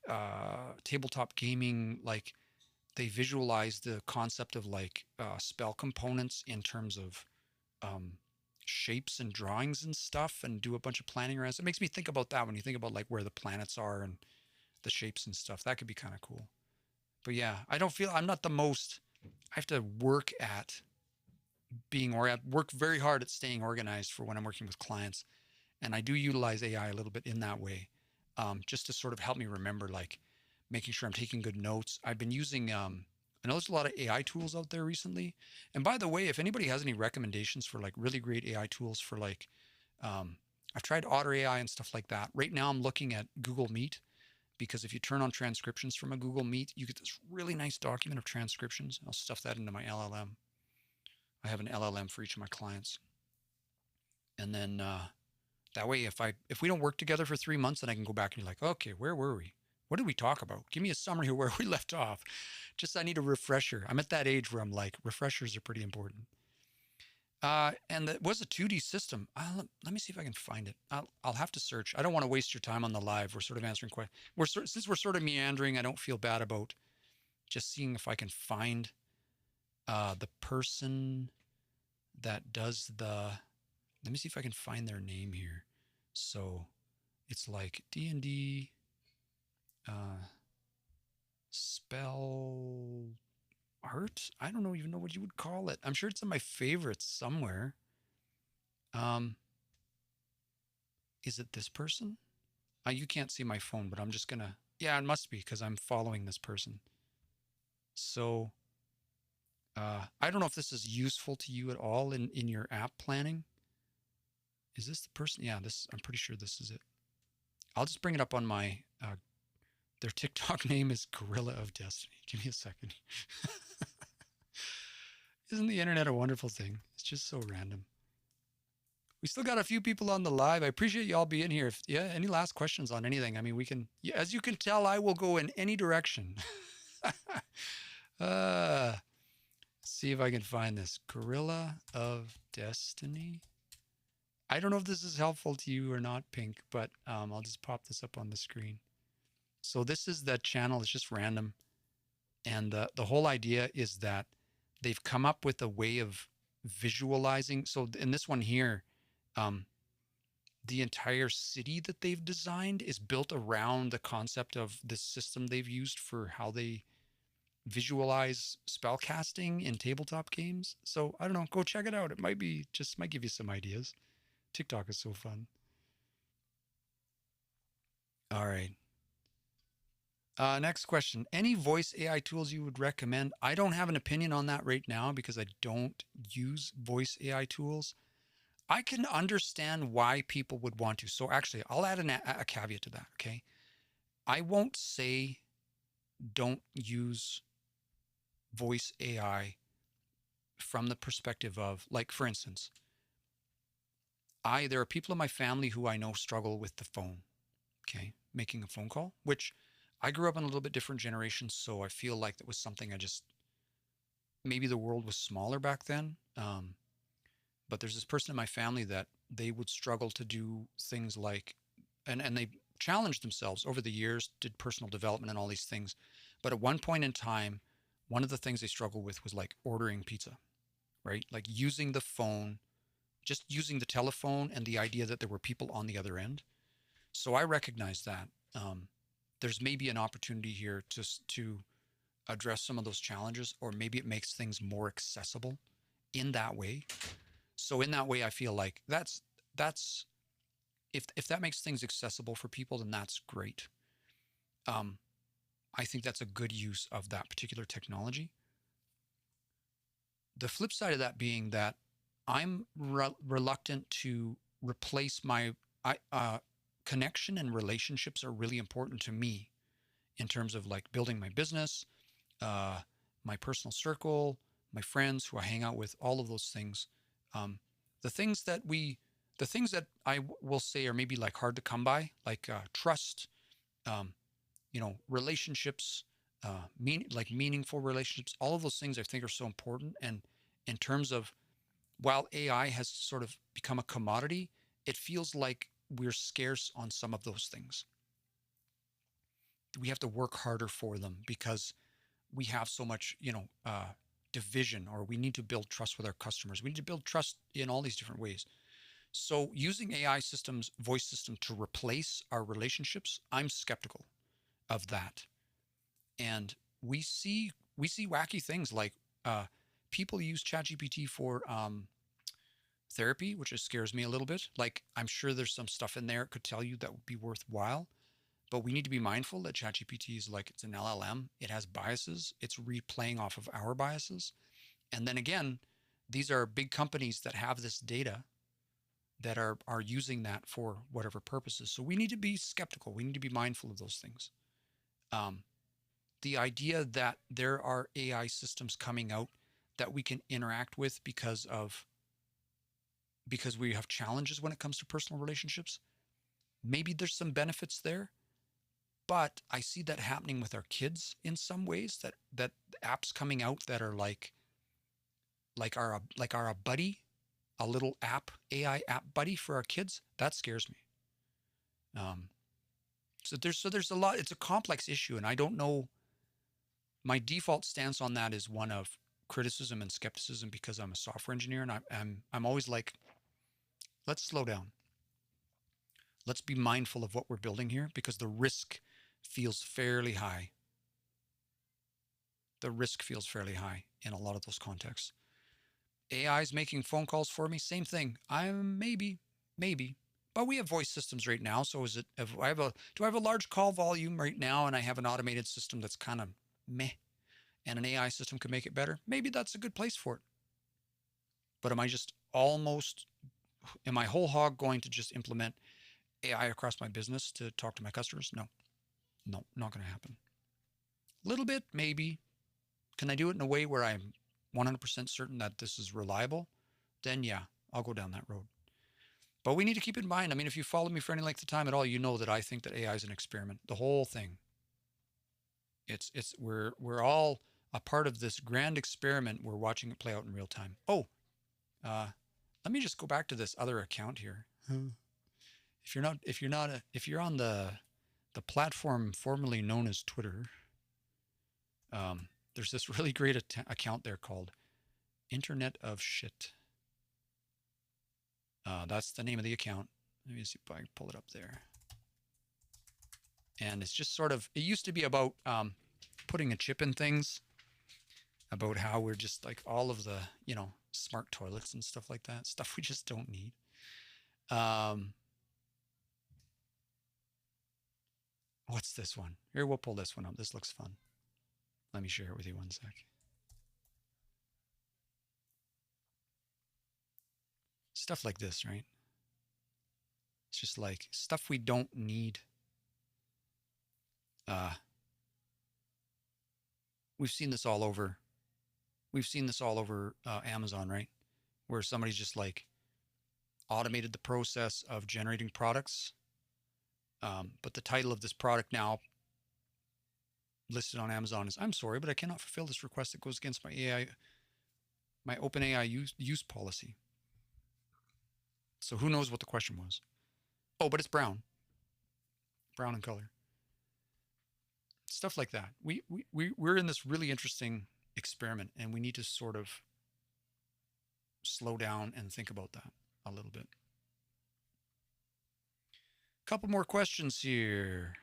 [SPEAKER 1] tabletop gaming, like they visualize the concept of like spell components in terms of shapes and drawings and stuff, and do a bunch of planning around. It makes me think about that when you think about like where the planets are and the shapes and stuff. That could be kind of cool. But yeah, I'm not the most, I have to work at being, or I work very hard at staying organized for when I'm working with clients. And I do utilize AI a little bit in that way, just to sort of help me remember, like making sure I'm taking good notes. I've been using, I know there's a lot of AI tools out there recently. And by the way, if anybody has any recommendations for like really great AI tools for like, I've tried Otter AI and stuff like that. Right now I'm looking at Google Meet, because if you turn on transcriptions from a Google Meet, you get this really nice document of transcriptions. I'll stuff that into my LLM. I have an LLM for each of my clients. And then that way, if we don't work together for 3 months, then I can go back and be like, okay, where were we? What did we talk about? Give me a summary of where we left off. Just, I need a refresher. I'm at that age where I'm like, refreshers are pretty important. And it was a 2D system. Let me see if I can find it. I'll have to search. I don't want to waste your time on the live. We're sort of answering questions. Since we're sort of meandering, I don't feel bad about just seeing if I can find the person that does the. Let me see if I can find their name here. So it's like D&D spell art. I don't even know what you would call it. I'm sure it's in my favorites somewhere. Is it this person? You can't see my phone, but I'm just gonna. Yeah, it must be because I'm following this person. So I don't know if this is useful to you at all in your app planning. Is this the person? Yeah, I'm pretty sure this is it. I'll just bring it up on my, their TikTok name is Gorilla of Destiny. Give me a second. Isn't the internet a wonderful thing? It's just so random. We still got a few people on the live. I appreciate y'all being here. If yeah, any last questions on anything? I mean, we can. As you can tell, I will go in any direction. uh, see if I can find this Gorilla of Destiny. I don't know if this is helpful to you or not, Pink, but I'll just pop this up on the screen. So this is the channel. It's just random, and the whole idea is that they've come up with a way of visualizing. So in this one here, um, the entire city that they've designed is built around the concept of this system they've used for how they visualize spell casting in tabletop games. So I don't know, go check it out. It might give you some ideas. TikTok is so fun. All right. Next question. Any voice AI tools you would recommend? I don't have an opinion on that right now because I don't use voice AI tools. I can understand why people would want to. So actually, I'll add a caveat to that, okay? I won't say don't use voice AI from the perspective of, like, for instance, there are people in my family who I know struggle with the phone, okay? Making a phone call, which I grew up in a little bit different generation, so I feel like that was something maybe the world was smaller back then. But there's this person in my family that they would struggle to do things like, and they challenged themselves over the years, did personal development and all these things. But at one point in time, one of the things they struggled with was like ordering pizza, right? Like using the phone, just using the telephone and the idea that there were people on the other end. So I recognize that there's maybe an opportunity here to address some of those challenges, or maybe it makes things more accessible in that way. So in that way, I feel like that's if that makes things accessible for people, then that's great. I think that's a good use of that particular technology. The flip side of that being that I'm reluctant to replace my connection, and relationships are really important to me in terms of like building my business, my personal circle, my friends who I hang out with, all of those things. Um, the things that I will say are maybe like hard to come by, like trust, um, relationships, like meaningful relationships. All of those things I think are so important. And in terms of, while AI has sort of become a commodity, it feels like we're scarce on some of those things. We have to work harder for them because we have so much, division, or we need to build trust with our customers. We need to build trust in all these different ways. So using AI systems, voice systems to replace our relationships, I'm skeptical of that. And we see wacky things like people use ChatGPT for therapy, which just scares me a little bit. Like, I'm sure there's some stuff in there it could tell you that would be worthwhile. But we need to be mindful that ChatGPT is like, it's an LLM. It has biases. It's replaying off of our biases. And then again, these are big companies that have this data that are using that for whatever purposes. So we need to be skeptical. We need to be mindful of those things. The idea that there are AI systems coming out that we can interact with because we have challenges when it comes to personal relationships, maybe there's some benefits there. But I see that happening with our kids in some ways, that apps coming out that are like our a buddy, a little app, AI app buddy for our kids. That scares me. So there's a lot. It's a complex issue, and I don't know. My default stance on that is one of criticism and skepticism because I'm a software engineer, and I'm always like, let's slow down. Let's be mindful of what we're building here because the risk feels fairly high. The risk feels fairly high in a lot of those contexts. AI is making phone calls for me. Same thing. I'm maybe, but we have voice systems right now. So do I have a large call volume right now, and I have an automated system that's kind of meh, and an AI system can make it better? Maybe that's a good place for it. But am I whole hog going to just implement AI across my business to talk to my customers? No, not going to happen. A little bit, maybe. Can I do it in a way where I'm 100% certain that this is reliable, then yeah, I'll go down that road. But we need to keep in mind, I mean, if you follow me for any length of time at all, you know that I think that AI is an experiment. The whole thing. We're all a part of this grand experiment. We're watching it play out in real time. Oh, let me just go back to this other account here. If you're on the platform formerly known as Twitter, there's this really great account there called Internet of Shit. That's the name of the account. Let me see if I can pull it up there. And it's just sort of, it used to be about putting a chip in things, about how we're just like all of the, smart toilets and stuff like that, stuff we just don't need. What's this one? Here, we'll pull this one up. This looks fun. Let me share it with you one sec. Stuff like this, right? It's just like stuff we don't need. We've seen this all over. We've seen this all over Amazon, right? Where somebody's just like automated the process of generating products. But the title of this product now listed on Amazon is, "I'm sorry, but I cannot fulfill this request that goes against my OpenAI use policy." So who knows what the question was? Oh, but it's brown in color. Stuff like that. We're in this really interesting experiment, and we need to sort of slow down and think about that a little bit. Couple more questions here.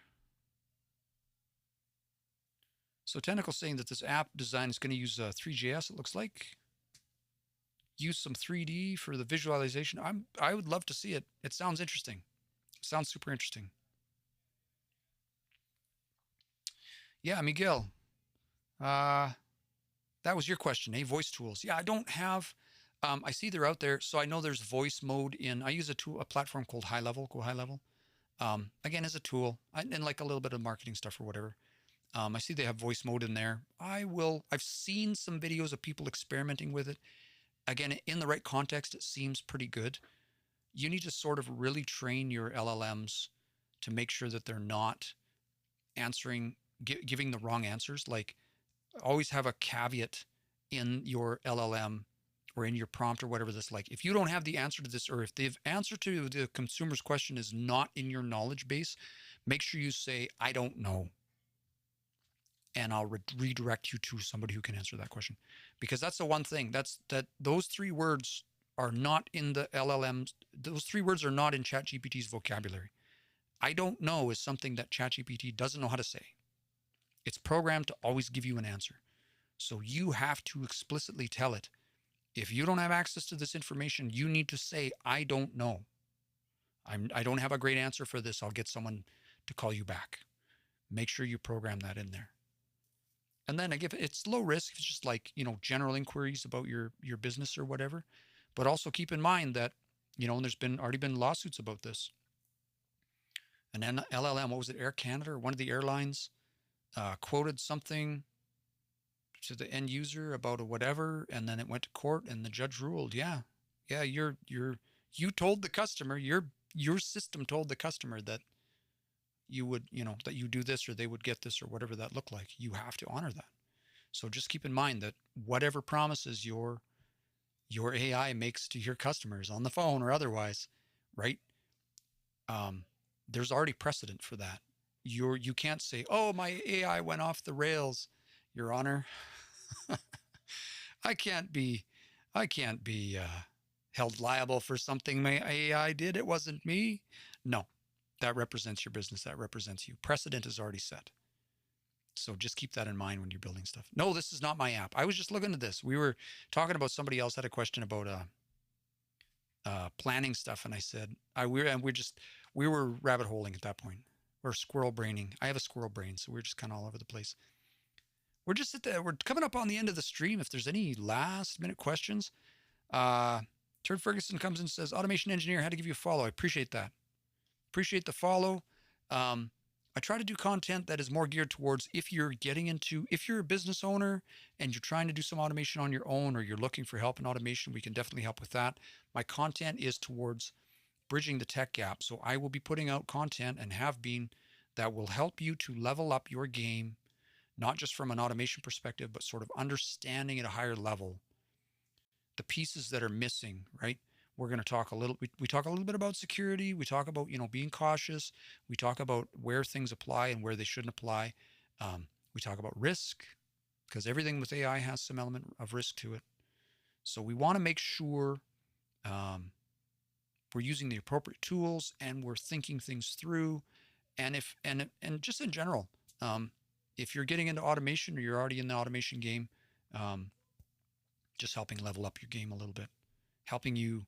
[SPEAKER 1] So Tentacle's saying that this app design is going to use 3JS, it looks like. Use some 3D for the visualization. I would love to see it. It sounds interesting. It sounds super interesting. Yeah, Miguel. That was your question, eh? Voice tools. Yeah, I don't have. I see they're out there, so I know there's voice mode in. I use a platform called High Level. Go High Level. Again, as a tool, and like a little bit of marketing stuff or whatever. I see they have voice mode in there. I've seen some videos of people experimenting with it. Again, in the right context, it seems pretty good. You need to sort of really train your LLMs to make sure that they're not giving the wrong answers. Like, always have a caveat in your LLM or in your prompt or whatever this like. If you don't have the answer to this, or if the answer to the consumer's question is not in your knowledge base, make sure you say, "I don't know." And I'll redirect you to somebody who can answer that question. Because that's the one thing. Those 3 words are not in the LLMs. Those 3 words are not in ChatGPT's vocabulary. I don't know is something that ChatGPT doesn't know how to say. It's programmed to always give you an answer. So you have to explicitly tell it, if you don't have access to this information, you need to say, "I don't know. I don't have a great answer for this. I'll get someone to call you back." Make sure you program that in there. And then it's low risk. It's just like, general inquiries about your business or whatever. But also keep in mind that, there's already been lawsuits about this. And then LLM, what was it, Air Canada or one of the airlines quoted something to the end user about a whatever, and then it went to court, and the judge ruled, yeah, you told the customer, your system told the customer that you would, that you do this or they would get this or whatever that looked like. You have to honor that. So just keep in mind that whatever promises your AI makes to your customers on the phone or otherwise, right? There's already precedent for that. You can't say, "Oh, my AI went off the rails, Your Honor." I can't be held liable for something my AI did. It wasn't me. No. That represents your business. That represents you. Precedent is already set. So just keep that in mind when you're building stuff. No, this is not my app. I was just looking at this. We were talking about, somebody else had a question about planning stuff, and I said we were rabbit holing at that point, or squirrel braining. I have a squirrel brain, so we're just kind of all over the place. We're just we're coming up on the end of the stream. If there's any last minute questions, Turd Ferguson comes in and says, "Automation engineer, had to give you a follow." I appreciate that. Appreciate the follow. I try to do content that is more geared towards if you're a business owner and you're trying to do some automation on your own, or you're looking for help in automation, we can definitely help with that. My content is towards bridging the tech gap. So I will be putting out content, and have been, that will help you to level up your game, not just from an automation perspective, but sort of understanding at a higher level the pieces that are missing, right? We're going to talk a little, we talk a little bit about security. We talk about, being cautious. We talk about where things apply and where they shouldn't apply. We talk about risk, because everything with AI has some element of risk to it. So we want to make sure we're using the appropriate tools and we're thinking things through. And just in general, if you're getting into automation or you're already in the automation game, just helping level up your game a little bit, helping you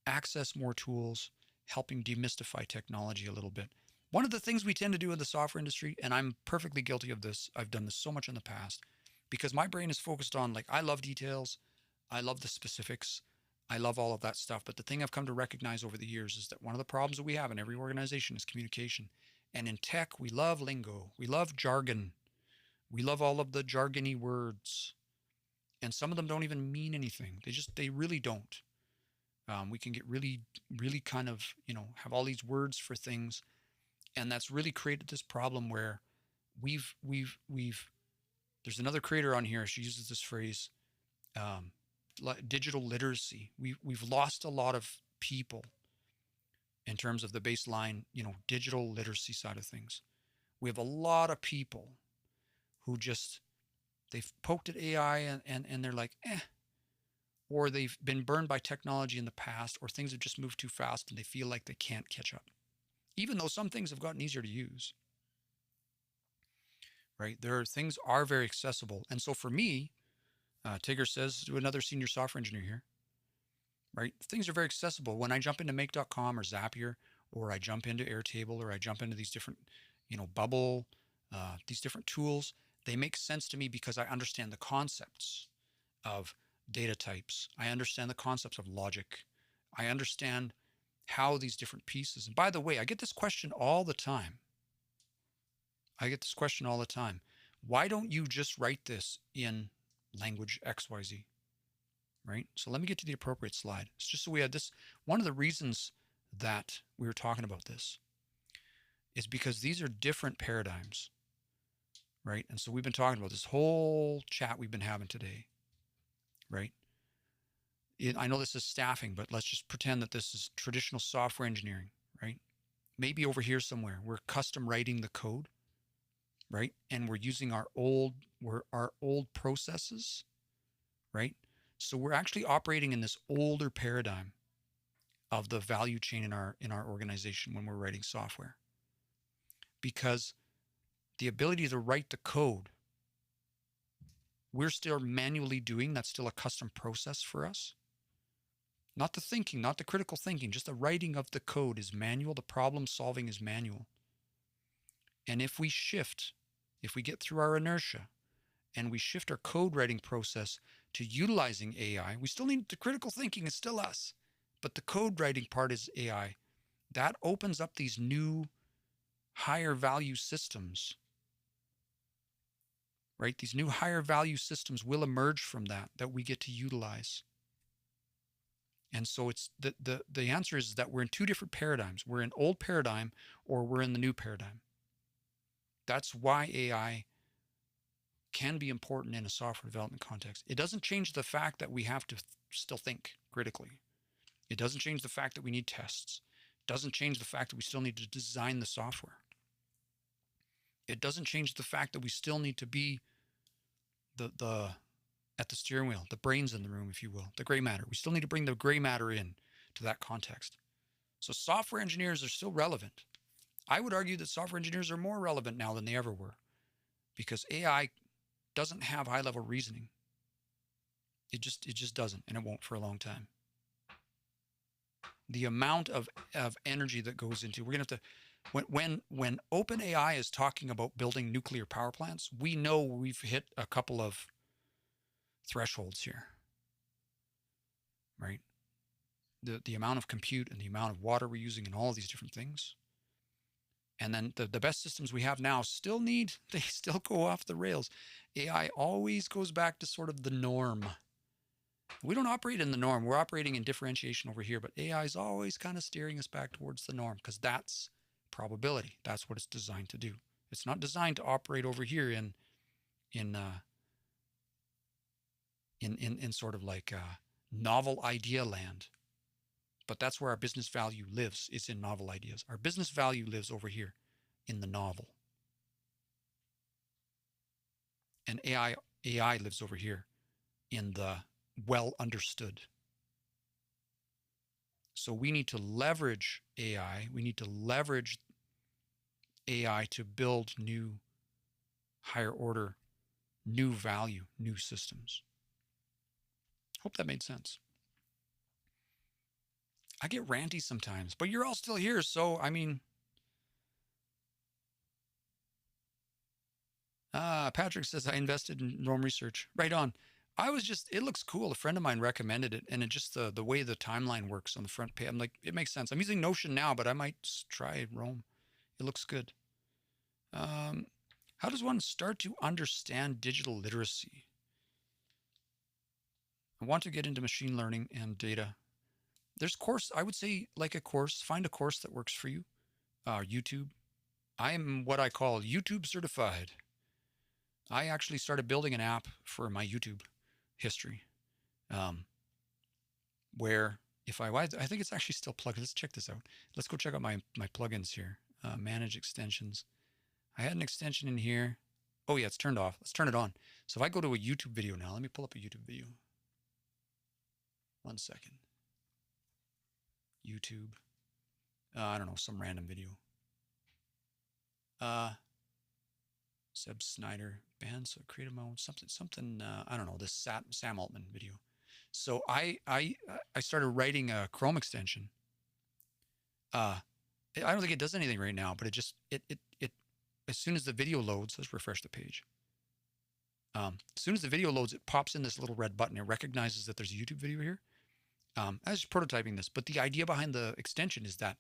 [SPEAKER 1] access more tools, helping demystify technology a little bit. One of the things we tend to do in the software industry, and I'm perfectly guilty of this, I've done this so much in the past, because my brain is focused on, like, I love details, I love the specifics, I love all of that stuff. But the thing I've come to recognize over the years is that one of the problems that we have in every organization is communication. And in tech, we love lingo, we love jargon, we love all of the jargony words. And some of them don't even mean anything. They really don't. We can get really, really kind of, have all these words for things. And that's really created this problem where there's another creator on here. She uses this phrase, digital literacy. We've lost a lot of people in terms of the baseline, digital literacy side of things. We have a lot of people who they've poked at AI and they're like, or they've been burned by technology in the past, or things have just moved too fast and they feel like they can't catch up, even though some things have gotten easier to use, right? Things are very accessible. And so for me, Tigger says to another senior software engineer here, right? Things are very accessible. When I jump into make.com or Zapier, or I jump into Airtable, or I jump into these different, Bubble, these different tools, they make sense to me because I understand the concepts of data types. I understand the concepts of logic. I understand how these different pieces. And by the way, I get this question all the time. Why don't you just write this in language XYZ? Right? So let me get to the appropriate slide. It's just so we had this. One of the reasons that we were talking about this is because these are different paradigms, right? And so we've been talking about this whole chat we've been having today, right? I know this is staffing, but let's just pretend that this is traditional software engineering, right? Maybe over here somewhere, we're custom writing the code, right? And we're using our old processes, right? So we're actually operating in this older paradigm of the value chain in our organization when we're writing software, because the ability to write the code, we're still manually doing. That's still a custom process for us. Not the thinking, not the critical thinking, just the writing of the code is manual. The problem solving is manual. And if we get through our inertia and we shift our code writing process to utilizing AI, we still need the critical thinking is still us, but the code writing part is AI. That opens up these new higher value systems, right? These new higher value systems will emerge from that we get to utilize. And so it's the answer is that we're in two different paradigms. We're in old paradigm, or we're in the new paradigm. That's why AI can be important in a software development context. It doesn't change the fact that we have to still think critically. It doesn't change the fact that we need tests. It doesn't change the fact that we still need to design the software. It doesn't change the fact that we still need to be at the steering wheel, the brains in the room, if you will, the gray matter. We still need to bring the gray matter in to that context. So software engineers are still relevant. I would argue that software engineers are more relevant now than they ever were, because AI doesn't have high-level reasoning. It just doesn't, and it won't for a long time. The amount of energy that goes into, we're going to have to, when OpenAI is talking about building nuclear power plants, we know we've hit a couple of thresholds here, right? The amount of compute and the amount of water we're using and all of these different things. And then the best systems we have now they still go off the rails. AI always goes back to sort of the norm. We don't operate in the norm. We're operating in differentiation over here, but AI is always kind of steering us back towards the norm because that's probability. That's what it's designed to do. It's not designed to operate over here in sort of like novel idea land. But that's where our business value lives, is in novel ideas. Our business value lives over here in the novel. And AI lives over here in the well understood. So we need to leverage AI. We need to leverage AI to build new, higher order, new value, new systems. Hope that made sense. I get ranty sometimes, but you're all still here. So, I mean, Patrick says, I invested in Rome research. Right on. It looks cool. A friend of mine recommended it, and it just the way the timeline works on the front page. I'm like, it makes sense. I'm using Notion now, but I might try Rome. It looks good. How does one start to understand digital literacy? I want to get into machine learning and data. There's course, I would say like a course, find a course that works for you. YouTube. I am what I call YouTube certified. I actually started building an app for my YouTube history, where if I think it's actually still plugged. Let's check this out. Let's go check out my plugins here. Manage extensions. I had an extension in here. Oh yeah, it's turned off. Let's turn it on. So if I go to a YouTube video now, let me pull up a YouTube video. 1 second. YouTube. I don't know, some random video. Seb Snyder band, so creative mode, something. I don't know, this Sam Altman video. So I started writing a Chrome extension. I don't think it does anything right now, but it as soon as the video loads, let's refresh the page. As soon as the video loads, it pops in this little red button. It recognizes that there's a YouTube video here. I was prototyping this, but the idea behind the extension is that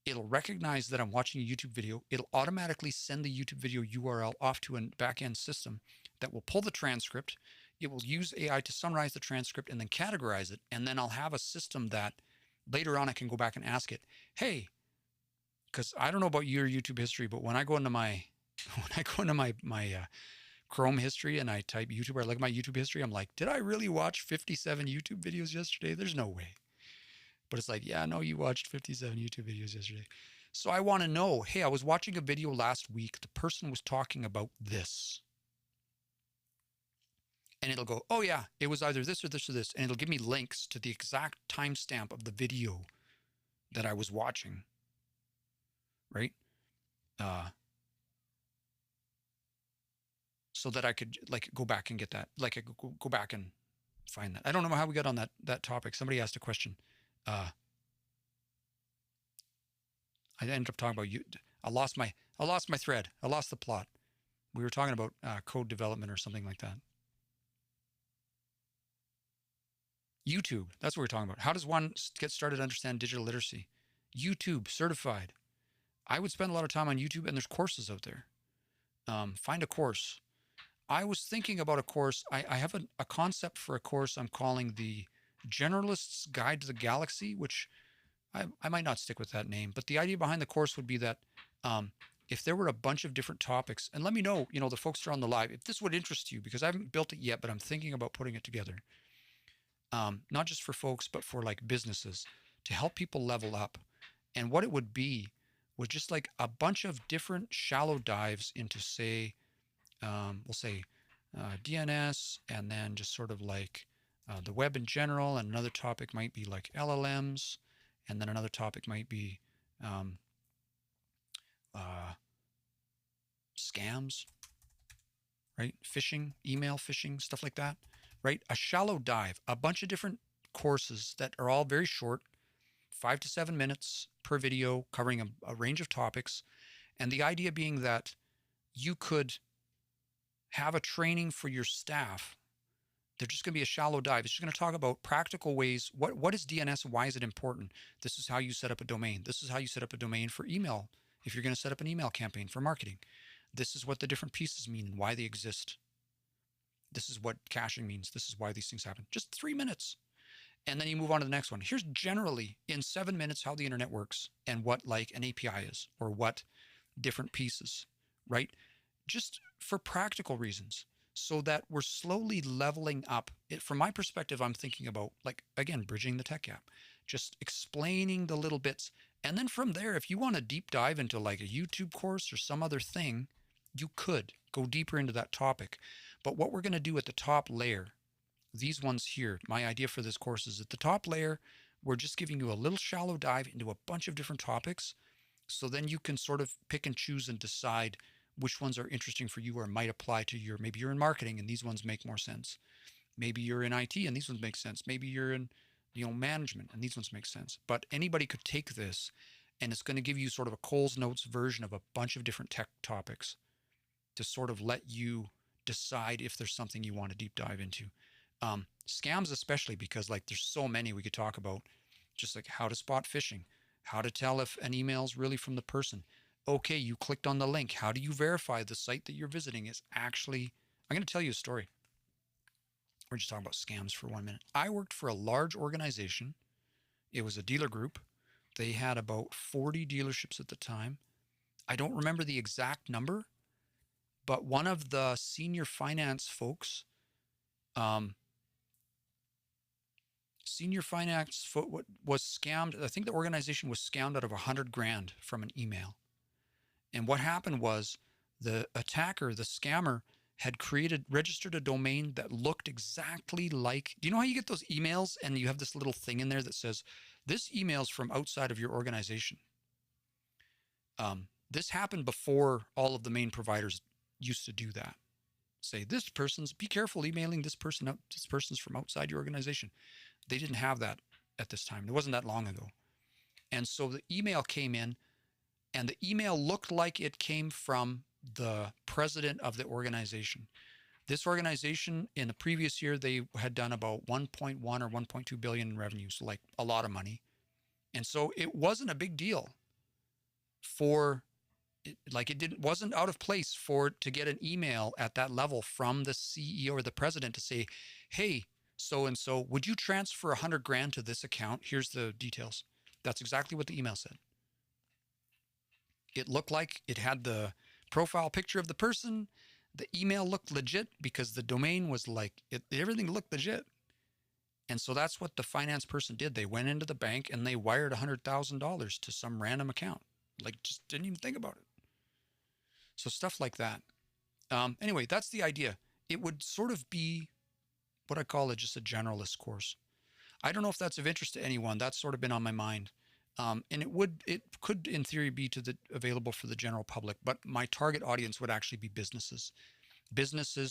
[SPEAKER 1] it'll recognize that I'm watching a YouTube video. It'll automatically send the YouTube video URL off to a back-end system that will pull the transcript. It will use AI to summarize the transcript and then categorize it. And then I'll have a system that later on I can go back and ask it, hey, because I don't know about your YouTube history, but when I go into my Chrome history and I type YouTube, or I look at my YouTube history, I'm like, did I really watch 57 YouTube videos yesterday? There's no way. But it's like, yeah, no, you watched 57 YouTube videos yesterday. So I want to know, hey, I was watching a video last week. The person was talking about this. And it'll go, oh yeah, it was either this or this or this. And it'll give me links to the exact timestamp of the video that I was watching. Right? So that I could like go back and get that, like I could go back and find that. I don't know how we got on that topic. Somebody asked a question. I ended up talking about you. I lost my thread. I lost the plot. We were talking about code development or something like that. YouTube. That's what we're talking about. How does one get started to understand digital literacy? YouTube certified. I would spend a lot of time on YouTube, and there's courses out there. Find a course. I was thinking about a course. I have a concept for a course I'm calling the Generalist's Guide to the Galaxy, which I might not stick with that name, but the idea behind the course would be that if there were a bunch of different topics, and let me know, the folks that are on the live, if this would interest you, because I haven't built it yet, but I'm thinking about putting it together. Not just for folks, but for like businesses to help people level up. And what it would be was just like a bunch of different shallow dives into, say, we'll say DNS, and then just sort of like the web in general, and another topic might be like LLMs, and then another topic might be scams, right? Phishing, email phishing, stuff like that, right? A shallow dive, a bunch of different courses that are all very short, 5 to 7 minutes per video, covering a range of topics. And the idea being that you could have a training for your staff. They're just going to be a shallow dive. It's just going to talk about practical ways. What is DNS? Why is it important? This is how you set up a domain. This is how you set up a domain for email If you're going to set up an email campaign for marketing, this is what the different pieces mean and why they exist. This is what caching means. This is why these things happen. Just 3 minutes. And then you move on to the next one. Here's generally in 7 minutes how the internet works and what like an API is or what different pieces, right? Just for practical reasons so that we're slowly leveling up. From my perspective, I'm thinking about like, again, bridging the tech gap, just explaining the little bits. And then from there, if you want to deep dive into like a YouTube course or some other thing, you could go deeper into that topic. But what we're going to do at the top layer, these ones here, my idea for this course is at the top layer, we're just giving you a little shallow dive into a bunch of different topics. So then you can sort of pick and choose and decide which ones are interesting for you or might apply to your, maybe you're in marketing and these ones make more sense. Maybe you're in IT and these ones make sense. Maybe you're in, management and these ones make sense. But anybody could take this and it's going to give you sort of a Cole's Notes version of a bunch of different tech topics to sort of let you decide if there's something you want to deep dive into. Scams especially, because like there's so many we could talk about, just like how to spot phishing, how to tell if an email is really from the person. Okay, you clicked on the link. How do you verify the site that you're visiting is actually, I'm going to tell you a story. We're just talking about scams for 1 minute. I worked for a large organization. It was a dealer group. They had about 40 dealerships at the time. I don't remember the exact number, but one of the senior finance folks, was scammed. I think the organization was scammed out of $100,000 from an email. And what happened was the attacker, the scammer, had registered a domain that looked exactly like, do you know how you get those emails and you have this little thing in there that says, this email's from outside of your organization? This happened before all of the main providers used to do that. Say, be careful emailing this person out. This person's from outside your organization. They didn't have that at this time. It wasn't that long ago. And so the email came in and the email looked like it came from the president of the organization. This organization in the previous year, they had done about 1.1 or 1.2 billion in revenue. So like a lot of money. And so it wasn't a big deal wasn't out of place to get an email at that level from the CEO or the president to say, hey, so-and-so, would you transfer $100,000 to this account? Here's the details. That's exactly what the email said. It looked like it had the profile picture of the person. The email looked legit because the domain was everything looked legit. And so that's what the finance person did. They went into the bank and they wired $100,000 to some random account. Just didn't even think about it. So stuff like that. Anyway, that's the idea. It would sort of be what I call just a generalist course. I don't know if that's of interest to anyone. That's sort of been on my mind. And it could in theory be available for the general public, but my target audience would actually be businesses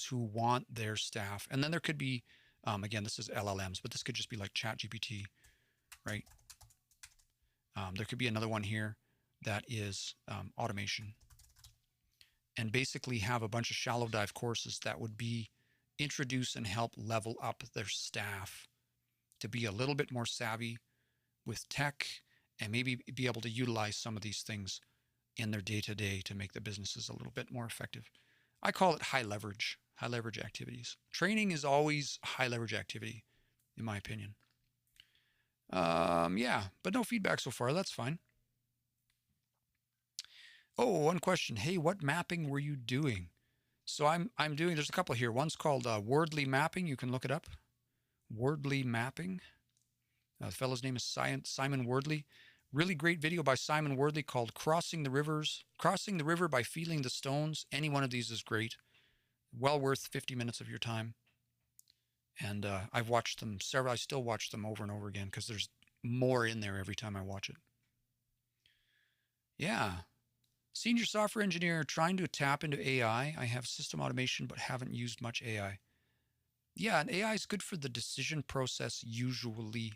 [SPEAKER 1] who want their staff. And then there could be, again, this is LLMs, but this could just be like ChatGPT, right? There could be another one here that is automation, and basically have a bunch of shallow dive courses that would be introduce and help level up their staff to be a little bit more savvy with tech and maybe be able to utilize some of these things in their day-to-day to make the businesses a little bit more effective. I call it high leverage activities. Training is always high leverage activity, in my opinion. Yeah, but no feedback so far. That's fine. Oh, one question. Hey, what mapping were you doing? So I'm doing, there's a couple here. One's called Wardley Mapping. You can look it up. Wardley Mapping. The fellow's name is Simon Wardley. Really great video by Simon Wardley called Crossing the River by Feeling the Stones. Any one of these is great. Well worth 50 minutes of your time. And I've watched them several. I still watch them over and over again because there's more in there every time I watch it. Yeah. Senior software engineer trying to tap into AI. I have system automation, but haven't used much AI. Yeah, and AI is good for the decision process usually.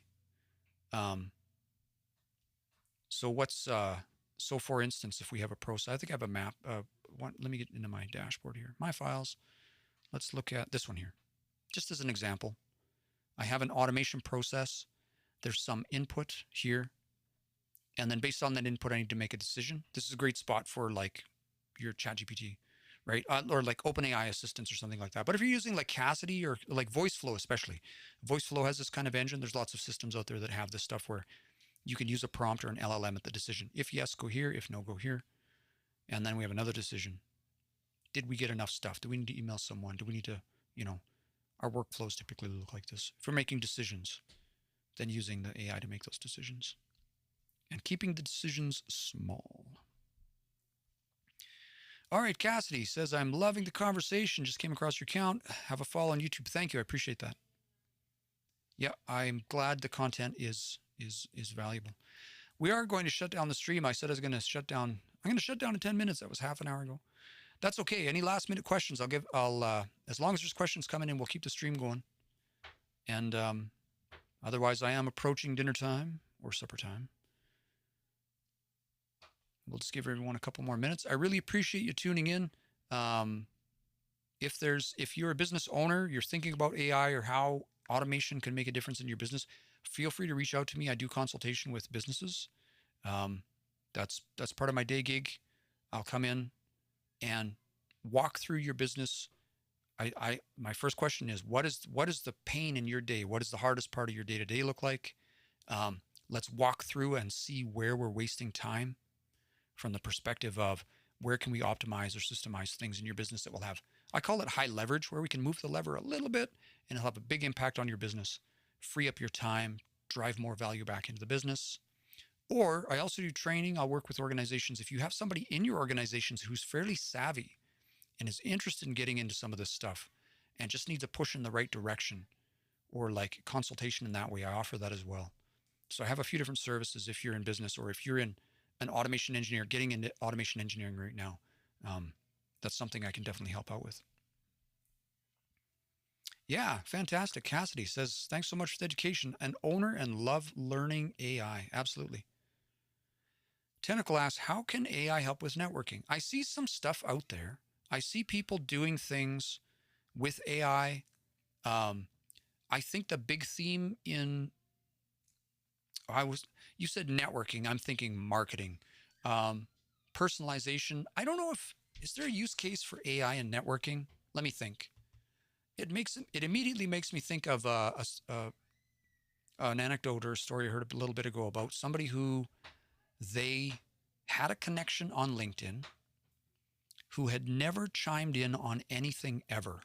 [SPEAKER 1] So for instance, if we have a process, I think I have a map. Let me get into my dashboard here. My files. Let's look at this one here. Just as an example, I have an automation process. There's some input here. And then based on that input, I need to make a decision. This is a great spot for like your ChatGPT, right? Or like OpenAI assistants or something like that. But if you're using like Cassidy or like VoiceFlow, especially, VoiceFlow has this kind of engine. There's lots of systems out there that have this stuff where you can use a prompt or an LLM at the decision. If yes, go here. If no, go here. And then we have another decision. Did we get enough stuff? Do we need to email someone? Do we need to, our workflows typically look like this. For making decisions, then using the AI to make those decisions. And keeping the decisions small. All right, Cassidy says, I'm loving the conversation. Just came across your account. Have a follow on YouTube. Thank you. I appreciate that. Yeah, I'm glad the content is valuable. We are going to shut down the stream. I said I was going to shut down. I'm going to shut down in 10 minutes. That was half an hour ago. That's okay. Any last minute questions? I'll as long as there's questions coming in, we'll keep the stream going. And otherwise, I am approaching dinner time or supper time. We'll just give everyone a couple more minutes. I really appreciate you tuning in. If you're a business owner, you're thinking about AI or how automation can make a difference in your business, feel free to reach out to me. I do consultation with businesses. That's part of my day gig. I'll come in and walk through your business. My first question is, what is the pain in your day? What is the hardest part of your day-to-day look like? Let's walk through and see where we're wasting time from the perspective of where can we optimize or systemize things in your business that will have, I call it high leverage, where we can move the lever a little bit and it'll have a big impact on your business, free up your time, drive more value back into the business. Or I also do training. I'll work with organizations. If you have somebody in your organizations who's fairly savvy and is interested in getting into some of this stuff and just needs a push in the right direction or like consultation in that way, I offer that as well. So I have a few different services if you're in business or if you're in an automation engineer, getting into automation engineering right now. That's something I can definitely help out with. Yeah, fantastic. Cassidy says, thanks so much for the education. An owner and love learning AI. Absolutely. Tentacle asks, how can AI help with networking? I see some stuff out there. I see people doing things with AI. I think the big theme in, you said networking. I'm thinking marketing, personalization. I don't know is there a use case for AI and networking? Let me think. It immediately makes me think of an anecdote or a story I heard a little bit ago about somebody who they had a connection on LinkedIn who had never chimed in on anything ever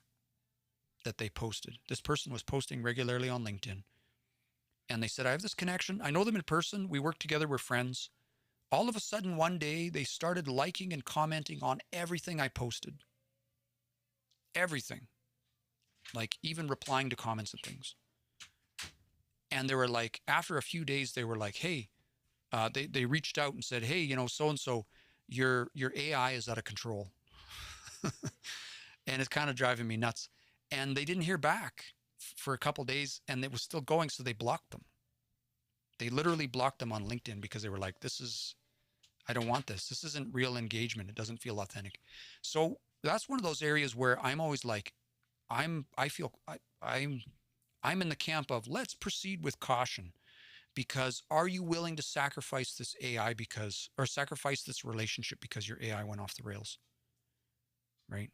[SPEAKER 1] that they posted. This person was posting regularly on LinkedIn. And they said, I have this connection. I know them in person. We work together. We're friends. All of a sudden, one day, they started liking and commenting on everything I posted. Everything. Like even replying to comments and things. And they were like, after a few days, they were like, hey, they reached out and said, hey, so-and-so, your AI is out of control. And it's kind of driving me nuts. And they didn't hear back for a couple of days and it was still going. So they blocked them. They literally blocked them on LinkedIn because they were like, I don't want this. This isn't real engagement. It doesn't feel authentic. So that's one of those areas where I'm always like, I'm in the camp of let's proceed with caution, because are you willing to sacrifice this AI or sacrifice this relationship because your AI went off the rails? Right.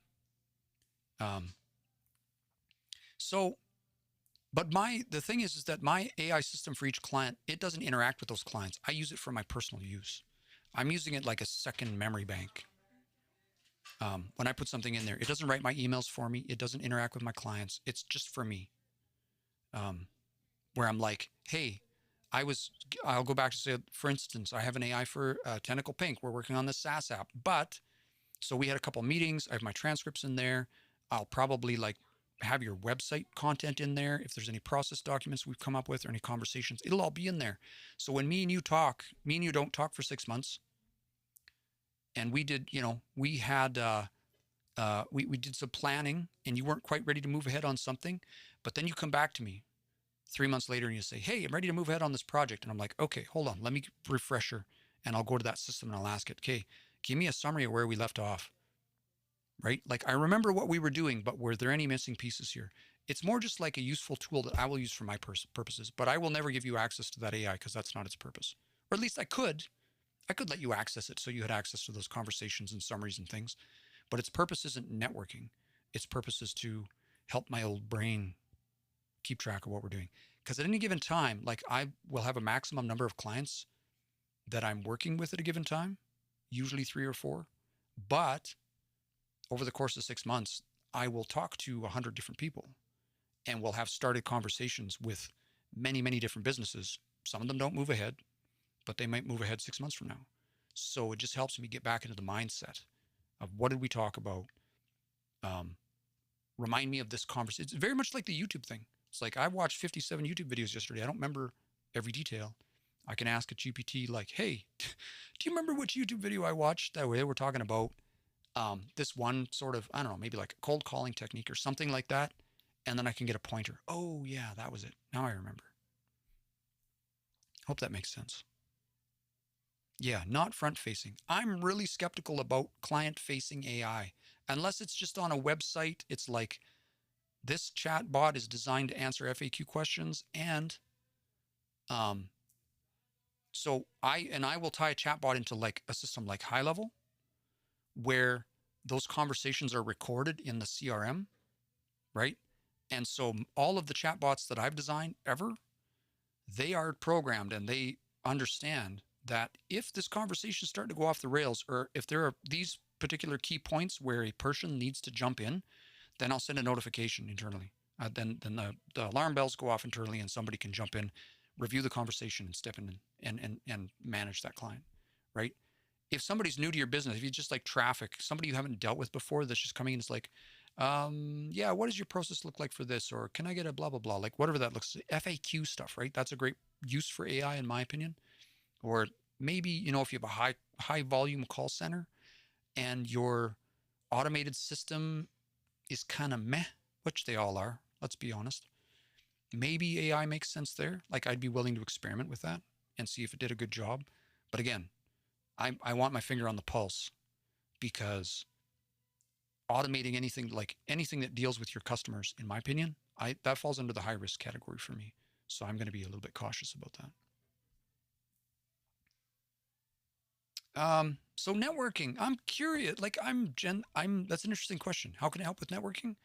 [SPEAKER 1] But the thing is that my AI system for each client, it doesn't interact with those clients. I use it for my personal use. I'm using it like a second memory bank. When I put something in there, it doesn't write my emails for me. It doesn't interact with my clients. It's just for me. Where I'm like, hey, I'll go back to say, for instance, I have an AI for Tentacle Pink. We're working on this SaaS app. So we had a couple meetings. I have my transcripts in there. I'll probably have your website content in there. If there's any process documents we've come up with or any conversations, it'll all be in there. So when me and you don't talk for 6 months. And we did, we had, we did some planning and you weren't quite ready to move ahead on something, but then you come back to me 3 months later and you say, hey, I'm ready to move ahead on this project. And I'm like, okay, hold on. Let me refresher. And I'll go to that system and I'll ask it, okay, give me a summary of where we left off. Right? Like I remember what we were doing, but were there any missing pieces here? It's more just like a useful tool that I will use for my purposes, but I will never give you access to that AI because that's not its purpose. or at least I could let you access it so you had access to those conversations and summaries and things. But its purpose isn't networking. Its purpose is to help my old brain keep track of what we're doing. Because at any given time, like I will have a maximum number of clients that I'm working with at a given time, usually 3 or 4. But over the course of 6 months, I will talk to 100 different people and we'll have started conversations with many, many different businesses. Some of them don't move ahead, but they might move ahead 6 months from now. So it just helps me get back into the mindset of what did we talk about? Remind me of this conversation. It's very much like the YouTube thing. It's like I watched 57 YouTube videos yesterday. I don't remember every detail. I can ask a GPT like, hey, do you remember which YouTube video I watched that they were talking about this one sort of, I don't know, maybe like a cold calling technique or something like that. And then I can get a pointer. Oh yeah, that was it. Now I remember. Hope that makes sense. Yeah, not front facing. I'm really skeptical about client facing AI. Unless it's just on a website, it's like this chat bot is designed to answer FAQ questions. And so I will tie a chat bot into like a system like High Level, where those conversations are recorded in the CRM, right? And so all of the chatbots that I've designed ever, they are programmed and they understand that if this conversation is starting to go off the rails, or if there are these particular key points where a person needs to jump in, then I'll send a notification internally. Then the alarm bells go off internally and somebody can jump in, review the conversation and step in and manage that client, right? If somebody's new to your business, if you just like traffic, somebody you haven't dealt with before that's just coming in, it's like, yeah, what does your process look like for this? Or can I get a blah, blah, blah, like whatever that looks like, FAQ stuff, right? That's a great use for AI in my opinion. Or maybe, if you have a high volume call center and your automated system is kind of meh, which they all are, let's be honest. Maybe AI makes sense there. Like I'd be willing to experiment with that and see if it did a good job. But again, I want my finger on the pulse, because automating anything that deals with your customers, in my opinion, that falls under the high risk category for me. So I'm going to be a little bit cautious about that. So networking, I'm curious, like that's an interesting question. How can I help with networking?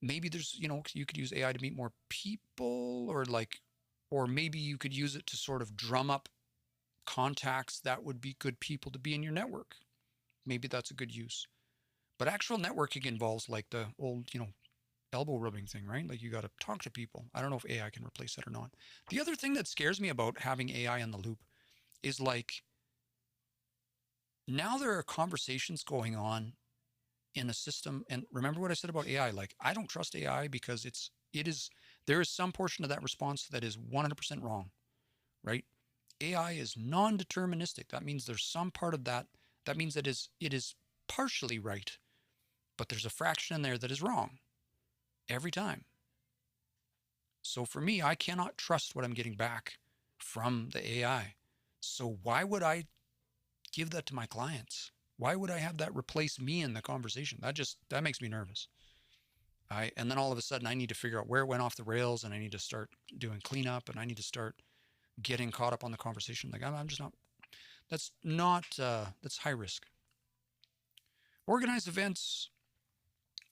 [SPEAKER 1] Maybe there's, you could use AI to meet more people, or maybe you could use it to sort of drum up contacts that would be good people to be in your network. Maybe that's a good use. But actual networking involves like the old, elbow rubbing thing, right? Like you got to talk to people. I don't know if AI can replace that or not. The other thing that scares me about having AI in the loop is like, now there are conversations going on in a system. And remember what I said about AI, like I don't trust AI because there is some portion of that response that is 100% wrong, right? AI is non-deterministic. That means there's some part of that means that it is partially right, but there's a fraction in there that is wrong every time. So for me, I cannot trust what I'm getting back from the AI. So why would I give that to my clients? Why would I have that replace me in the conversation? That makes me nervous. And then all of a sudden I need to figure out where it went off the rails, and I need to start doing cleanup, and I need to start getting caught up on the conversation. Like I'm just not, that's high risk. Organize events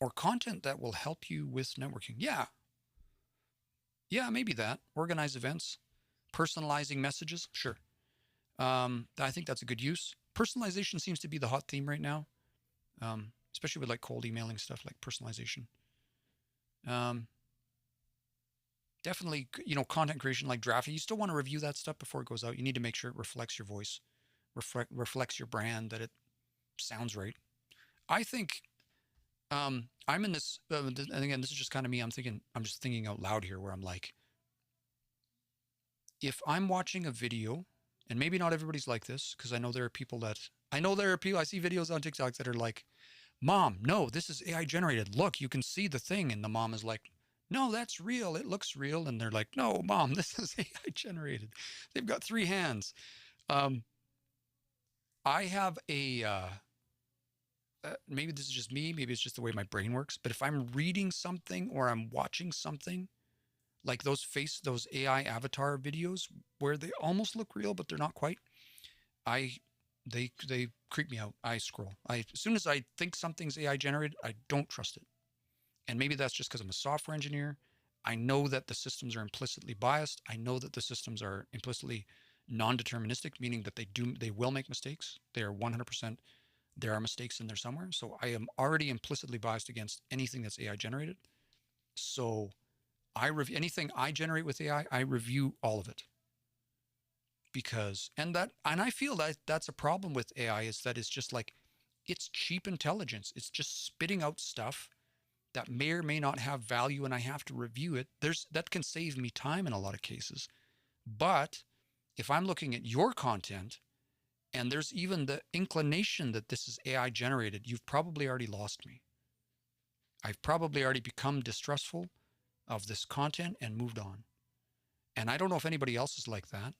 [SPEAKER 1] or content that will help you with networking. Yeah, maybe that. Organize events, personalizing messages. Sure. I think that's a good use. Personalization seems to be the hot theme right now, especially with like cold emailing stuff, like personalization. Definitely, content creation like drafting. You still want to review that stuff before it goes out. You need to make sure it reflects your voice, reflects your brand, that it sounds right. I think I'm in this, and again, this is just kind of me. I'm just thinking out loud here, where I'm like, if I'm watching a video, and maybe not everybody's like this, because I see videos on TikTok that are like, Mom, no, this is AI generated. Look, you can see the thing. And the mom is like, no, that's real. It looks real. And they're like, no, Mom, this is AI generated. They've got 3 hands. I have maybe this is just me. Maybe it's just the way my brain works. But if I'm reading something or I'm watching something, like those AI avatar videos where they almost look real, but they're not quite. I, they creep me out. I scroll. As soon as I think something's AI generated, I don't trust it. And maybe that's just because I'm a software engineer. I know that the systems are implicitly biased. I know that the systems are implicitly non-deterministic, meaning that they will make mistakes. They are 100%. There are mistakes in there somewhere. So I am already implicitly biased against anything that's AI generated. So I review anything I generate with AI. I review all of it because, and I feel that that's a problem with AI, is that it's just like, it's cheap intelligence. It's just spitting out stuff that may or may not have value, and I have to review it. That can save me time in a lot of cases. But if I'm looking at your content and there's even the inclination that this is AI generated, you've probably already lost me. I've probably already become distrustful of this content and moved on. And I don't know if anybody else is like that,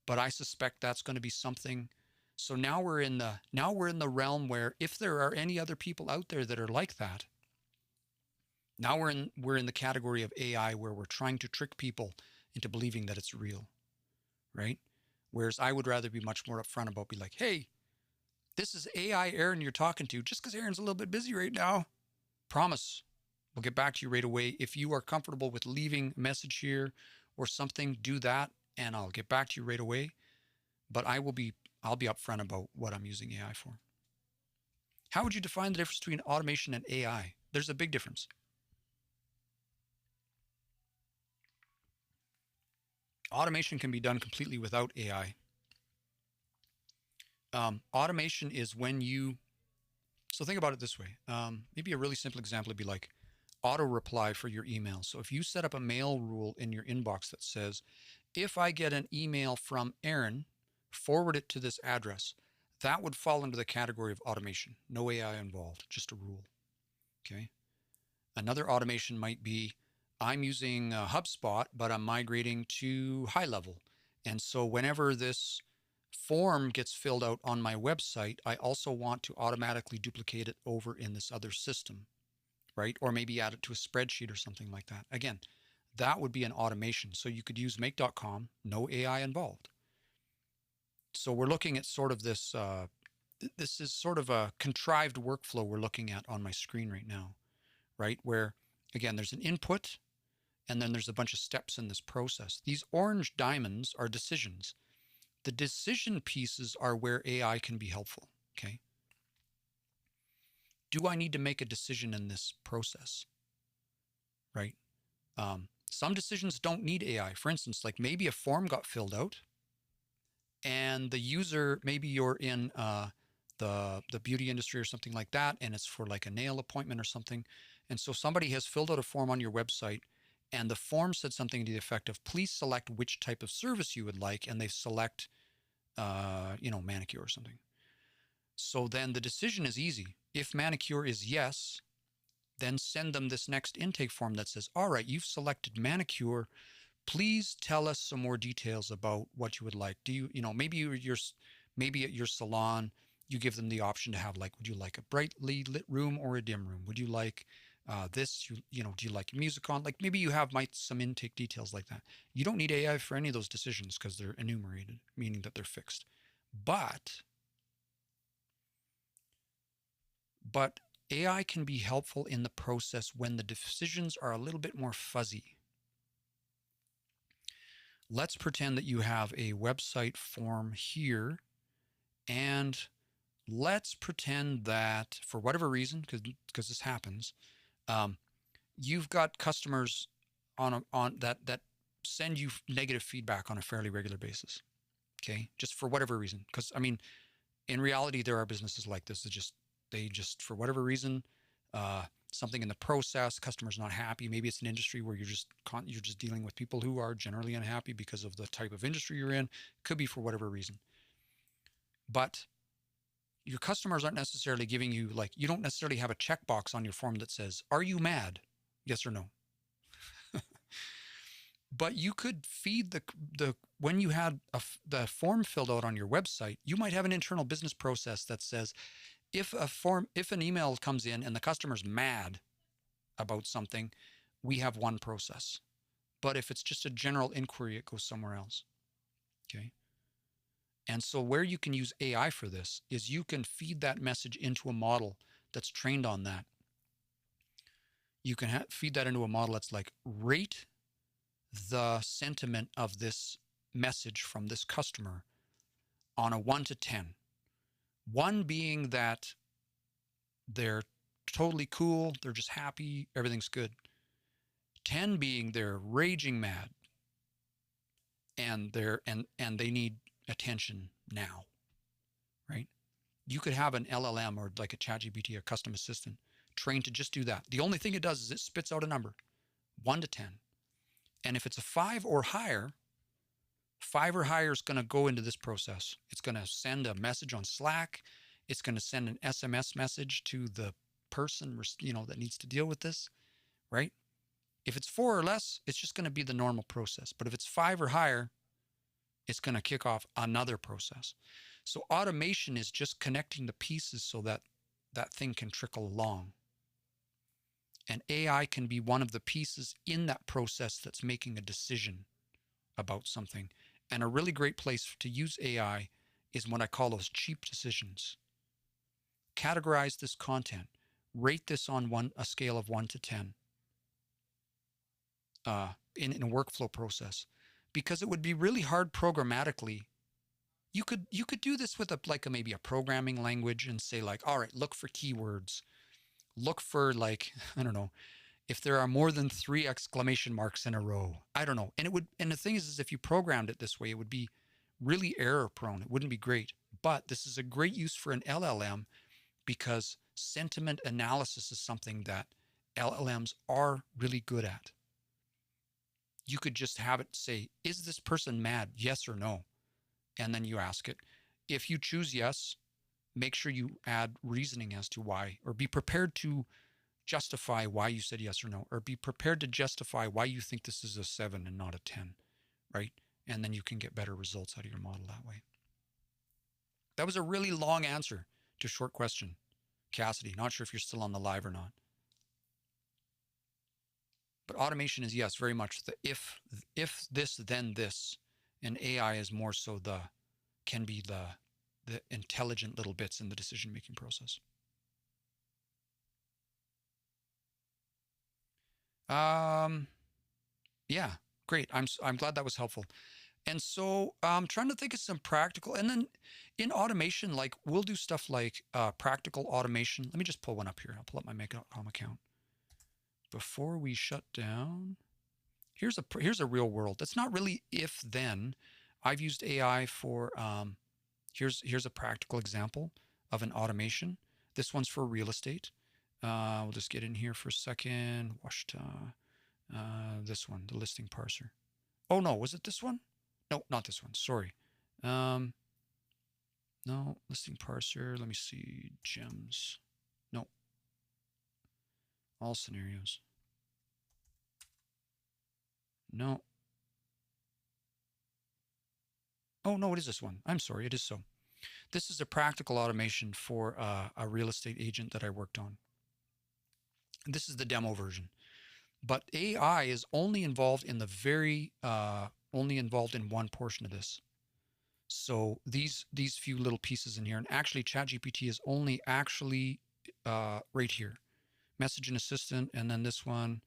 [SPEAKER 1] but I suspect that's going to be something. So now we're in the realm where if there are any other people out there that are like that, now we're in the category of AI where we're trying to trick people into believing that it's real, right? Whereas I would rather be much more upfront about, be like, hey, this is AI Aaron you're talking to. Just because Aaron's a little bit busy right now, promise we'll get back to you right away. If you are comfortable with leaving a message here or something, do that, and I'll get back to you right away. But I'll be upfront about what I'm using AI for. How would you define the difference between automation and AI? There's a big difference. Automation can be done completely without AI. Automation is when you, so think about it this way. Maybe a really simple example would be like auto reply for your email. So if you set up a mail rule in your inbox that says, if I get an email from Aaron, forward it to this address, that would fall into the category of automation. No AI involved, just a rule. Okay. Another automation might be, I'm using HubSpot, but I'm migrating to high level. And so whenever this form gets filled out on my website, I also want to automatically duplicate it over in this other system, right? Or maybe add it to a spreadsheet or something like that. Again, that would be an automation. So you could use make.com, no AI involved. So we're looking at sort of this, this is sort of a contrived workflow we're looking at on my screen right now, right? Where, again, there's an input, and then there's a bunch of steps in this process. These orange diamonds are decisions. The decision pieces are where AI can be helpful, okay? Do I need to make a decision in this process, right? Some decisions don't need AI. For instance, like maybe a form got filled out, and the user, maybe you're in the beauty industry or something like that, and it's for like a nail appointment or something. And so somebody has filled out a form on your website, and the form said something to the effect of, please select which type of service you would like, and they select, manicure or something. So then the decision is easy. If manicure is yes, then send them this next intake form that says, all right, you've selected manicure. Please tell us some more details about what you would like. Do you, maybe maybe at your salon, you give them the option to have, like, would you like a brightly lit room or a dim room? Would you like this? Do you like music on? Like maybe you have some intake details like that. You don't need AI for any of those decisions because they're enumerated, meaning that they're fixed. But AI can be helpful in the process when the decisions are a little bit more fuzzy. Let's pretend that you have a website form here, and let's pretend that for whatever reason, because this happens, you've got customers on that send you negative feedback on a fairly regular basis. Okay, just for whatever reason. Because I mean, in reality, there are businesses like this that they for whatever reason, something in the process, customers not happy. Maybe it's an industry where you're just dealing with people who are generally unhappy because of the type of industry you're in. Could be for whatever reason. But your customers aren't necessarily giving you, like, you don't necessarily have a checkbox on your form that says, are you mad? Yes or no. But you could feed when you had the form filled out on your website, you might have an internal business process that says, if an email comes in and the customer's mad about something, we have one process. But if it's just a general inquiry, it goes somewhere else. Okay. And so where you can use AI for this is you can feed that message into a model that's trained on that. You can feed that into a model that's like, rate the sentiment of this message from this customer on a 1 to 10. 1 being that they're totally cool, they're just happy, everything's good. 10 being they're raging mad and they need attention now, right? You could have an LLM or like a ChatGPT, a custom assistant, trained to just do that. The only thing it does is it spits out a number, 1 to 10. And if it's a 5 or higher, 5 or higher is going to go into this process. It's going to send a message on Slack. It's going to send an SMS message to the person, that needs to deal with this, right? If it's 4 or less, it's just going to be the normal process. But if it's 5 or higher, it's going to kick off another process. So automation is just connecting the pieces so that that thing can trickle along. And AI can be one of the pieces in that process that's making a decision about something. And a really great place to use AI is what I call those cheap decisions. Categorize this content. Rate this on a scale of 1 to 10 in a workflow process. Because it would be really hard programmatically. You could do this with maybe a programming language and say like, all right, look for keywords. Look for like, I don't know, if there are more than 3 exclamation marks in a row. I don't know. And the thing is if you programmed it this way, it would be really error prone. It wouldn't be great. But this is a great use for an LLM because sentiment analysis is something that LLMs are really good at. You could just have it say, is this person mad? Yes or no? And then you ask it. If you choose yes, make sure you add reasoning as to why, or be prepared to justify why you said yes or no, or be prepared to justify why you think this is a 7 and not a 10, right? And then you can get better results out of your model that way. That was a really long answer to a short question. Cassidy, not sure if you're still on the live or not. But automation is, yes, very much the if this, then this. And AI is more so can be the intelligent little bits in the decision-making process. Yeah, great. I'm glad that was helpful. And so I'm trying to think of some practical, and then in automation, like we'll do stuff like practical automation. Let me just pull one up here. I'll pull up my Make.com account. Before we shut down, here's a real world. That's not really if then. I've used AI for, here's a practical example of an automation. This one's for real estate. We'll just get in here for a second. This one, the listing parser. Oh no, was it this one? No, not this one. Sorry. No, listing parser. Let me see. Gems. No. All scenarios. No. Oh no, it is this one. I'm sorry, it is so. This is a practical automation for a real estate agent that I worked on. This is the demo version. But AI is only involved in only involved in one portion of this. So these few little pieces in here, and actually ChatGPT is only actually right here. Message and assistant, and then this one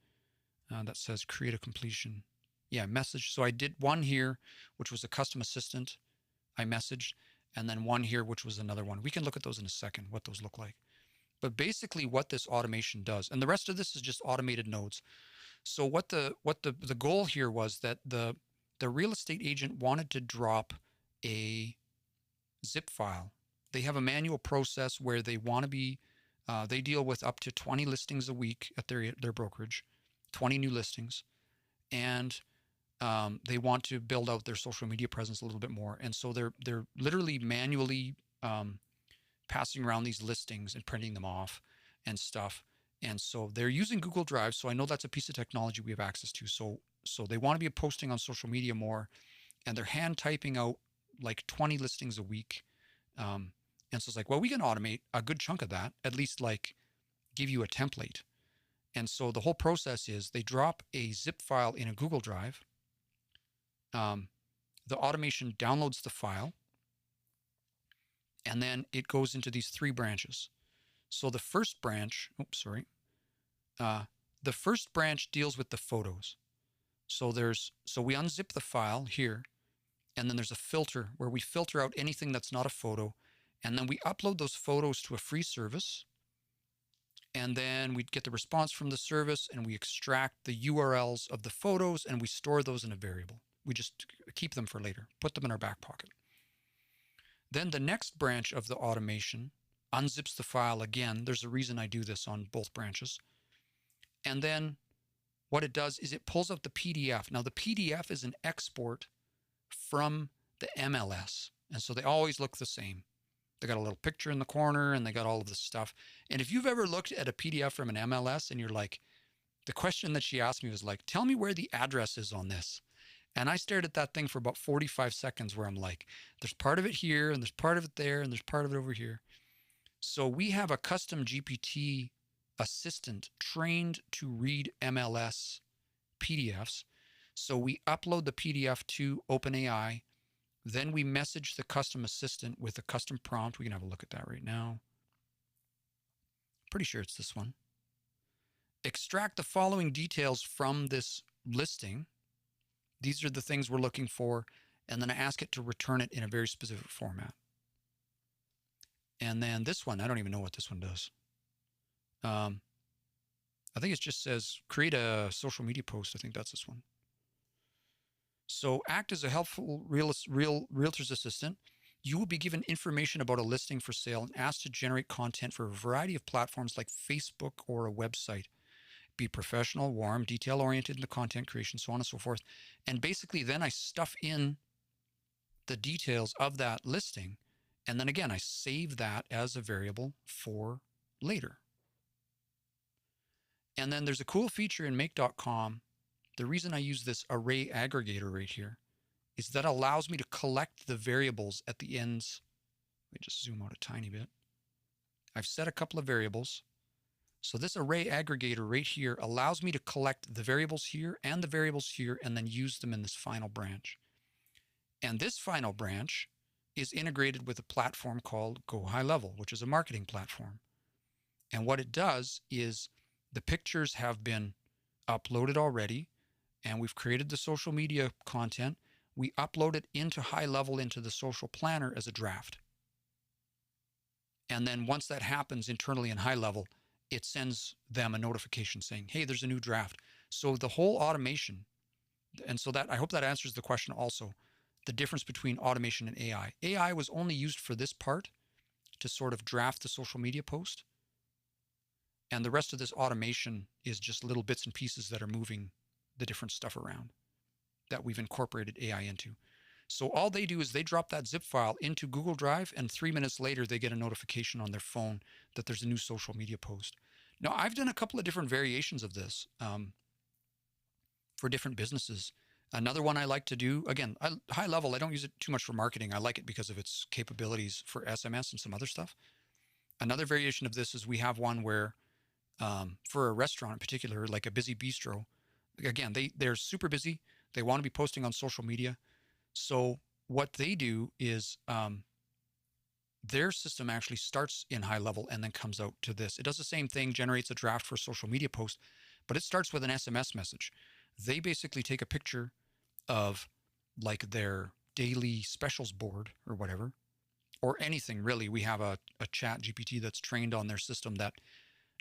[SPEAKER 1] that says create a completion. Yeah, message. So I did one here, which was a custom assistant I messaged, and then one here, which was another one. We can look at those in a second, what those look like. But basically what this automation does, and the rest of this is just automated nodes. So what the goal here was that the real estate agent wanted to drop a zip file. They have a manual process where they want to be, they deal with up to 20 listings a week at their brokerage, 20 new listings. And they want to build out their social media presence a little bit more. And so they're literally manually passing around these listings and printing them off and stuff. And so they're using Google Drive. So I know that's a piece of technology we have access to. So they want to be posting on social media more, and they're hand typing out like 20 listings a week. And so it's like, well, we can automate a good chunk of that, at least like give you a template. And so the whole process is they drop a zip file in a Google Drive. The automation downloads the file, and then it goes into these 3 branches. So the first branch, the first branch deals with the photos. So we unzip the file here, and then there's a filter where we filter out anything that's not a photo, and then we upload those photos to a free service, and then we get the response from the service, and we extract the URLs of the photos, and we store those in a variable. We just keep them for later, put them in our back pocket. Then the next branch of the automation unzips the file again. There's a reason I do this on both branches. And then what it does is it pulls out the PDF. Now the PDF is an export from the MLS. And so they always look the same. They got a little picture in the corner and they got all of this stuff. And if you've ever looked at a PDF from an MLS and you're like, the question that she asked me was like, tell me where the address is on this. And I stared at that thing for about 45 seconds where I'm like, there's part of it here and there's part of it there and there's part of it over here. So we have a custom GPT assistant trained to read MLS PDFs. So we upload the PDF to OpenAI. Then we message the custom assistant with a custom prompt. We can have a look at that right now. Pretty sure it's this one. Extract the following details from this listing. These are the things we're looking for. And then I ask it to return it in a very specific format. And then this one, I don't even know what this one does. I think it just says create a social media post. I think that's this one. So act as a helpful realtor's assistant. You will be given information about a listing for sale and asked to generate content for a variety of platforms like Facebook or a website. Be professional, warm, detail-oriented in the content creation, so on and so forth. And basically then I stuff in the details of that listing. And then again, I save that as a variable for later. And then there's a cool feature in make.com. The reason I use this array aggregator right here is that allows me to collect the variables at the ends. Let me just zoom out a tiny bit. I've set a couple of variables. So this array aggregator right here allows me to collect the variables here and the variables here and then use them in this final branch. And this final branch is integrated with a platform called Go High Level, which is a marketing platform. And what it does is the pictures have been uploaded already, and we've created the social media content. We upload it into High Level into the social planner as a draft. And then once that happens internally in High Level, it sends them a notification saying, hey, there's a new draft. So the whole automation, and so that I hope that answers the question also, the difference between automation and AI. AI was only used for this part to sort of draft the social media post. And the rest of this automation is just little bits and pieces that are moving the different stuff around that we've incorporated AI into. So all they do is they drop that zip file into Google Drive, and 3 minutes later, they get a notification on their phone that there's a new social media post. Now, I've done a couple of different variations of this for different businesses. Another one I like to do, again, High Level, I don't use it too much for marketing. I like it because of its capabilities for SMS and some other stuff. Another variation of this is we have one where for a restaurant in particular, like a busy bistro, again, they're super busy. They want to be posting on social media. So what they do is their system actually starts in High Level and then comes out to this. It does the same thing, generates a draft for a social media post, but it starts with an SMS message. They basically take a picture of like their daily specials board or whatever, or anything really. We have a chat GPT that's trained on their system that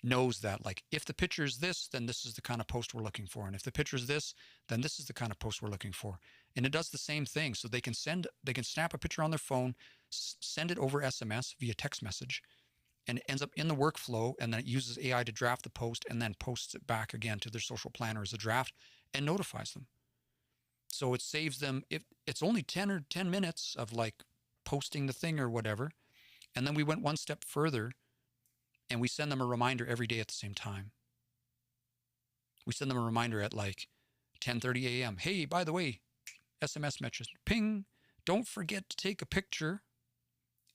[SPEAKER 1] knows that, like, if the picture is this, then this is the kind of post we're looking for. And if the picture is this, then this is the kind of post we're looking for. And it does the same thing. So they can snap a picture on their phone, send it over SMS via text message, and it ends up in the workflow. And then it uses AI to draft the post and then posts it back again to their social planner as a draft and notifies them. So it saves them, if it's only 10 minutes of like posting the thing or whatever. And then we went one step further, and we send them a reminder every day at the same time. We send them a reminder at like 10:30 a.m. Hey, by the way, SMS message, ping, don't forget to take a picture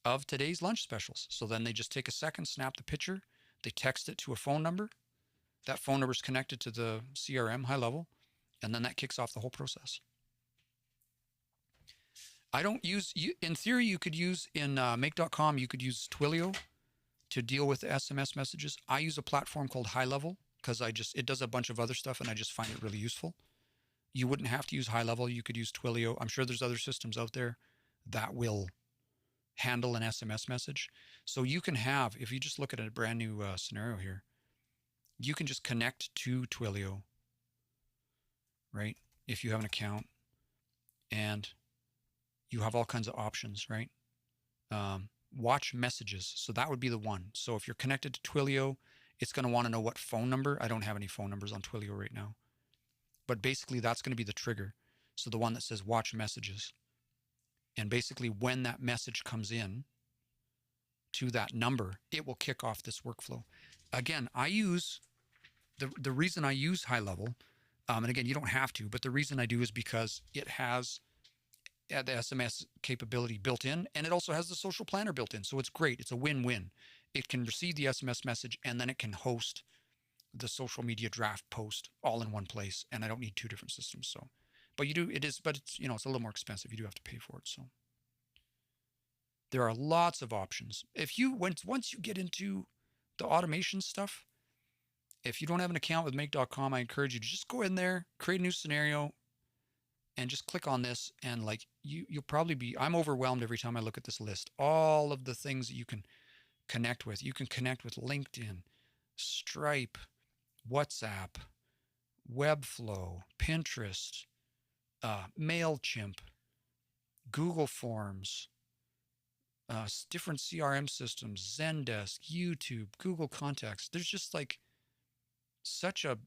[SPEAKER 1] of today's lunch specials. So then they just take a second, snap the picture, they text it to a phone number, That phone number is connected to the CRM high level, and then that kicks off the whole process. I don't use, in theory, you could use in make.com, you could use Twilio to deal with SMS messages. I use a platform called High Level because it does a bunch of other stuff and I just find it really useful. You wouldn't have to use High Level. You could use Twilio. I'm sure there's other systems out there that will handle an SMS message. So you can have, if you just look at a brand new scenario here, you can just connect to Twilio, right? If you have an account, and you have all kinds of options, right? Watch messages. So that would be the one. So if you're connected to Twilio, it's going to want to know what phone number. I don't have any phone numbers on Twilio right now. But basically, that's going to be the trigger. So the one that says watch messages. And basically, when that message comes in to that number, it will kick off this workflow. Again, I use, the reason I use High Level, and again, you don't have to, but the reason I do is because it has the SMS capability built in, and it also has the social planner built in. So it's great. It's a win-win. It can receive the SMS message, and then it can host the social media draft post all in one place. And I don't need two different systems. So, but you do, it is, but it's, it's a little more expensive. You do have to pay for it. So there are lots of options. If you, once you get into the automation stuff, if you don't have an account with make.com, I encourage you to just go in there, create a new scenario, and just click on this. And like you'll probably be, I'm overwhelmed every time I look at this list. All of the things that you can connect with. You can connect with LinkedIn, Stripe, WhatsApp, Webflow, Pinterest, MailChimp, Google Forms, different CRM systems, Zendesk, YouTube, Google Contacts. There's just like such a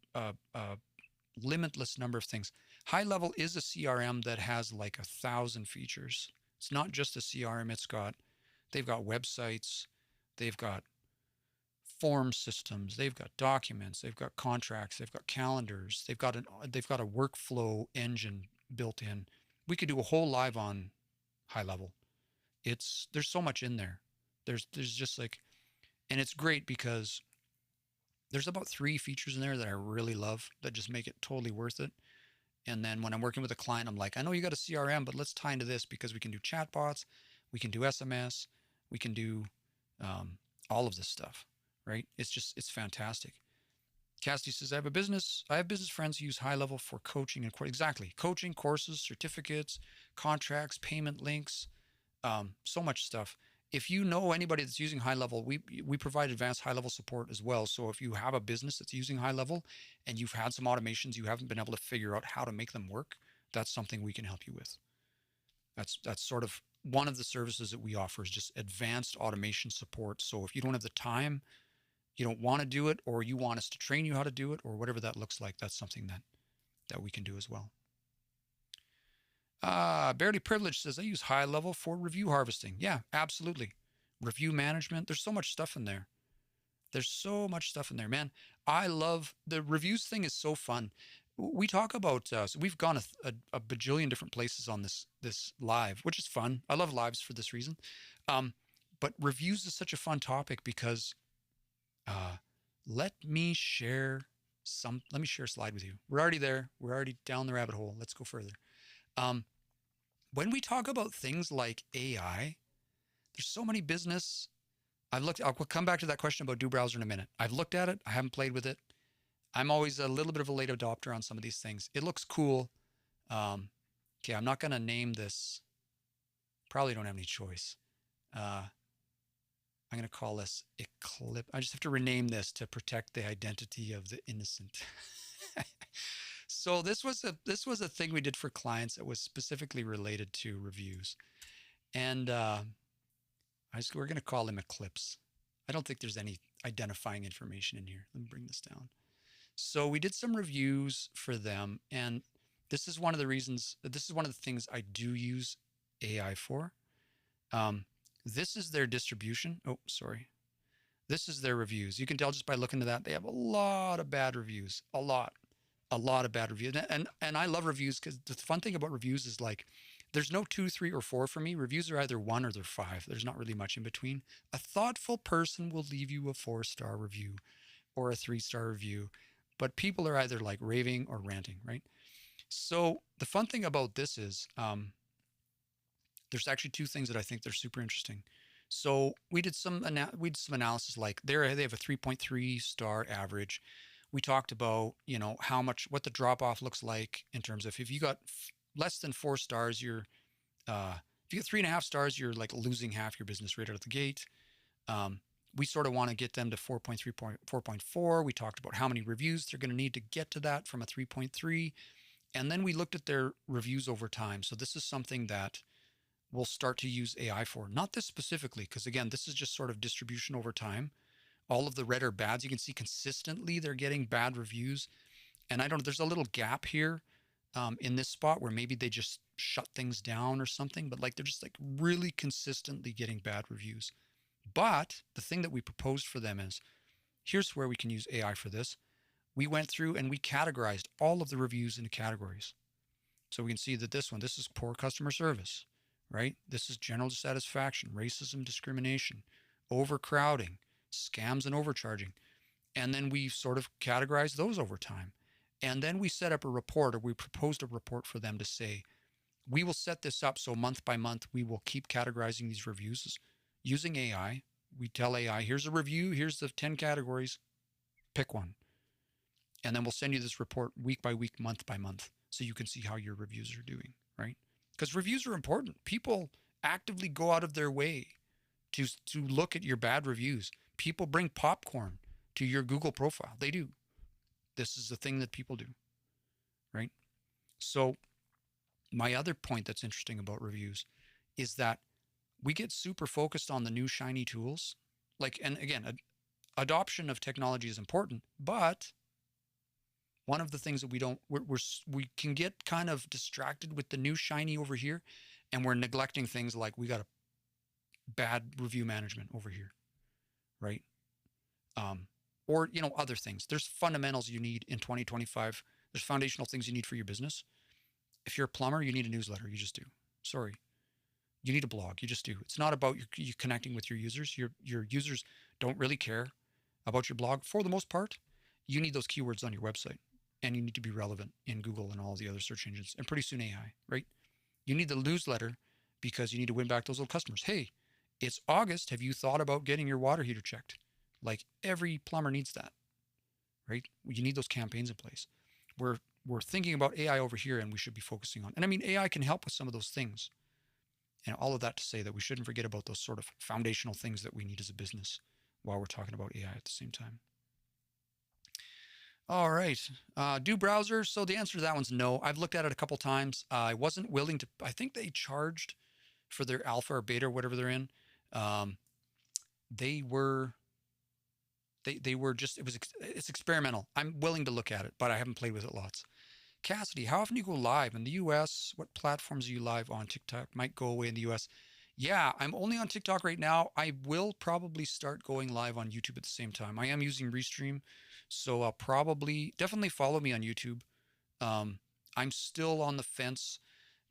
[SPEAKER 1] limitless number of things. High Level is a CRM that has like 1,000 features. It's not just a CRM. They've got websites, they've got form systems, they've got documents, they've got contracts, they've got calendars, they've got a workflow engine built in. We could do a whole live on High Level. There's so much in there. There's just like, and it's great because there's about 3 features in there that I really love that just make it totally worth it. And then when I'm working with a client, I'm like, I know you got a CRM, but let's tie into this because we can do chatbots, we can do SMS, we can do all of this stuff, right? It's fantastic. Cassidy says, I have business friends who use High Level for coaching and exactly coaching, courses, certificates, contracts, payment links, so much stuff. If you know anybody that's using High Level, we provide advanced High Level support as well. So if you have a business that's using High Level and you've had some automations, you haven't been able to figure out how to make them work, that's something we can help you with. That's sort of one of the services that we offer is just advanced automation support. So if you don't have the time, you don't want to do it, or you want us to train you how to do it, or whatever that looks like, that's something that we can do as well. Barely Privileged says, I use High Level for review harvesting. Yeah, absolutely. Review management. There's so much stuff in there. Man. I love the reviews thing is so fun. We talk about, so we've gone a bajillion different places on this live, which is fun. I love lives for this reason. But reviews is such a fun topic because let me share a slide with you. We're already there. We're already down the rabbit hole. Let's go further. When we talk about things like AI, there's so many business. I'll come back to that question about Do Browser in a minute. I've looked at it. I haven't played with it. I'm always a little bit of a late adopter on some of these things. It looks cool. Okay, I'm not going to name this. Probably don't have any choice. I'm going to call this Eclipse. I just have to rename this to protect the identity of the innocent. So this was a thing we did for clients that was specifically related to reviews, and we're going to call him Eclipse. I don't think there's any identifying information in here. Let me bring this down. So we did some reviews for them, and this is one of the things I do use AI for. This is their distribution. Oh, sorry. This is their reviews. You can tell just by looking at that. They have a lot of bad reviews. A lot of bad reviews. And I love reviews because the fun thing about reviews is like, there's no 2, 3, or 4 for me. Reviews are either 1 or they're 5. There's not really much in between. A thoughtful person will leave you a 4-star review. or a 3-star review, but people are either like raving or ranting, right? So the fun thing about this is there's actually two things that I think they're super interesting. So we did some analysis. Like they have a 3.3 star average. We talked about what the drop off looks like in terms of if you got less than 4 stars, if you get 3.5 stars, you're like losing half your business right out of the gate. We sort of want to get them to 4.3, 4.4. We talked about how many reviews they're going to need to get to that from a 3.3. And then we looked at their reviews over time. So this is something that we'll start to use AI for. Not this specifically, because again, this is just sort of distribution over time. All of the red or bads, you can see consistently they're getting bad reviews. And I don't know, there's a little gap here in this spot where maybe they just shut things down or something, but like they're just like really consistently getting bad reviews. But the thing that we proposed for them is, here's where we can use AI for this. We went through and we categorized all of the reviews into categories. So we can see that this is poor customer service, right? This is general dissatisfaction, racism, discrimination, overcrowding, scams and overcharging. And then we sort of categorized those over time. And then we set up a report, or we proposed a report for them to say, we will set this up so month by month, we will keep categorizing these reviews using AI. We tell AI, here's a review, here's the 10 categories, pick one. And then we'll send you this report week by week, month by month, so you can see how your reviews are doing, right? Because reviews are important. People actively go out of their way to look at your bad reviews. People bring popcorn to your Google profile. They do. This is the thing that people do, right? So my other point that's interesting about reviews is that we get super focused on the new shiny tools. Like, and again, adoption of technology is important, but one of the things that we can get kind of distracted with the new shiny over here, and we're neglecting things like we got a bad review management over here, right? Or other things. There's fundamentals you need in 2025. There's foundational things you need for your business. If you're a plumber, you need a newsletter. You just do. Sorry. You need a blog. You just do. It's not about you connecting with your users. Your users don't really care about your blog for the most part. You need those keywords on your website, and you need to be relevant in Google and all the other search engines, and pretty soon AI, right? You need the newsletter because you need to win back those old customers. Hey, it's August. Have you thought about getting your water heater checked? Like every plumber needs that, right? You need those campaigns in place. We're thinking about AI over here, and we should be focusing on. And I mean, AI can help with some of those things. And all of that to say that we shouldn't forget about those sort of foundational things that we need as a business while we're talking about AI at the same time. All right. Do browsers? So the answer to that one's no. I've looked at it a couple times. I wasn't willing to. I think they charged for their alpha or beta or whatever they're in. They were just, it's experimental. I'm willing to look at it, but I haven't played with it lots. Cassidy, how often do you go live in the US? What platforms are you live on? TikTok might go away in the US. Yeah, I'm only on TikTok right now. I will probably start going live on YouTube at the same time. I am using Restream, so I'll definitely follow me on YouTube. I'm still on the fence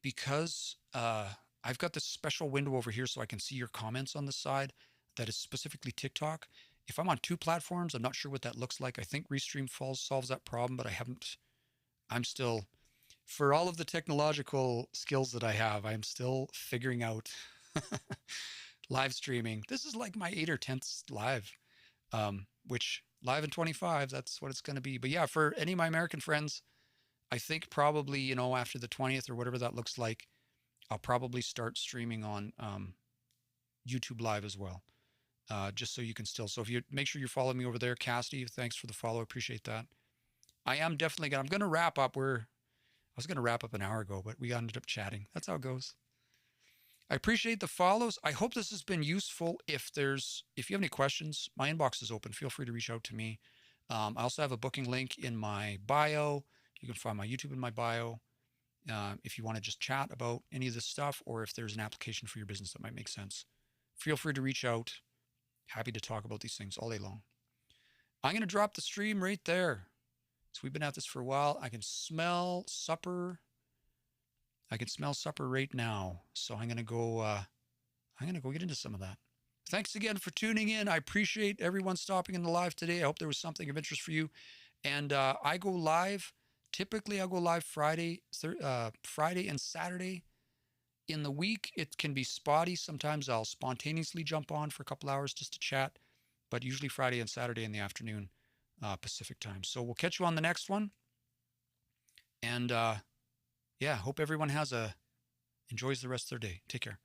[SPEAKER 1] because I've got this special window over here so I can see your comments on the side that is specifically TikTok. If I'm on two platforms, I'm not sure what that looks like. I think Restream solves that problem, but I'm still, for all of the technological skills that I have, I'm still figuring out live streaming. This is like my 8th or 10th live, which live in 25, that's what it's going to be. But yeah, for any of my American friends, I think probably, after the 20th or whatever that looks like, I'll probably start streaming on YouTube live as well. Just so you can still, so if you make sure you follow me over there, Cassidy, thanks for the follow. Appreciate that. I am definitely I'm going to wrap up. I was going to wrap up an hour ago, but we ended up chatting. That's how it goes. I appreciate the follows. I hope this has been useful. If you have any questions, my inbox is open. Feel free to reach out to me. I also have a booking link in my bio. You can find my YouTube in my bio. If you want to just chat about any of this stuff, or if there's an application for your business that might make sense, feel free to reach out. Happy to talk about these things all day long. I'm going to drop the stream right there. So we've been at this for a while. I can smell supper. right now. So I'm going to go get into some of that. thanks again for tuning in. I appreciate everyone stopping in the live today. I hope there was something of interest for you. And I go live. Typically, I'll go live Friday and Saturday. In the week, it can be spotty. Sometimes I'll spontaneously jump on for a couple hours just to chat, but usually Friday and Saturday in the afternoon, Pacific time. So we'll catch you on the next one. And yeah, hope everyone enjoys the rest of their day. Take care.